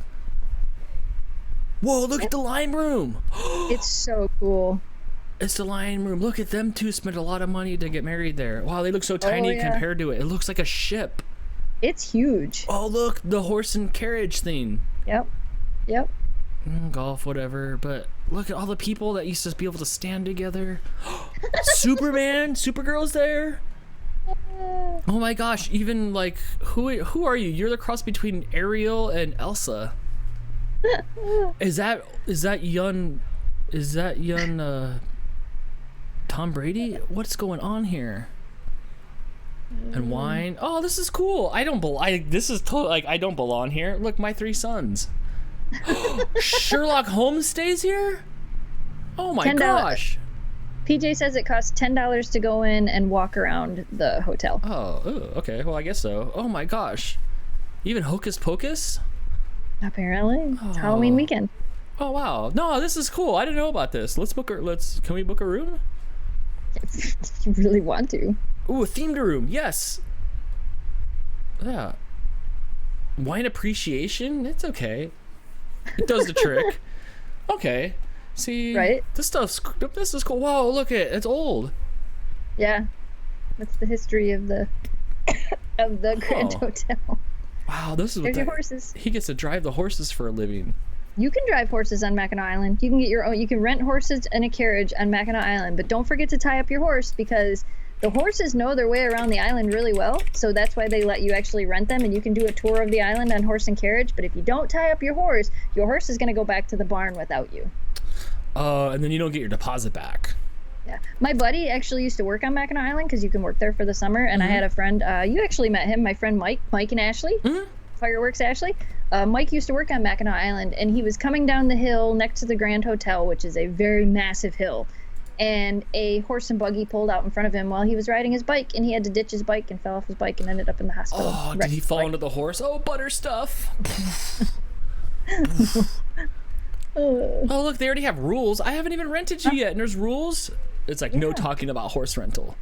Whoa! Look at the lime room. It's so cool. It's the lion room. Look at them two. Spent a lot of money to get married there. Wow, they look so tiny yeah. compared to it. It looks like a ship. It's huge. Oh, look, the horse and carriage thing. Yep. Golf, whatever. But look at all the people that used to be able to stand together. Superman, Supergirl's there. Oh my gosh! Even like, who are you? You're the cross between Ariel and Elsa. Is that young Tom Brady? What's going on here? And wine. Oh, this is cool. This is totally like I don't belong here. Look, my 3 sons. Sherlock Holmes stays here? Oh my $10. gosh. PJ says it costs $10 to go in and walk around the hotel. Oh, ooh, okay. Well, I guess so. Oh my gosh. Even Hocus Pocus? Apparently. It's Oh. Halloween weekend. Oh wow. No, this is cool. I didn't know about this. Can we book a room? If you really want to. Ooh, a themed room. Yes. Yeah. Wine appreciation? It's okay. It does the trick. Okay. See, Right? This is cool. Wow, look at it. It's old. Yeah. That's the history of the Grand Hotel. Wow, this is There's your horses. He gets to drive the horses for a living. You can drive horses on Mackinac Island. You can get your own. You can rent horses and a carriage on Mackinac Island, but don't forget to tie up your horse because the horses know their way around the island really well. So that's why they let you actually rent them, and you can do a tour of the island on horse and carriage. But if you don't tie up your horse is going to go back to the barn without you. And then you don't get your deposit back. Yeah, my buddy actually used to work on Mackinac Island because you can work there for the summer. And I had a friend. You actually met him, my friend Mike and Ashley. Fireworks Ashley. Mike used to work on Mackinac Island, and he was coming down the hill next to the Grand Hotel, which is a very massive hill. And a horse and buggy pulled out in front of him while he was riding his bike, and he had to ditch his bike and fell off his bike and ended up in the hospital. Oh, did he fall into the horse? Oh, butter stuff. Oh, look, they already have rules. I haven't even rented you yet, and there's rules. It's like no talking about horse rental.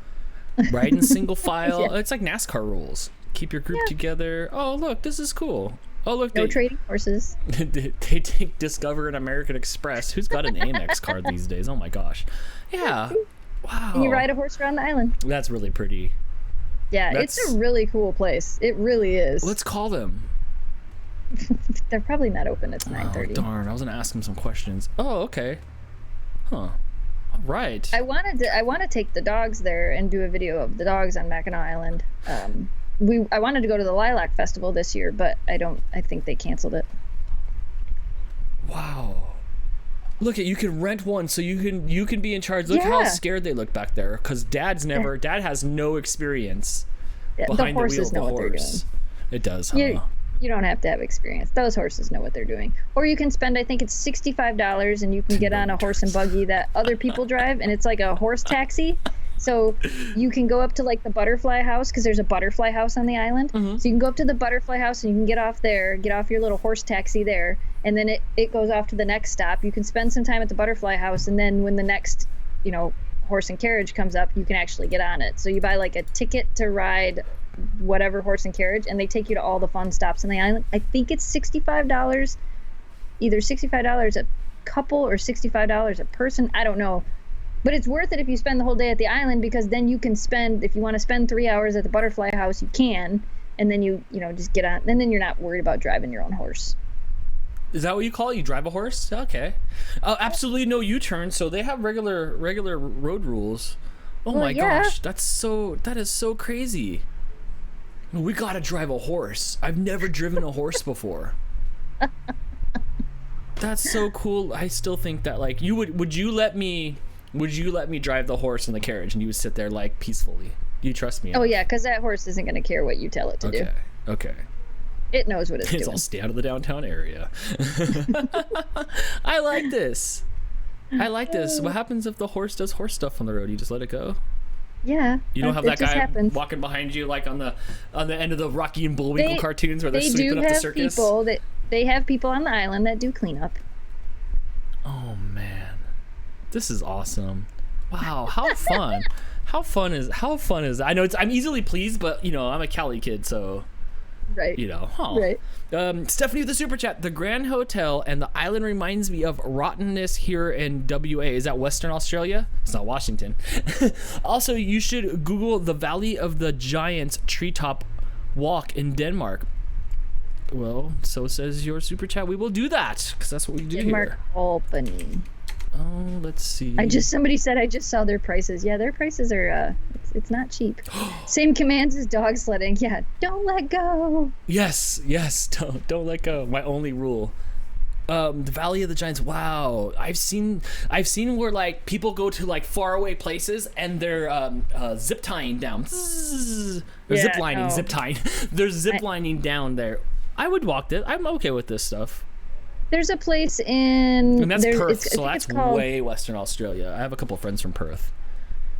Right in single file. Yeah. It's like NASCAR rules. Keep your group together. Oh, look, this is cool. Oh, look, No trading horses. they take Discover and American Express. Who's got an Amex card these days? Oh my gosh. Yeah. Wow. And you ride a horse around the island. That's really pretty. Yeah, it's a really cool place. It really is. Let's call them. They're probably not open. It's Oh, 9:30. darn. I was going to ask them some questions. Oh, okay. Huh. All right. I want to take the dogs there and do a video of the dogs on Mackinac Island. I wanted to go to the Lilac Festival this year, but I think they canceled it. Wow. Look at you can rent one so you can be in charge. Look how scared they look back there cuz dad has no experience behind the horses the wheel of know the what they're doing. horse. It does, huh? You don't have to have experience. Those horses know what they're doing. Or you can spend, I think it's $65, and you can get on a horse and buggy that other people drive, and it's like a horse taxi. So you can go up to like the butterfly house because there's a butterfly house on the island. So you can go up to the butterfly house and you can get off there, get off your little horse taxi there, and then it goes off to the next stop. You can spend some time at the butterfly house, and then when the next, horse and carriage comes up, you can actually get on it. So you buy like a ticket to ride whatever horse and carriage, and they take you to all the fun stops on the island. I think it's $65, either $65 a couple or $65 a person. I don't know. But it's worth it if you spend the whole day at the island, because then you can spend, if you want to spend 3 hours at the butterfly house, you can, and then you just get on, and then you're not worried about driving your own horse. Is that what you call it? You drive a horse? Okay. Absolutely no U-turn, so they have regular road rules. Oh my gosh, that is so crazy. We gotta drive a horse. I've never driven a horse before. That's so cool. I still think that like would you let me drive the horse in the carriage and you would sit there like peacefully? Do you trust me? Oh yeah, because that horse isn't going to care what you tell it to do. Okay. It knows what it's doing. I'll stay out of the downtown area. I like this. What happens if the horse does horse stuff on the road? You just let it go? Yeah. You don't have that guy walking behind you like on the end of the Rocky and Bullwinkle cartoons where they're sweeping up the circus? They have people on the island that do cleanup. Oh man. This is awesome. Wow, how fun. How fun is I know I'm easily pleased, but I'm a Cali kid, so right. Right. Stephanie with the super chat. The Grand Hotel and the island reminds me of rottenness here in WA. Is that Western Australia? It's not Washington. Also, you should Google the Valley of the Giants treetop walk in Denmark. Well, so says your super chat. We will do that because that's what we do Denmark here. Albany. Oh, let's see. Somebody said I just saw their prices. Yeah, their prices are it's not cheap. Same commands as dog sledding. Yeah, don't let go. Yes, don't let go. My only rule. The Valley of the Giants. Wow, I've seen where like people go to like faraway places and they're zip tying down. Or Yeah, zip lining, no. zip tying. They're zip lining down there. I would walk it. I'm okay with this stuff. There's a place in. And that's Perth, I so think that's it's called, way Western Australia. I have a couple of friends from Perth.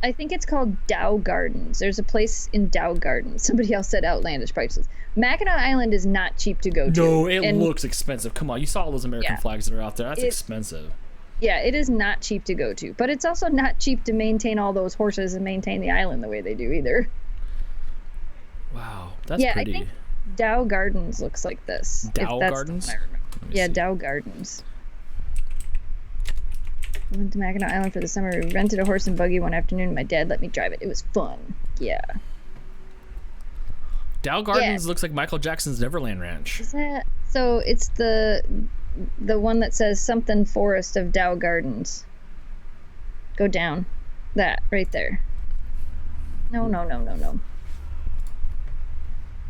I think it's called Dow Gardens. There's a place in Dow Gardens. Somebody else said outlandish prices. Mackinac Island is not cheap to go to. No, it looks expensive. Come on, you saw all those American Yeah. flags that are out there. That's expensive. Yeah, it is not cheap to go to. But it's also not cheap to maintain all those horses and maintain the island the way they do either. Wow, that's Yeah, pretty. I think Dow Gardens looks like this. if Dow that's the Gardens? one I remember. Let me Yeah, see. Dow Gardens. We went to Mackinac Island for the summer. We rented a horse and buggy one afternoon. My dad let me drive it. It was fun. Yeah. Dow Gardens looks like Michael Jackson's Neverland Ranch. Is that so? It's the one that says something Forest of Dow Gardens. Go down. That right there. No.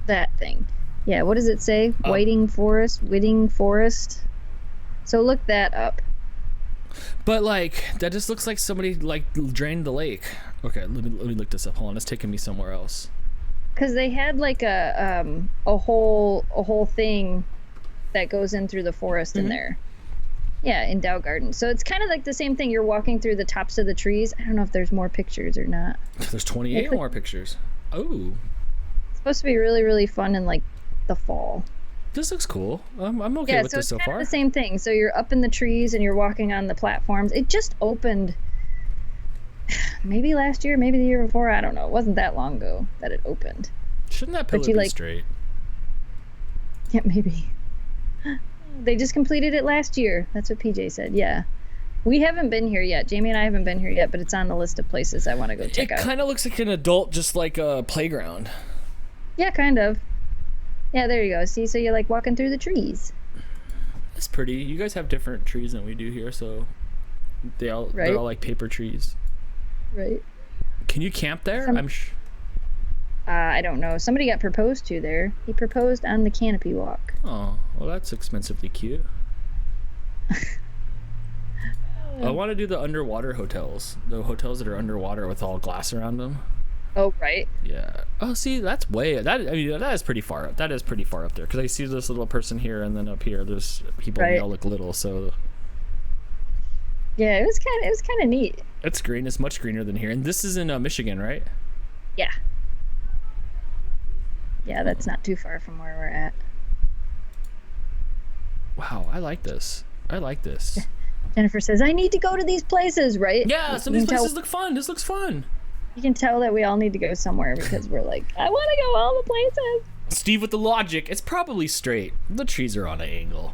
That thing. Yeah. What does it say? Whiting Forest. So look that up. But like that just looks like somebody like drained the lake. Okay, let me look this up. Hold on, it's taking me somewhere else. Because they had like a whole thing that goes in through the forest in there. Yeah, in Dow Gardens. So it's kind of like the same thing. You're walking through the tops of the trees. I don't know if there's more pictures or not. There's 28 more pictures. Oh, It's supposed to be really, really fun in like the fall. this looks cool. I'm okay Yeah, with so this it's so kind far. of the same thing. So you're up in the trees and you're walking on the platforms. It just opened maybe last year, maybe the year before. I don't know. It wasn't that long ago that it opened. Shouldn't that pillar you, be like- straight? Yeah, maybe. They just completed it last year. That's what PJ said. Yeah. We haven't been here yet. Jamie and I haven't been here yet, but it's on the list of places I want to go check It out. kind of looks like an adult, just like a playground. Yeah, kind of. Yeah, there you go. See, so you're like walking through the trees. It's pretty. You guys have different trees than we do here, so they're all Right. like paper trees. Right. Can you camp there? I don't know. Somebody got proposed to there. He proposed on the canopy walk. Oh, well, that's expensively cute. I want to do the underwater hotels. The hotels that are underwater with all glass around them. Oh, right. Yeah. Oh, see, that's way that. I mean, that is pretty far up. That is pretty far up there because I see this little person here, and then up here, there's people and they Right. all look little. So Yeah, it was kind of neat. it's green. It's much greener than here. And this is in Michigan, right? Yeah. Yeah, that's not too far from where we're at. Wow, I like this. I like this. Jennifer says, I need to go to these places, right? Yeah, some of these places look fun. This looks fun. You can tell that we all need to go somewhere because we're like, I want to go all the places. Steve with the logic. It's probably straight. The trees are on an angle.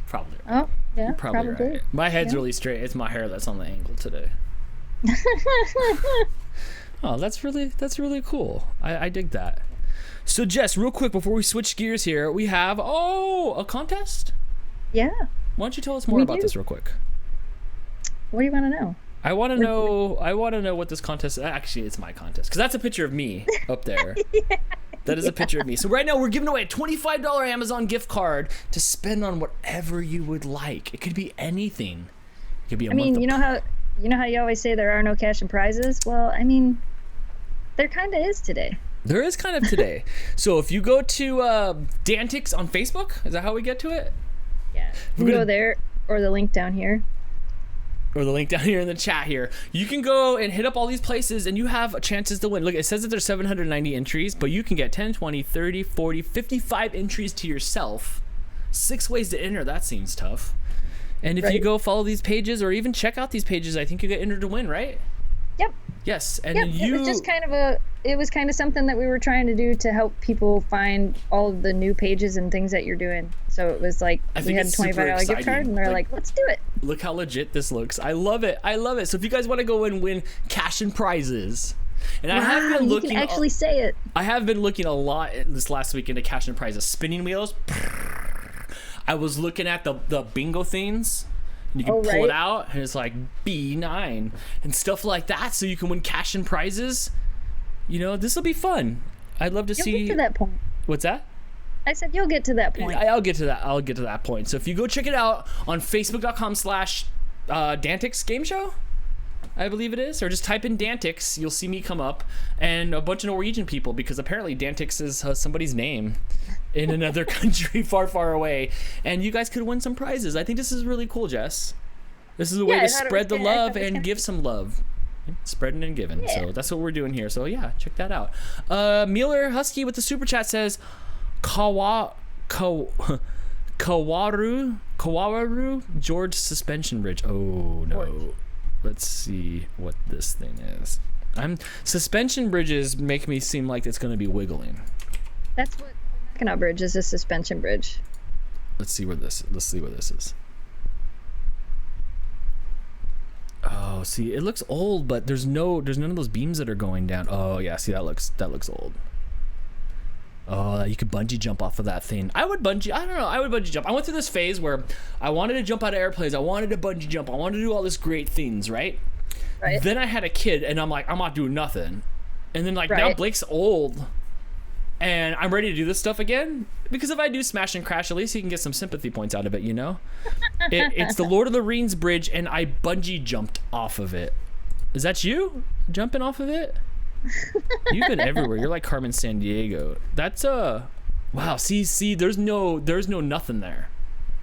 Probably. Oh, yeah, You're probably right. My head's really straight. It's my hair that's on the angle today. Oh, that's really cool. I dig that. So Jess, real quick before we switch gears here, we have a contest. Yeah. Why don't you tell us more about this real quick? What do you want to know? I want to know what this contest. Actually, it's my contest because that's a picture of me up there. That is a picture of me. So right now we're giving away a $25 Amazon gift card to spend on whatever you would like. It could be anything. It could be a month. You know how you always say there are no cash and prizes? Well, I mean, there kind of is today. There is kind of today. So if you go to Dantix on Facebook, is that how we get to it? Yeah. You can go there or the link down here. Or the link down here in the chat here. You can go and hit up all these places and you have chances to win. Look, it says that there's 790 entries, but you can get 10, 20, 30, 40, 55 entries to yourself. 6 ways to enter. That seems tough. And if you go follow these pages or even check out these pages, I think you get entered to win, right? Yep. Yes. And Yep. It was just kind of something that we were trying to do to help people find all of the new pages and things that you're doing. So it was like we had a $25 gift card and they're like, let's do it. Look how legit this looks. I love it. I love it. So if you guys want to go and win cash and prizes, and I have been looking. You can actually say it. I have been looking a lot this last week into cash and prizes. Spinning wheels. I was looking at the bingo things. And you can pull it out, and it's like B9 and stuff like that, so you can win cash and prizes. You know, this will be fun. I'd love to see. Get to that point. What's that? I said you'll get to that point. I'll get to that. I'll get to that point. So if you go check it out on Facebook.com/Dantix Game Show, I believe it is, or just type in Dantix, you'll see me come up, and a bunch of Norwegian people, because apparently Dantix is somebody's name in another country far, far away, and you guys could win some prizes. I think this is really cool, Jess. This is a way to spread the love and give some love. Spreading and giving. Yeah. So that's what we're doing here. So yeah, check that out. Mueller Husky with the super chat says, Kawaru George Suspension Bridge. Oh no. George. Let's see what this thing is. Suspension bridges make me seem like it's going to be wiggling. That's what Mackinac Bridge is, a suspension bridge. Let's see what this is. Oh, see, it looks old, but there's none of those beams that are going down. Oh yeah, see, that looks old. Oh, you could bungee jump off of that thing. I would bungee jump. I went through this phase where I wanted to jump out of airplanes. I wanted to bungee jump. I wanted to do all these great things, right? Right. Then I had a kid, and I'm like, I'm not doing nothing. And then now Blake's old, and I'm ready to do this stuff again. Because if I do smash and crash, at least he can get some sympathy points out of it, you know? It's the Lord of the Rings bridge, and I bungee jumped off of it. Is that you jumping off of it? You've been everywhere. You're like Carmen Sandiego. That's wow. See, there's no nothing there.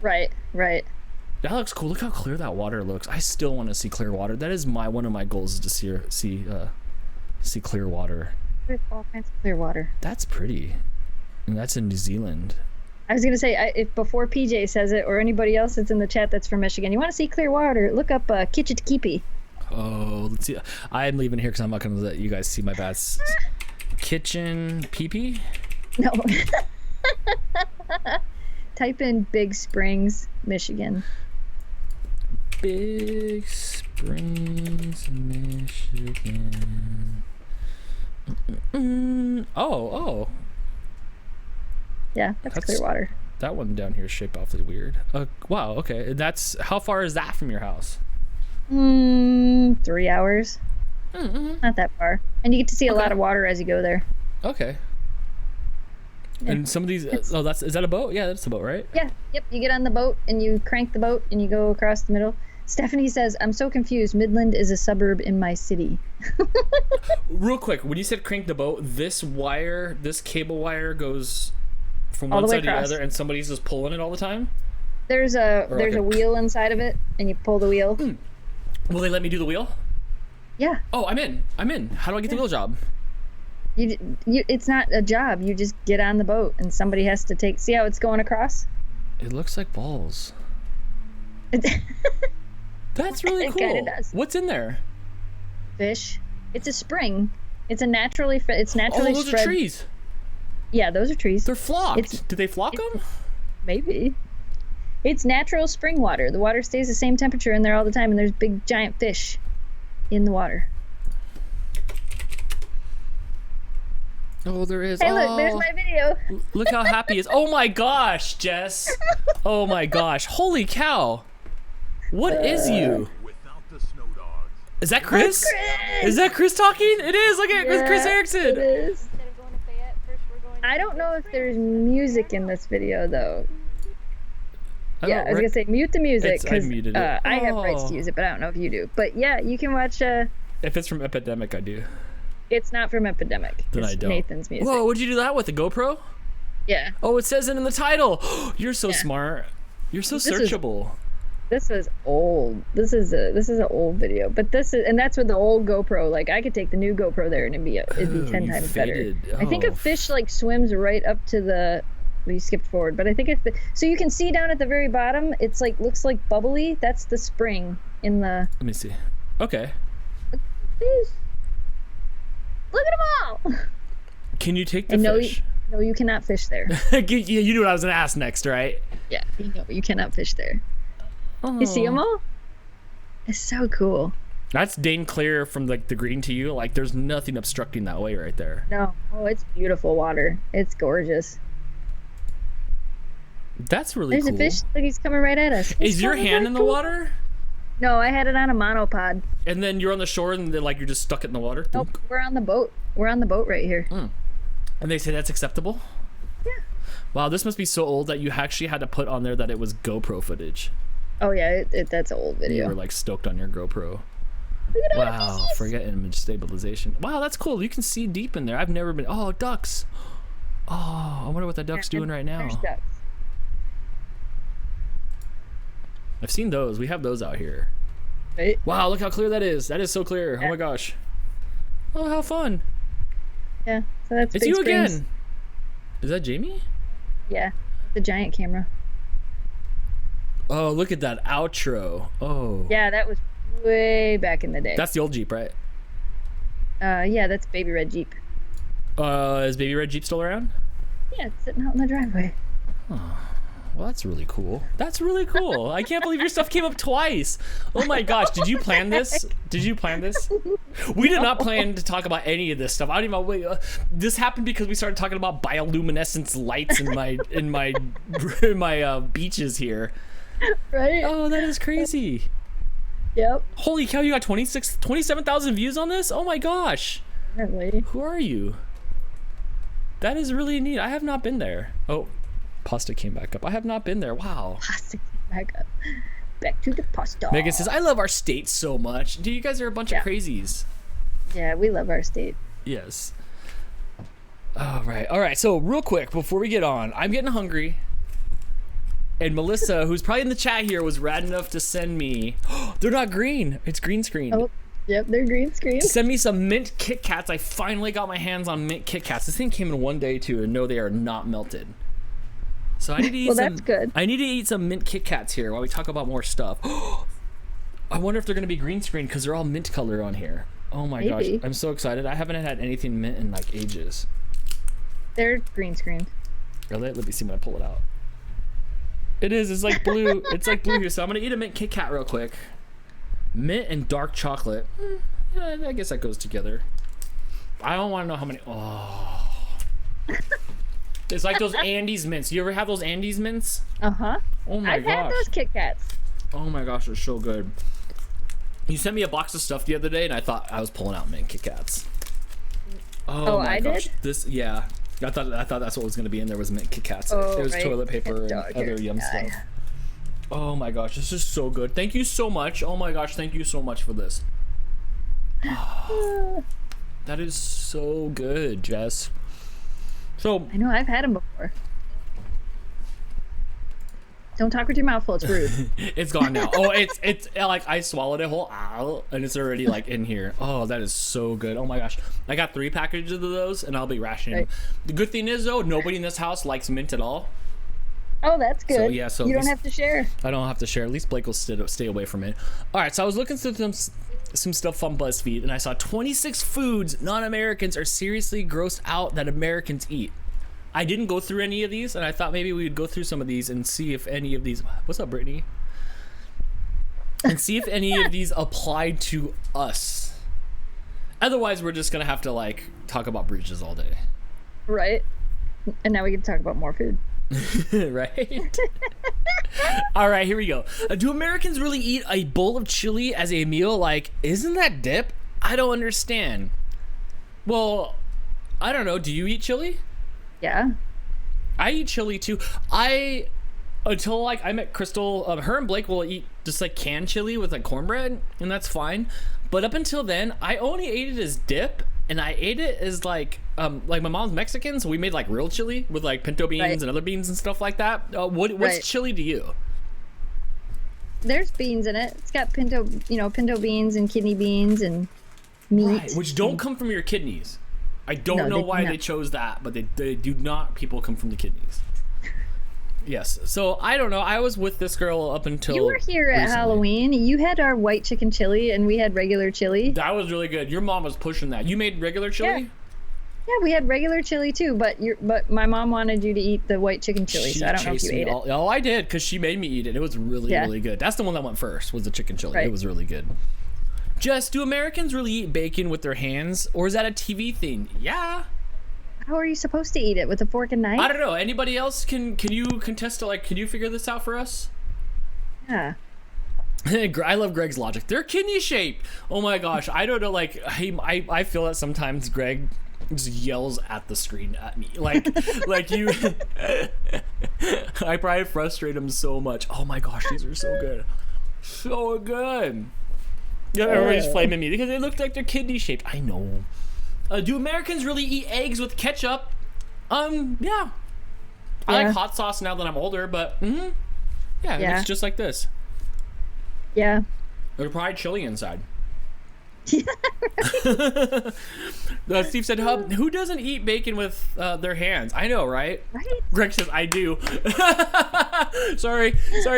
Right. That looks cool. Look how clear that water looks. I still want to see clear water. That is one of my goals, is to see clear water. There's all kinds of clear water. That's pretty. And that's in New Zealand. I was gonna say, if before PJ says it, or anybody else that's in the chat that's from Michigan, you want to see clear water, look up Kitchitikipi. Oh, let's see. I'm leaving here because I'm not going to let you guys see my bad kitchen pee-pee. No. Type in Big Springs, Michigan. Big Springs, Michigan. Oh. Yeah, that's clear water. That one down here is shaped awfully weird. Wow, okay. How far is that from your house? 3 hours. Not that far, and you get to see a lot of water as you go there. Okay. Yeah. And some of these, is that a boat? Yeah, that's a boat, right? Yeah. Yep. You get on the boat and you crank the boat and you go across the middle. Stephanie says, "I'm so confused. Midland is a suburb in my city." Real quick, when you said crank the boat, this cable wire goes from one side to the other, and somebody's just pulling it all the time. There's a wheel inside of it, and you pull the wheel. Will they let me do the wheel? Yeah. Oh, I'm in. How do I get the wheel job? It's not a job. You just get on the boat, and somebody has to see how it's going across? It looks like balls. That's really cool. It kind of does. What's in there? Fish. It's a spring. It's naturally spread. Oh, those are trees. Yeah, those are trees. They're flocked. Do they flock them? Maybe. It's natural spring water. The water stays the same temperature in there all the time, and there's big giant fish in the water. Oh, there is. Hey, look, there's my video. Look how happy he is. Oh my gosh, Jess. Oh my gosh. Holy cow. What is you? Is that Chris? Is that Chris talking? It is. Look at Chris Erickson. It is. I don't know if there's music in this video, though. I was gonna say mute the music because I have rights to use it, but I don't know if you do. But yeah, you can watch. If it's from Epidemic, I do. It's not from Epidemic. Then I don't. Nathan's music. Whoa, would you do that with the GoPro? Yeah. Oh, it says it in the title. You're so smart. You're so searchable. This is old. This is an old video, but that's with the old GoPro. Like I could take the new GoPro there and it'd be 10 times better. I think a fish swims right up to the. We skipped forward, but I think so you can see down at the very bottom. It's looks like bubbly. That's the spring in the. Let me see. Okay. Look at them all. Can you take the fish? No, you cannot fish there. You knew what I was gonna ask next, right? Yeah, you cannot fish there. Oh. You see them all? It's so cool. That's Dane clear from the green to you. There's nothing obstructing that way right there. No. Oh, it's beautiful water. It's gorgeous. That's really cool. There's a fish. Look, he's coming right at us. Is your hand in the water? No, I had it on a monopod. And then you're on the shore and then you're just stuck in the water? Nope, we're on the boat. We're on the boat right here. And they say that's acceptable? Yeah. Wow, this must be so old that you actually had to put on there that it was GoPro footage. Oh yeah, that's an old video. You were like stoked on your GoPro. Look at all the Wow, fishes. forget image stabilization. Wow, that's cool. You can see deep in there. I've never been. Oh, ducks. Oh, I wonder what the duck's doing right now. There's ducks. I've seen those. We have those out here. Right? Wow, look how clear that is. That is so clear. Oh my gosh. Oh, how fun. Yeah. So that's It's big you screens. again. Is that Jamie? Yeah. The giant camera. Oh, look at that outro. Oh. Yeah, that was way back in the day. That's the old Jeep, right? Yeah, that's Baby Red Jeep. Is Baby Red Jeep still around? Yeah, it's sitting out in the driveway. Well, that's really cool. That's really cool. I can't believe your stuff came up twice. Oh my gosh, did you plan this? Did you plan this? We did not plan to talk about any of this stuff. I don't even wait. This happened because we started talking about bioluminescence lights in my beaches here. Right? Oh, that is crazy. Yep. Holy cow, you got 27,000 views on this? Oh my gosh. Apparently. Who are you? That is really neat. I have not been there. Oh, pasta came back up. I have not been there. Wow. Pasta back up. Back to the pasta. Megan says, I love our state so much. Dude, you guys are a bunch of crazies. Yeah, we love our state. Yes. All right. So real quick, before we get on, I'm getting hungry. And Melissa, who's probably in the chat here, was rad enough to send me. They're not green. It's green screen. Oh, yep, they're green screen. Send me some mint Kit Kats. I finally got my hands on mint Kit Kats. This thing came in one day too, and no, they are not melted. So I need to eat Well, some. that's good. I need to eat some mint Kit Kats here while we talk about more stuff. I wonder if they're gonna be green screen because they're all mint color on here. Oh my gosh, Maybe. I'm so excited. I haven't had anything mint in like ages. They're green screened. Really? Let me see when I pull it out. It is. It's like blue. It's like blue here. So I'm gonna eat a mint Kit Kat real quick. Mint and dark chocolate. Yeah, I guess that goes together. I don't want to know how many. Oh. It's like those Andes mints. You ever have those Andes mints? Uh-huh. Oh my I've gosh. had those Kit Kats. Oh my gosh, they're so good. You sent me a box of stuff the other day, and I thought I was pulling out mint Kit Kats. Oh my I gosh. did? This, yeah. I thought that's what was gonna be in there was mint Kit Kats. Oh, it was right. toilet paper and Dog other hair yum guy. stuff. Oh my gosh, this is so good. Thank you so much. Oh my gosh, thank you so much for this. That is so good, Jess. So I know, I've had them before. Don't talk with your mouth full, it's rude. it's gone now. Oh, it's like I swallowed it whole, and it's already like in here. Oh, that is so good. Oh my gosh, I got 3 packages of those, and I'll be rationing them. The good thing is though, nobody in this house likes mint at all. Oh, that's good. So, yeah, so you at don't least- have to share. I don't have to share. At least Blake will stay away from it. All right, so I was looking through some stuff on BuzzFeed, and I saw 26 foods non-Americans are seriously grossed out that Americans eat. I didn't go through any of these, and I thought maybe we would go through some of these and see if any of these. What's up, Brittany? And see if any of these apply to us. Otherwise, we're just gonna have to like talk about breaches all day. Right. And now we can talk about more food. Right? All right, here we go. Do Americans really eat a bowl of chili as a meal? Like, isn't that dip? I don't understand. Well, I don't know. Do you eat chili? Yeah. I eat chili too. Until like I met Crystal, her and Blake will eat just like canned chili with like cornbread, and that's fine. But up until then, I only ate it as dip, and I ate it as like my mom's Mexican, so we made like real chili with like pinto beans Right. and other beans and stuff like that. What's Right. chili to you? There's beans in it. It's got pinto beans and kidney beans and meat. Right, which don't come from your kidneys. I don't No, know they do why not. they chose that, but they do not. People come from the kidneys. Yes. So I don't know. I was with this girl up until You were here at recently. Halloween. You had our white chicken chili, and we had regular chili. That was really good. Your mom was pushing that. You made regular chili? Yeah, we had regular chili too, but my mom wanted you to eat the white chicken chili, She so I don't know if chased you me ate it. Oh, I did, because she made me eat it. It was really, Yeah. really good. That's the one that went first, was the chicken chili. Right. It was really good. Jess, do Americans really eat bacon with their hands, or is that a TV thing? Yeah. How are you supposed to eat it, with a fork and knife? I don't know. Anybody else can you contest to, like, can you figure this out for us? Yeah. I love Greg's logic. They're kidney shaped. Oh my gosh. I don't know, like, I feel that sometimes Greg just yells at the screen at me. Like you. I probably frustrate him so much. Oh my gosh, these are so good. So good. Yeah, everybody's flaming me because they look like they're kidney shaped. I know. Do Americans really eat eggs with ketchup? Yeah. I like hot sauce now that I'm older, but it's just like this. Yeah. There's probably chili inside. Steve said, who doesn't eat bacon with their hands? I know, right? Right. Greg says, I do. Sorry,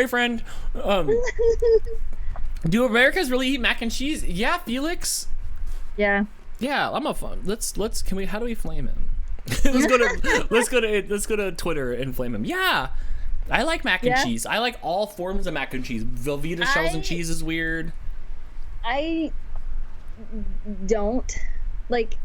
friend. Do Americans really eat mac and cheese? Yeah, Felix. Yeah. Yeah, I'm a fun. How do we flame him? let's go to Twitter and flame him. Yeah. I like mac and cheese. I like all forms of mac and cheese. Velveeta shells and cheese is weird. I don't like.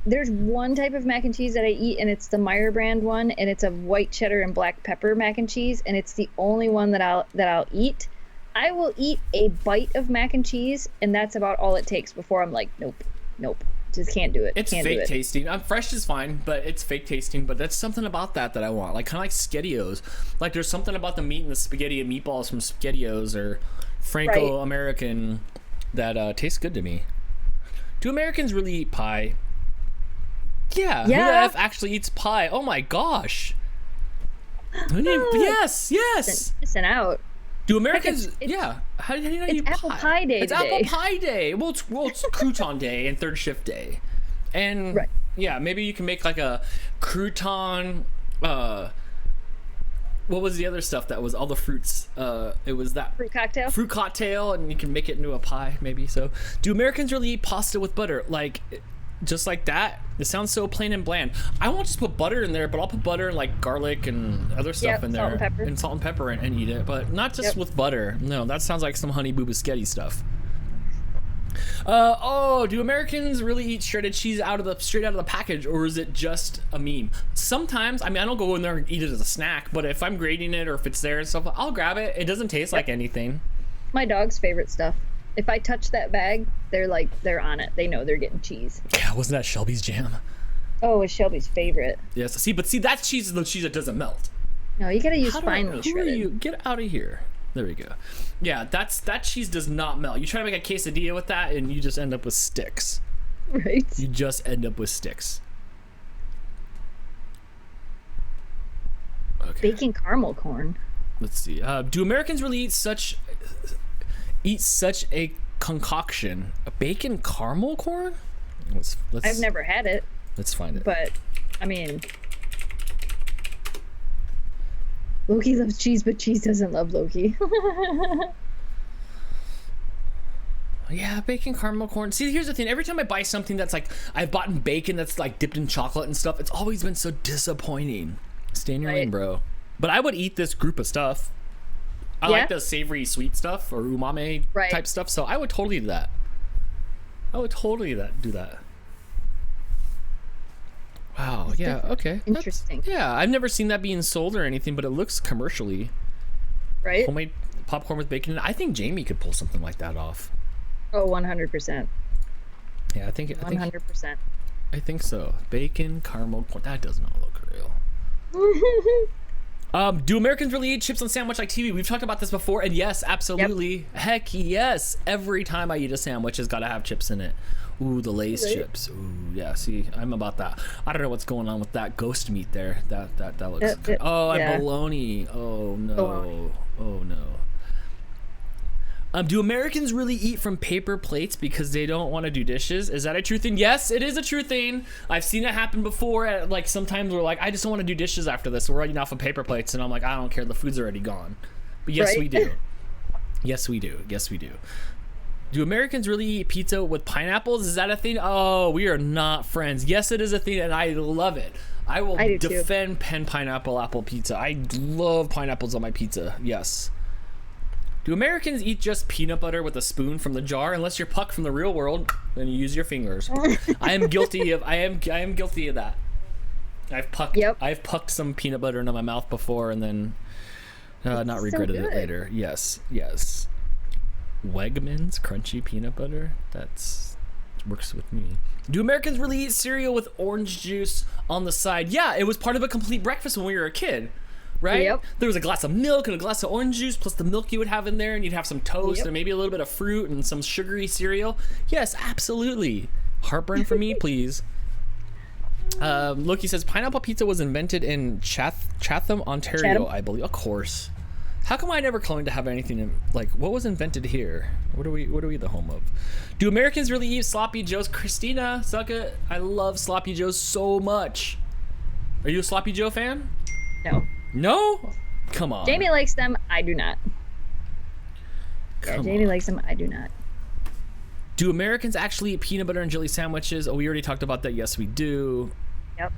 There's one type of mac and cheese that I eat, and it's the Meyer brand one, and it's a white cheddar and black pepper mac and cheese, and it's the only one that I'll eat. I will eat a bite of mac and cheese, and that's about all it takes before I'm like, nope, just can't do it. It's fake tasting. Fresh is fine, but it's fake tasting. But that's something about that I want. Like kind of like SpaghettiOs. Like there's something about the meat and the spaghetti and meatballs from SpaghettiOs or Franco-American that tastes good to me. Do Americans really eat pie? Yeah. Who the F actually eats pie? Oh my gosh. Yes. Listen out. Do Americans? How do you know you eat pie? Apple Pie Day. It's today. Apple Pie Day. Well, it's crouton day and third shift day, and maybe you can make like a crouton. What was the other stuff that was all the fruits? It was that fruit cocktail. Fruit cocktail, and you can make it into a pie, maybe. So, do Americans really eat pasta with butter? Like, just like that? It sounds so plain and bland. I won't just put butter in there, but I'll put butter and like garlic and other stuff in there, and salt and pepper, and eat it. But not just with butter. No, that sounds like some Honey Boo Biscotti stuff. Do Americans really eat shredded cheese straight out of the package, or is it just a meme? Sometimes, I mean, I don't go in there and eat it as a snack, but if I'm grating it or if it's there and stuff, I'll grab it. It doesn't taste like anything. My dog's favorite stuff. If I touch that bag, they're on it. They know they're getting cheese. Yeah, wasn't that Shelby's jam? Oh, it's Shelby's favorite. Yes. See, that cheese is the cheese that doesn't melt. No, you gotta use finely shredded. Get out of here. There we go. Yeah, that cheese does not melt. You try to make a quesadilla with that, and you just end up with sticks. Right. You just end up with sticks. Okay. Bacon caramel corn. Let's see. Do Americans really eat such a concoction? A bacon caramel corn? Let's I've never had it. Let's find it. But I mean, Loki loves cheese, but cheese doesn't love Loki. Yeah, bacon caramel corn. See, here's the thing. Every time I buy something that's like, I've bought bacon that's like dipped in chocolate and stuff, it's always been so disappointing. Stay in your lane, bro. But I would eat this group of stuff. I like the savory sweet stuff or umami type stuff, so I would totally do that. Do that. Wow, yeah, okay. Interesting. I've never seen that being sold or anything, but it looks commercially. Right? Homemade popcorn with bacon. I think Jamie could pull something like that off. Oh, 100%. Yeah, I think 100%. I think so. Bacon, caramel corn. That does not look real. Do Americans really eat chips on sandwich like TV? We've talked about this before, and yes, absolutely. Yep. Heck yes. Every time I eat a sandwich, it's got to have chips in it. Ooh, the Lay's chips. Ooh, yeah. See, I'm about that. I don't know what's going on with that ghost meat there. That looks. And bologna. Oh no. Bologna. Oh no. Do Americans really eat from paper plates because they don't want to do dishes? Is that a true thing? Yes, it is a true thing. I've seen it happen before. Like sometimes we're like, I just don't want to do dishes after this. We're eating off of paper plates, and I'm like, I don't care. The food's already gone. But yes, we do. Yes, we do. Yes, we do. Do Americans really eat pizza with pineapples? Is that a thing? Oh, we are not friends. Yes, it is a thing, and I love it. I will defend pineapple apple pizza. I love pineapples on my pizza. Yes. Do Americans eat just peanut butter with a spoon from the jar? Unless you're Puck from the real world, then you use your fingers. I am guilty of that. I've pucked some peanut butter into my mouth before and then not regretted it later. Yes. Wegmans crunchy peanut butter. That's works with me. Do Americans really eat cereal with orange juice on the side? Yeah, it was part of a complete breakfast when we were a kid, right? Yep. There was a glass of milk and a glass of orange juice, plus the milk you would have in there, and you'd have some toast and maybe a little bit of fruit and some sugary cereal. Yes, absolutely. Heartburn for me, please. Loki says pineapple pizza was invented in Chatham, Ontario, I believe. Of course. How come I never claimed to have anything like what was invented here? What are we the home of? Do Americans really eat sloppy joes? Christina, suck it. I love sloppy joes so much. Are you a sloppy joe fan? No. No? Come on. Jamie likes them. I do not. Jamie likes them. I do not. Do Americans actually eat peanut butter and jelly sandwiches? Oh, we already talked about that. Yes, we do. Yep.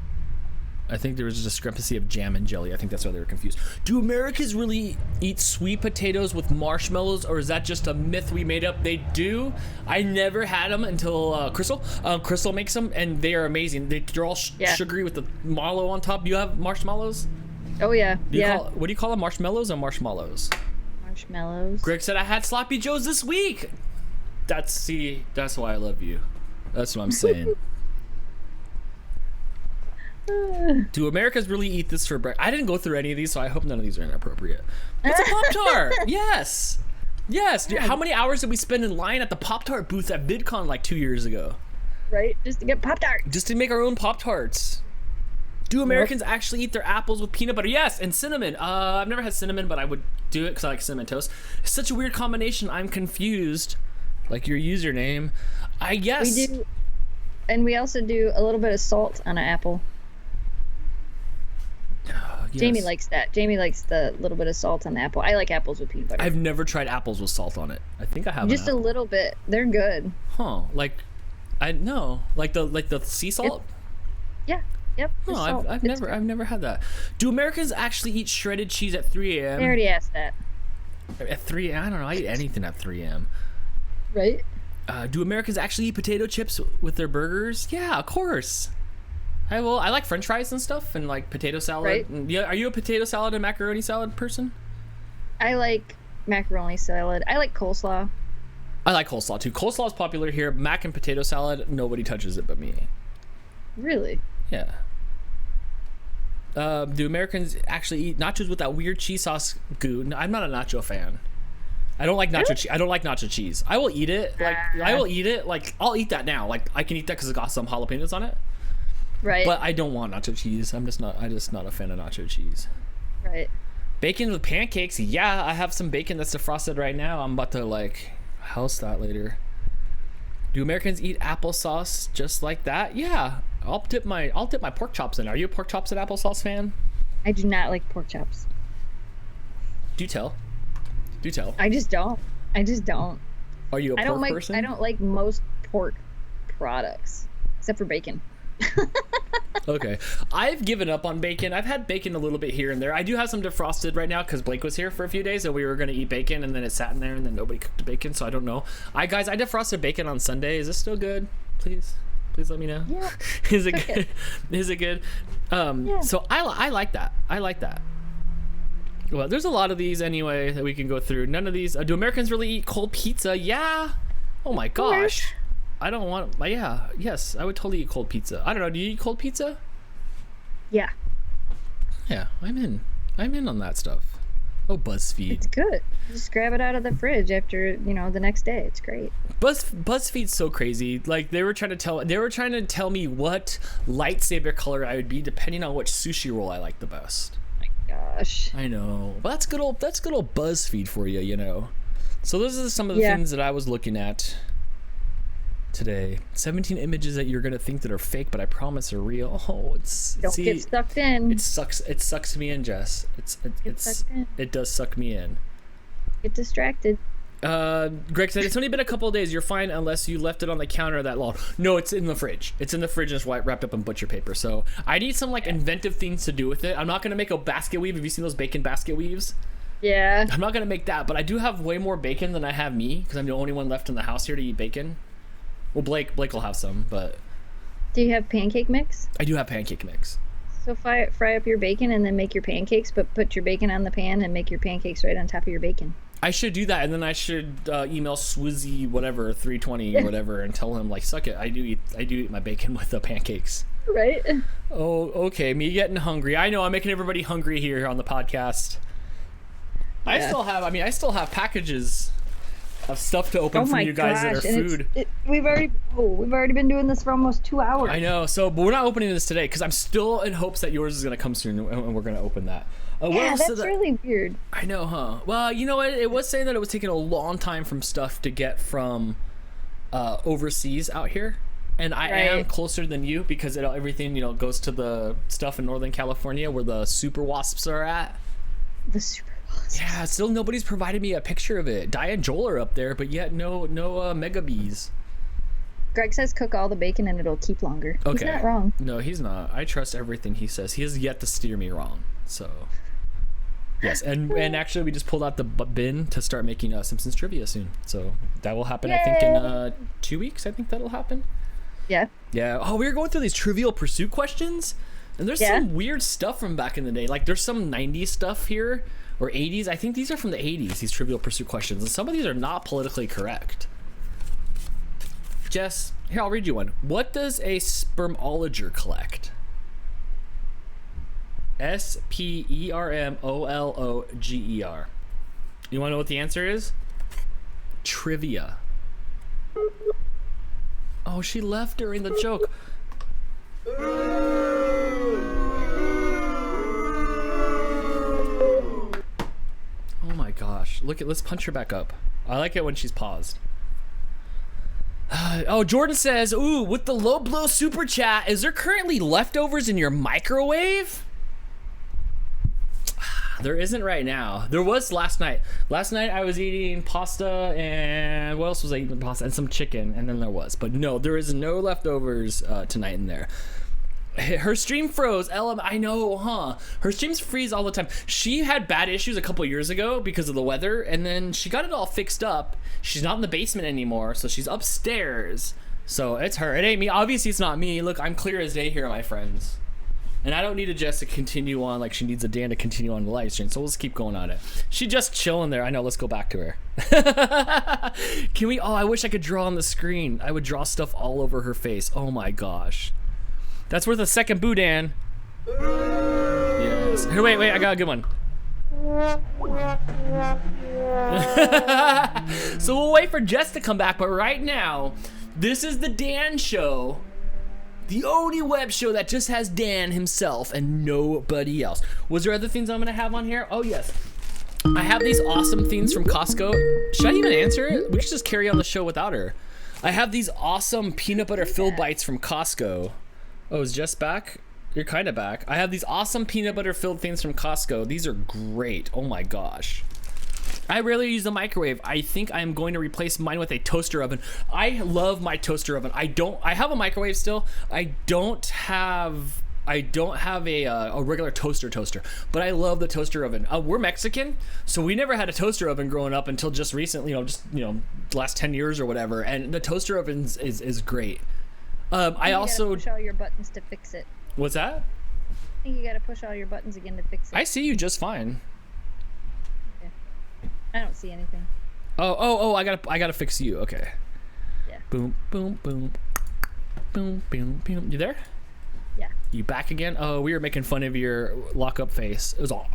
I think there was a discrepancy of jam and jelly. I think that's why they were confused. Do Americans really eat sweet potatoes with marshmallows, or is that just a myth we made up? They do. I never had them until Crystal. Crystal makes them, and they are amazing. They're all sugary with the marshmallow on top. Do you have marshmallows? Oh, yeah. What do you call them, marshmallows or marshmallows? Marshmallows. Greg said, I had sloppy joes this week. That's why I love you. That's what I'm saying. Do Americans really eat this for breakfast? I didn't go through any of these, so I hope none of these are inappropriate. It's a Pop-Tart! Yes! Yes! Dude, how many hours did we spend in line at the Pop-Tart booth at VidCon like 2 years ago? Right? Just to get Pop-Tart. Just to make our own Pop-Tarts. Do Americans actually eat their apples with peanut butter? Yes, and cinnamon. I've never had cinnamon, but I would do it because I like cinnamon toast. It's such a weird combination. I'm confused. Like your username. I guess. We do. And we also do a little bit of salt on an apple. Yes. Jamie likes that. Jamie likes the little bit of salt on the apple. I like apples with peanut butter. I've never tried apples with salt on it. I think I have. Just a little bit. They're good. Huh? Like, I know. Like the sea salt. Yeah. Yep. No, I've never had that. Do Americans actually eat shredded cheese at 3 a.m.? I already asked that. At 3 a.m. I don't know. I eat anything at 3 a.m. Right. Do Americans actually eat potato chips with their burgers? Yeah, of course. I like French fries and stuff, and like potato salad. Right. Yeah, are you a potato salad and macaroni salad person? I like macaroni salad. I like coleslaw. I like coleslaw too. Coleslaw is popular here. Mac and potato salad, nobody touches it but me. Really? Yeah. Do Americans actually eat nachos with that weird cheese sauce goo? I'm not a nacho fan. I don't like nacho cheese. I don't like nacho cheese. I will eat it. Like I will eat it. Like I'll eat that now. Like I can eat that because it's got some jalapenos on it. Right. But I don't want nacho cheese. I'm just not a fan of nacho cheese. Right. Bacon with pancakes. Yeah, I have some bacon that's defrosted right now. I'm about to like house that later. Do Americans eat applesauce just like that? Yeah. I'll dip my pork chops in. Are you a pork chops and applesauce fan? I do not like pork chops. Do tell. Do tell. I just don't. Are you a pork person? I don't like most pork products except for bacon. Okay. I've given up on bacon. I've had bacon a little bit here and there. I do have some defrosted right now because Blake was here for a few days and we were going to eat bacon and then it sat in there and then nobody cooked the bacon, so I don't know. I defrosted bacon on Sunday. Is this still good? Please let me know. Yeah. Is it good? Is it good? Yeah. So I like that. I like that. Well, there's a lot of these anyway that we can go through. None of these. Do Americans really eat cold pizza? Yeah. Oh my gosh. I don't want. Yeah. Yes, I would totally eat cold pizza. I don't know. Do you eat cold pizza? Yeah. Yeah, I'm in on that stuff. Oh, BuzzFeed. It's good. Just grab it out of the fridge after, the next day. It's great. BuzzFeed's so crazy. Like they were trying to tell me what lightsaber color I would be depending on which sushi roll I like the best. Gosh. I know. But that's good old BuzzFeed for you, So those are some of the things that I was looking at today. 17 images that you're gonna think that are fake, but I promise are real. Oh, don't get sucked in. It sucks me in, Jess. It does suck me in. Get distracted. Greg said it's only been a couple of days. You're fine unless you left it on the counter that long. No, it's in the fridge. It's in the fridge and it's wrapped up in butcher paper. So I need some inventive things to do with it. I'm not gonna make a basket weave. Have you seen those bacon basket weaves? Yeah. I'm not gonna make that, but I do have way more bacon than I have me because I'm the only one left in the house here to eat bacon. Well, Blake will have some, but do you have pancake mix? I do have pancake mix. So fry up your bacon and then make your pancakes, but put your bacon on the pan and make your pancakes right on top of your bacon. I should do that, and then I should email Swizzy whatever 320 whatever and tell him like, suck it. I do eat my bacon with the pancakes. Right. Oh, okay. Me getting hungry. I know I'm making everybody hungry here on the podcast. Yeah. I still have packages of stuff to open for you guys that are food. We've already been doing this for almost 2 hours. I know. So, but we're not opening this today because I'm still in hopes that yours is gonna come soon, and we're gonna open that. Yeah, that's really weird. I know, huh? Well, you know what? It was saying that it was taking a long time from stuff to get from overseas out here. And I am closer than you because everything, goes to the stuff in Northern California where the super wasps are at. The super wasps. Yeah, still nobody's provided me a picture of it. Di and Joel are up there, but yet no mega bees. Greg says cook all the bacon and it'll keep longer. Okay. He's not wrong. No, he's not. I trust everything he says. He has yet to steer me wrong. So, yes. And actually, we just pulled out the bin to start making Simpsons trivia soon. So that will happen, I think, in 2 weeks. I think that'll happen. Yeah. Yeah. Oh, we were going through these Trivial Pursuit questions, and there's some weird stuff from back in the day. Like, there's some 90s stuff here, or 80s. I think these are from the 80s, these Trivial Pursuit questions, and some of these are not politically correct. Jess, here, I'll read you one. What does a spermologer collect? SPERMOLOGER. You want to know what the answer is? Trivia. Oh, she left during the joke. Oh my gosh. Let's punch her back up. I like it when she's paused. Jordan says, ooh, with the low blow super chat, is there currently leftovers in your microwave? There isn't right now. There was last night. Last night I was eating pasta and what else was I eating? Pasta and some chicken, and then there was. But no, there is no leftovers tonight in there. Her stream froze. I know, huh? Her streams freeze all the time. She had bad issues a couple years ago because of the weather, and then she got it all fixed up. She's not in the basement anymore, so she's upstairs. So it's her. It ain't me. Obviously, it's not me. Look, I'm clear as day here, my friends. And I don't need a Jess to continue on like she needs a Dan to continue on the live stream, so let's keep going on it. She just chilling there. I know, let's go back to her. Can we? Oh, I wish I could draw on the screen. I would draw stuff all over her face. Oh my gosh. That's worth a second boo, Dan. Yes. Here, wait, I got a good one. So we'll wait for Jess to come back, but right now, this is the Dan Show. The only web show that just has Dan himself and nobody else. Was there other things I'm gonna have on here? Oh yes. I have these awesome things from Costco. Should I even answer it? We should just carry on the show without her. I have these awesome peanut butter fill bites from Costco. Oh, is Jess back? You're kind of back. I have these awesome peanut butter filled things from Costco. These are great. Oh my gosh. I rarely use the microwave. I think I'm going to replace mine with a toaster oven. I love my toaster oven. I have a microwave still. I don't have a regular toaster, but I love the toaster oven. We're Mexican, so we never had a toaster oven growing up until just recently, the last 10 years or whatever. And the toaster oven is great. I also push all your buttons to fix it. What's that? I think you gotta push all your buttons again to fix it. I see you just fine. Okay. I don't see anything. Oh! I gotta fix you. Okay. Yeah. Boom, boom, boom, boom, boom, boom. You there? Yeah. You back again? Oh, we were making fun of your lock-up face. It was all.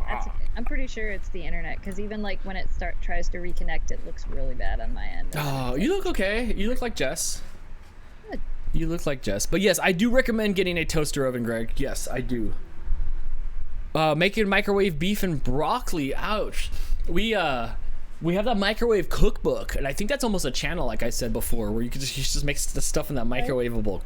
That's okay. I'm pretty sure it's the internet because even like when it tries to reconnect, it looks really bad on my end. Oh, you look okay. You look like Jess. Good. You look like Jess. But yes, I do recommend getting a toaster oven, Greg. Yes, I do. Making microwave beef and broccoli. Ouch. We have that microwave cookbook, and I think that's almost a channel, like I said before, where you just make the stuff in that microwavable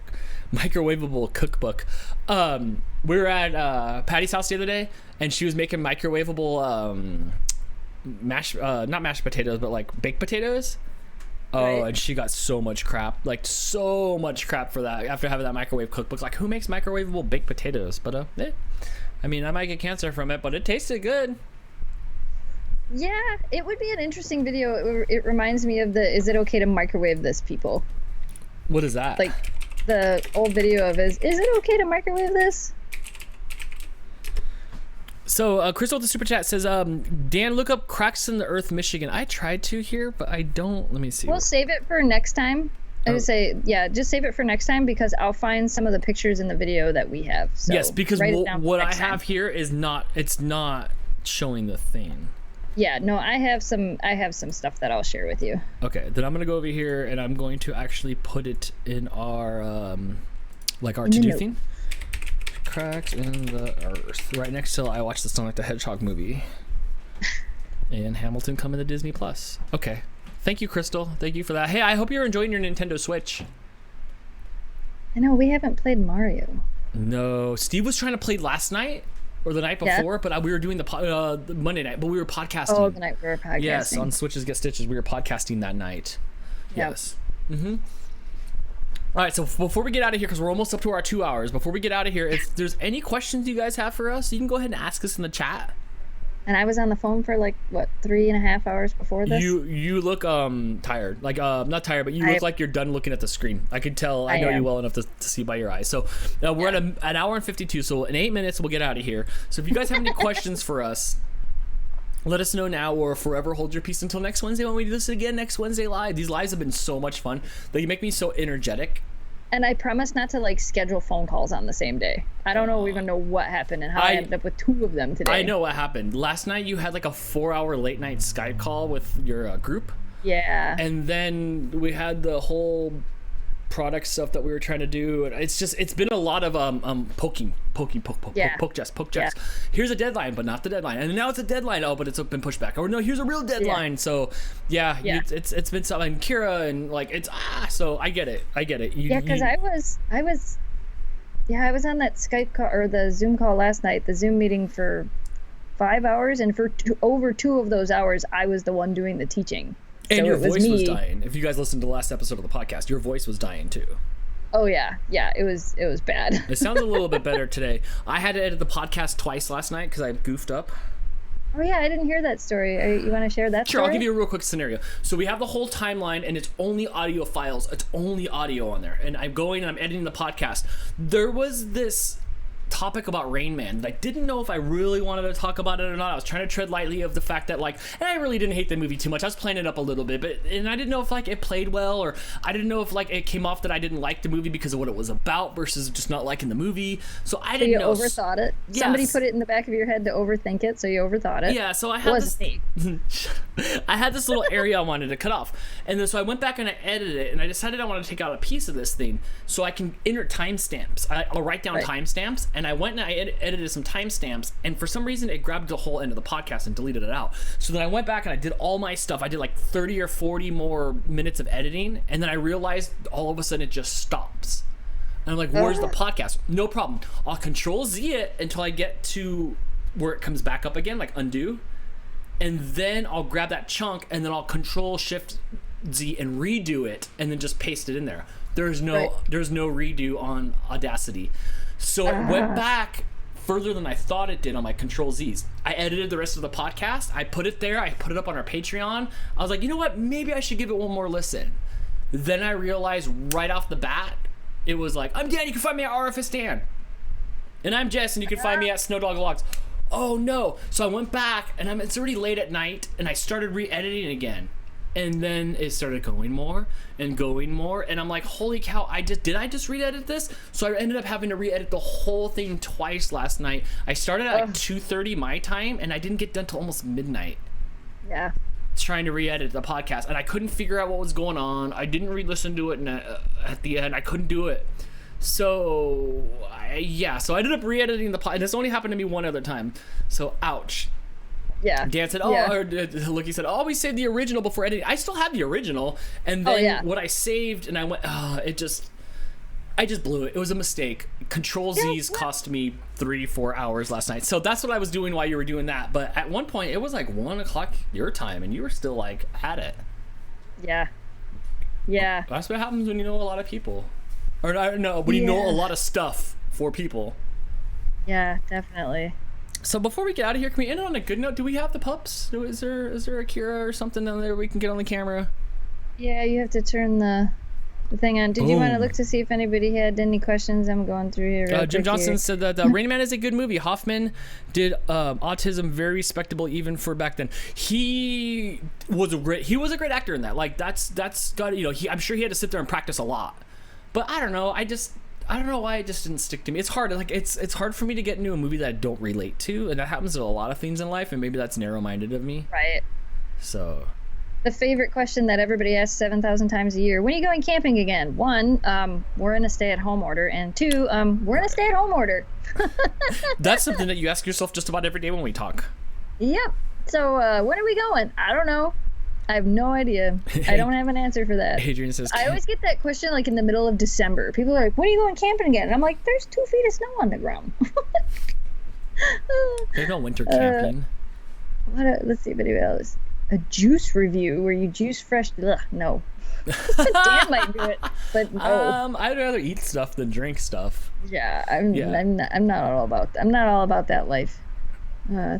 cookbook. We were at Patty's house the other day, and she was making microwavable not mashed potatoes, but like baked potatoes. Oh, and she got so much crap for that after having that microwave cookbook. Like, who makes microwavable baked potatoes? But I mean, I might get cancer from it, but it tasted good. Yeah, it would be an interesting video. It reminds me of the "Is it okay to microwave this?" people. What is that? Like the old video of "Is it okay to microwave this?" So Crystal with the super chat says, Dan, look up cracks in the earth, Michigan. I tried to here, but I don't. Let me see. We'll save it for next time. I would say, yeah, just save it for next time because I'll find some of the pictures in the video that we have. So yes, because what I have time. here is not. It's not showing the thing. Yeah, no, I have some stuff that I'll share with you. Okay, then I'm gonna go over here and I'm going to actually put it in our like our to-do thing. Cracks in the earth, right next to I watched the Sonic the Hedgehog movie, and Hamilton coming to Disney Plus. Okay. Thank you, Crystal. Thank you for that. Hey, I hope you're enjoying your Nintendo Switch. I know, we haven't played Mario. No, Steve was trying to play last night or the night before, but we were doing the Monday night, but we were podcasting. Oh, the night we were podcasting. Yes, on Switches Get Stitches, we were podcasting that night. Yep. Yes. Mm-hmm. All right, so before we get out of here, because we're almost up to our 2 hours, before we get out of here, if there's any questions you guys have for us, you can go ahead and ask us in the chat. And I was on the phone for like, what, 3.5 hours before this? You look tired. Like, not tired, but you look like you're done looking at the screen. I can tell. I know you well enough to see by your eyes. So we're at an hour and 52, so in 8 minutes, we'll get out of here. So if you guys have any questions for us, let us know now or forever hold your peace until next Wednesday when we do this again next Wednesday live. These lives have been so much fun. They make me so energetic. And I promise not to like schedule phone calls on the same day. I don't even know what happened and how I ended up with 2 of them today. I know what happened. Last night you had like a 4-hour late night Skype call with your group. Yeah. And then we had the whole product stuff that we were trying to do. And it's been a lot of poke Jess. Yeah. Here's a deadline, but not the deadline. And now it's a dedeadline. Oh, but it's been pushed back. Or no, here's a real deadline. Yeah. So it's been something. Kira and like it's so I get it. Because I was on that Skype call or the Zoom call last night, the Zoom meeting for 5 hours, and for over 2 of those hours, I was the one doing the teaching. And so your voice was dying. If you guys listened to the last episode of the podcast, your voice was dying too. Oh yeah, it was bad. It sounds a little bit better today. I had to edit the podcast twice last night because I goofed up. Oh yeah, I didn't hear that story. You want to share that Sure, story? I'll give you a real quick scenario. So we have the whole timeline and it's only audio files. It's only audio on there. And I'm going and I'm editing the podcast. There was this topic about Rain Man that I didn't know if I really wanted to talk about it or not. I was trying to tread lightly of the fact that and I really didn't hate the movie too much. I was playing it up a little bit, and I didn't know if it played well, or I didn't know if it came off that I didn't like the movie because of what it was about versus just not liking the movie. So I didn't know. You overthought it. Yes. Somebody put it in the back of your head to overthink it, so you overthought it. Yeah. So I had I had this little area I wanted to cut off, and then so I went back and I edited it, and I decided I wanted to take out a piece of this thing so I can enter timestamps. I'll write down timestamps, and I went and I edited some timestamps, and for some reason it grabbed the whole end of the podcast and deleted it out. So then I went back and I did all my stuff. I did like 30 or 40 more minutes of editing, and then I realized all of a sudden it just stops. And I'm like, where's the podcast? No problem. I'll Control Z it until I get to where it comes back up again, like undo. And then I'll grab that chunk and then I'll Control Shift Z and redo it and then just paste it in there. There's no redo on Audacity. So it went back further than I thought it did on my Control Z's. I edited the rest of the podcast. I put it there. I put it up on our Patreon. I was like, you know what? Maybe I should give it one more listen. Then I realized right off the bat, it was like, I'm Dan. You can find me at RFS Dan. And I'm Jess, and you can find me at Snowdog Vlogs. Oh no. So I went back, and it's already late at night, and I started re-editing again. And then it started going more, and I'm like, holy cow, did I just re-edit this? So I ended up having to re-edit the whole thing twice last night. I started at 2:30 my time, and I didn't get done till almost midnight. Yeah. Trying to re-edit the podcast, and I couldn't figure out what was going on. I didn't re-listen to it, and at the end, I couldn't do it. So, so I ended up re-editing the podcast, and this only happened to me one other time. So, ouch. Yeah. Dan said, or Lucky said, we saved the original before editing. I still have the original. And then what I saved, and I went, I just blew it. It was a mistake. Control Z's cost me 3-4 hours last night. So that's what I was doing while you were doing that. But at one point, it was like 1 o'clock your time, and you were still like at it. Yeah. Yeah. That's what happens when you know a lot of people. Or I don't know, when you know a lot of stuff for people. Yeah, definitely. So before we get out of here, can we end on a good note? Do we have the pups? Is there Akira or something down there we can get on the camera? Yeah, you have to turn the thing on. Did you want to Boom. look to see if anybody had any questions? I'm going through here. real Jim quick Johnson here. said that Rain Man is a good movie. Hoffman did autism very respectable even for back then. He was a great actor in that. Like that's got, you know, I'm sure he had to sit there and practice a lot. But I don't know. I don't know why it just didn't stick to me. It's hard. Like it's hard for me to get into a movie that I don't relate to, and that happens to a lot of things in life. And maybe that's narrow-minded of me. Right. So. The favorite question that everybody asks 7,000 times a year: when are you going camping again? 1, we're in a stay-at-home order, and 2, we're in a stay-at-home order. That's something that you ask yourself just about every day when we talk. Yep. So when are we going? I don't know. I have no idea. I don't have an answer for that. Adrian says, I always get that question like in the middle of December. People are like, when are you going camping again? And I'm like, there's 2 feet of snow on the ground. there's no winter camping. Let's see if anybody else. A juice review where you juice fresh. Ugh, no. Dan might do it, but no. I'd rather eat stuff than drink stuff. Yeah, I'm not all about that life.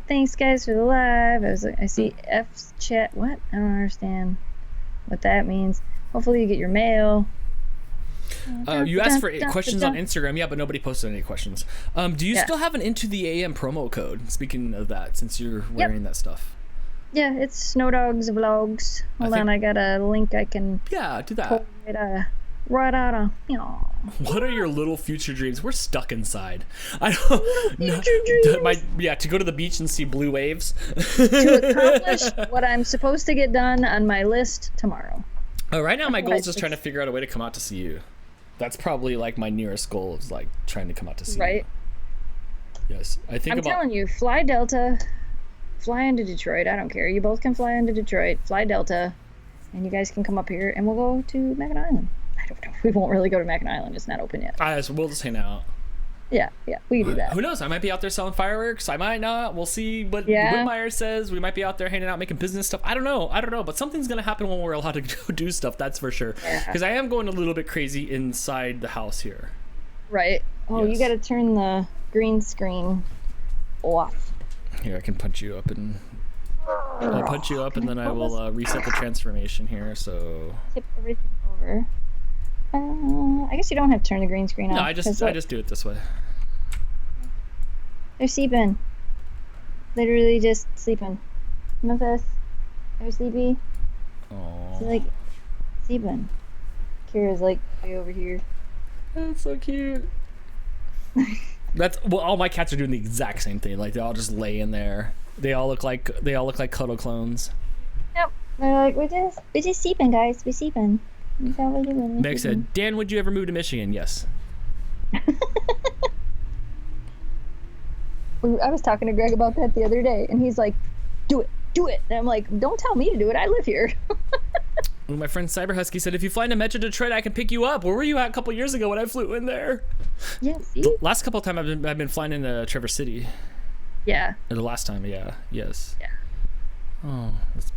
Thanks guys for the live. I see F's chat. What? I don't understand what that means. Hopefully you get your mail. You asked for questions on Instagram, yeah, but nobody posted any questions. Do you still have an Into the AM promo code? Speaking of that, since you're wearing that stuff. Yeah, it's Snow Dogs Vlogs. Hold on, I got a link I can. Yeah, do that. Pull it, right out of. What are your little future dreams? We're stuck inside. I don't. Future dreams. To go to the beach and see blue waves. To accomplish what I'm supposed to get done on my list tomorrow. Oh, right now my goal is just trying to figure out a way to come out to see you. That's probably like my nearest goal is like trying to come out to see you. Right. Yes, I'm telling you, fly Delta. Fly into Detroit. I don't care. You both can fly into Detroit. Fly Delta, and you guys can come up here, and we'll go to Mackinac Island. I don't know. We won't really go to Mackinac Island. It's not open yet. So we'll just hang out. Yeah, we can do that. Who knows? I might be out there selling fireworks. I might not. We'll see what Whitmire says. We might be out there hanging out, making business stuff. I don't know. But something's gonna happen when we're allowed to go do stuff. That's for sure. Because I am going a little bit crazy inside the house here. Right. Oh, yes. You got to turn the green screen off. Here, I can punch you up and I'll punch you up, and then I will reset the transformation here. So tip everything over. I guess you don't have to turn the green screen off. No, I just do it this way. They're sleeping. Literally just sleeping. Memphis, are you sleepy? Oh. She's like sleeping. Kira's like way over here. That's so cute. All my cats are doing the exact same thing. Like they all just lay in there. They all look like cuddle clones. Yep. They're like, we're just sleeping, guys. We're sleeping. That's how we're doing. Meg said, Dan, would you ever move to Michigan? Yes. I was talking to Greg about that the other day, and he's like, do it. And I'm like, don't tell me to do it. I live here. Well, my friend Cyber Husky said, if you fly into Metro Detroit, I can pick you up. Where were you at a couple years ago when I flew in there? Yeah, see? The last couple of times I've been flying into Traverse City. Yeah. Or the last time, yeah. Yes. Yeah. Oh, let's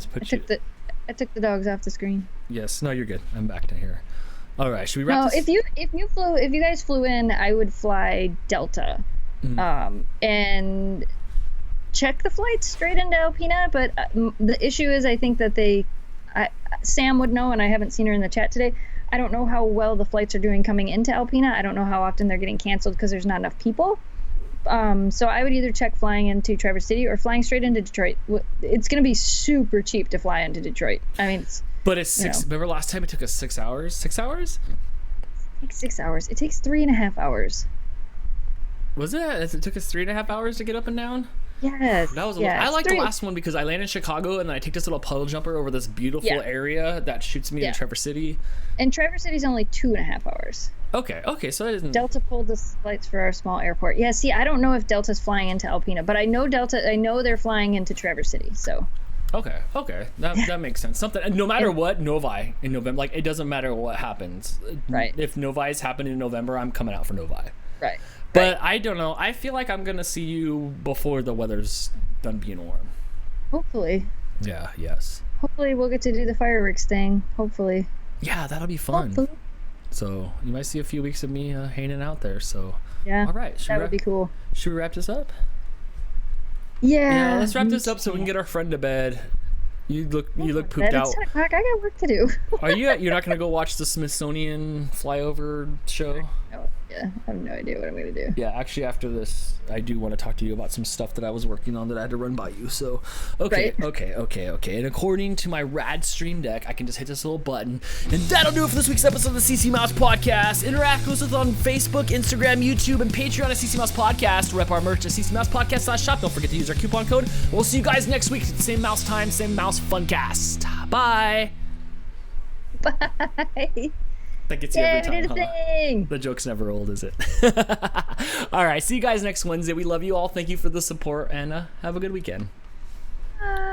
put you. I took the dogs off the screen. Yes. No, you're good. I'm back to here. All right. Should we wrap this? If you guys flew in, I would fly Delta, and check the flights straight into Alpena. But the issue is, I think that Sam would know, and I haven't seen her in the chat today. I don't know how well the flights are doing coming into Alpena. I don't know how often they're getting canceled because there's not enough people. So I would either check flying into Traverse City or flying straight into Detroit. It's going to be super cheap to fly into Detroit. I mean, it's 6. Remember last time it took us 6 hours? 6 hours? It takes 6 hours. It takes 3.5 hours. Was it? It took us 3.5 hours to get up and down? Yes. That was I like the last one because I land in Chicago and then I take this little puddle jumper over this beautiful area that shoots me in Traverse City. And Traverse City's only 2.5 hours. Okay, so that isn't. Delta pulled the flights for our small airport. Yeah, see, I don't know if Delta's flying into Alpena, but I know they're flying into Traverse City, so. Okay, that makes sense. Something, no matter what, Novi in November, like it doesn't matter what happens. Right. If Novi is happening in November, I'm coming out for Novi. Right. But I don't know. I feel like I'm gonna see you before the weather's done being warm. Hopefully. Yeah. Yes. Hopefully we'll get to do the fireworks thing. Hopefully. Yeah, that'll be fun. Hopefully. So you might see a few weeks of me hanging out there. So. Yeah. All right. That would be cool. Should we wrap this up? Yeah. Let's wrap this up so we can get our friend to bed. You look pooped It's out. 10 o'clock. I got work to do. Are you? You're not gonna go watch the Smithsonian flyover show? Yeah, I have no idea what I'm gonna do. Yeah, actually, after this, I do want to talk to you about some stuff that I was working on that I had to run by you. So, okay. And according to my rad stream deck, I can just hit this little button, and that'll do it for this week's episode of the CCMouse Podcast. Interact with us on Facebook, Instagram, YouTube, and Patreon at CCMouse Podcast. Rep our merch at CCMousePodcast.shop. Don't forget to use our coupon code. We'll see you guys next week. Same mouse time, same mouse Funcast. Bye. Bye. That gets you every time, huh? Anything. The joke's never old, is it? All right, see you guys next Wednesday. We love you all. Thank you for the support, and have a good weekend. Bye.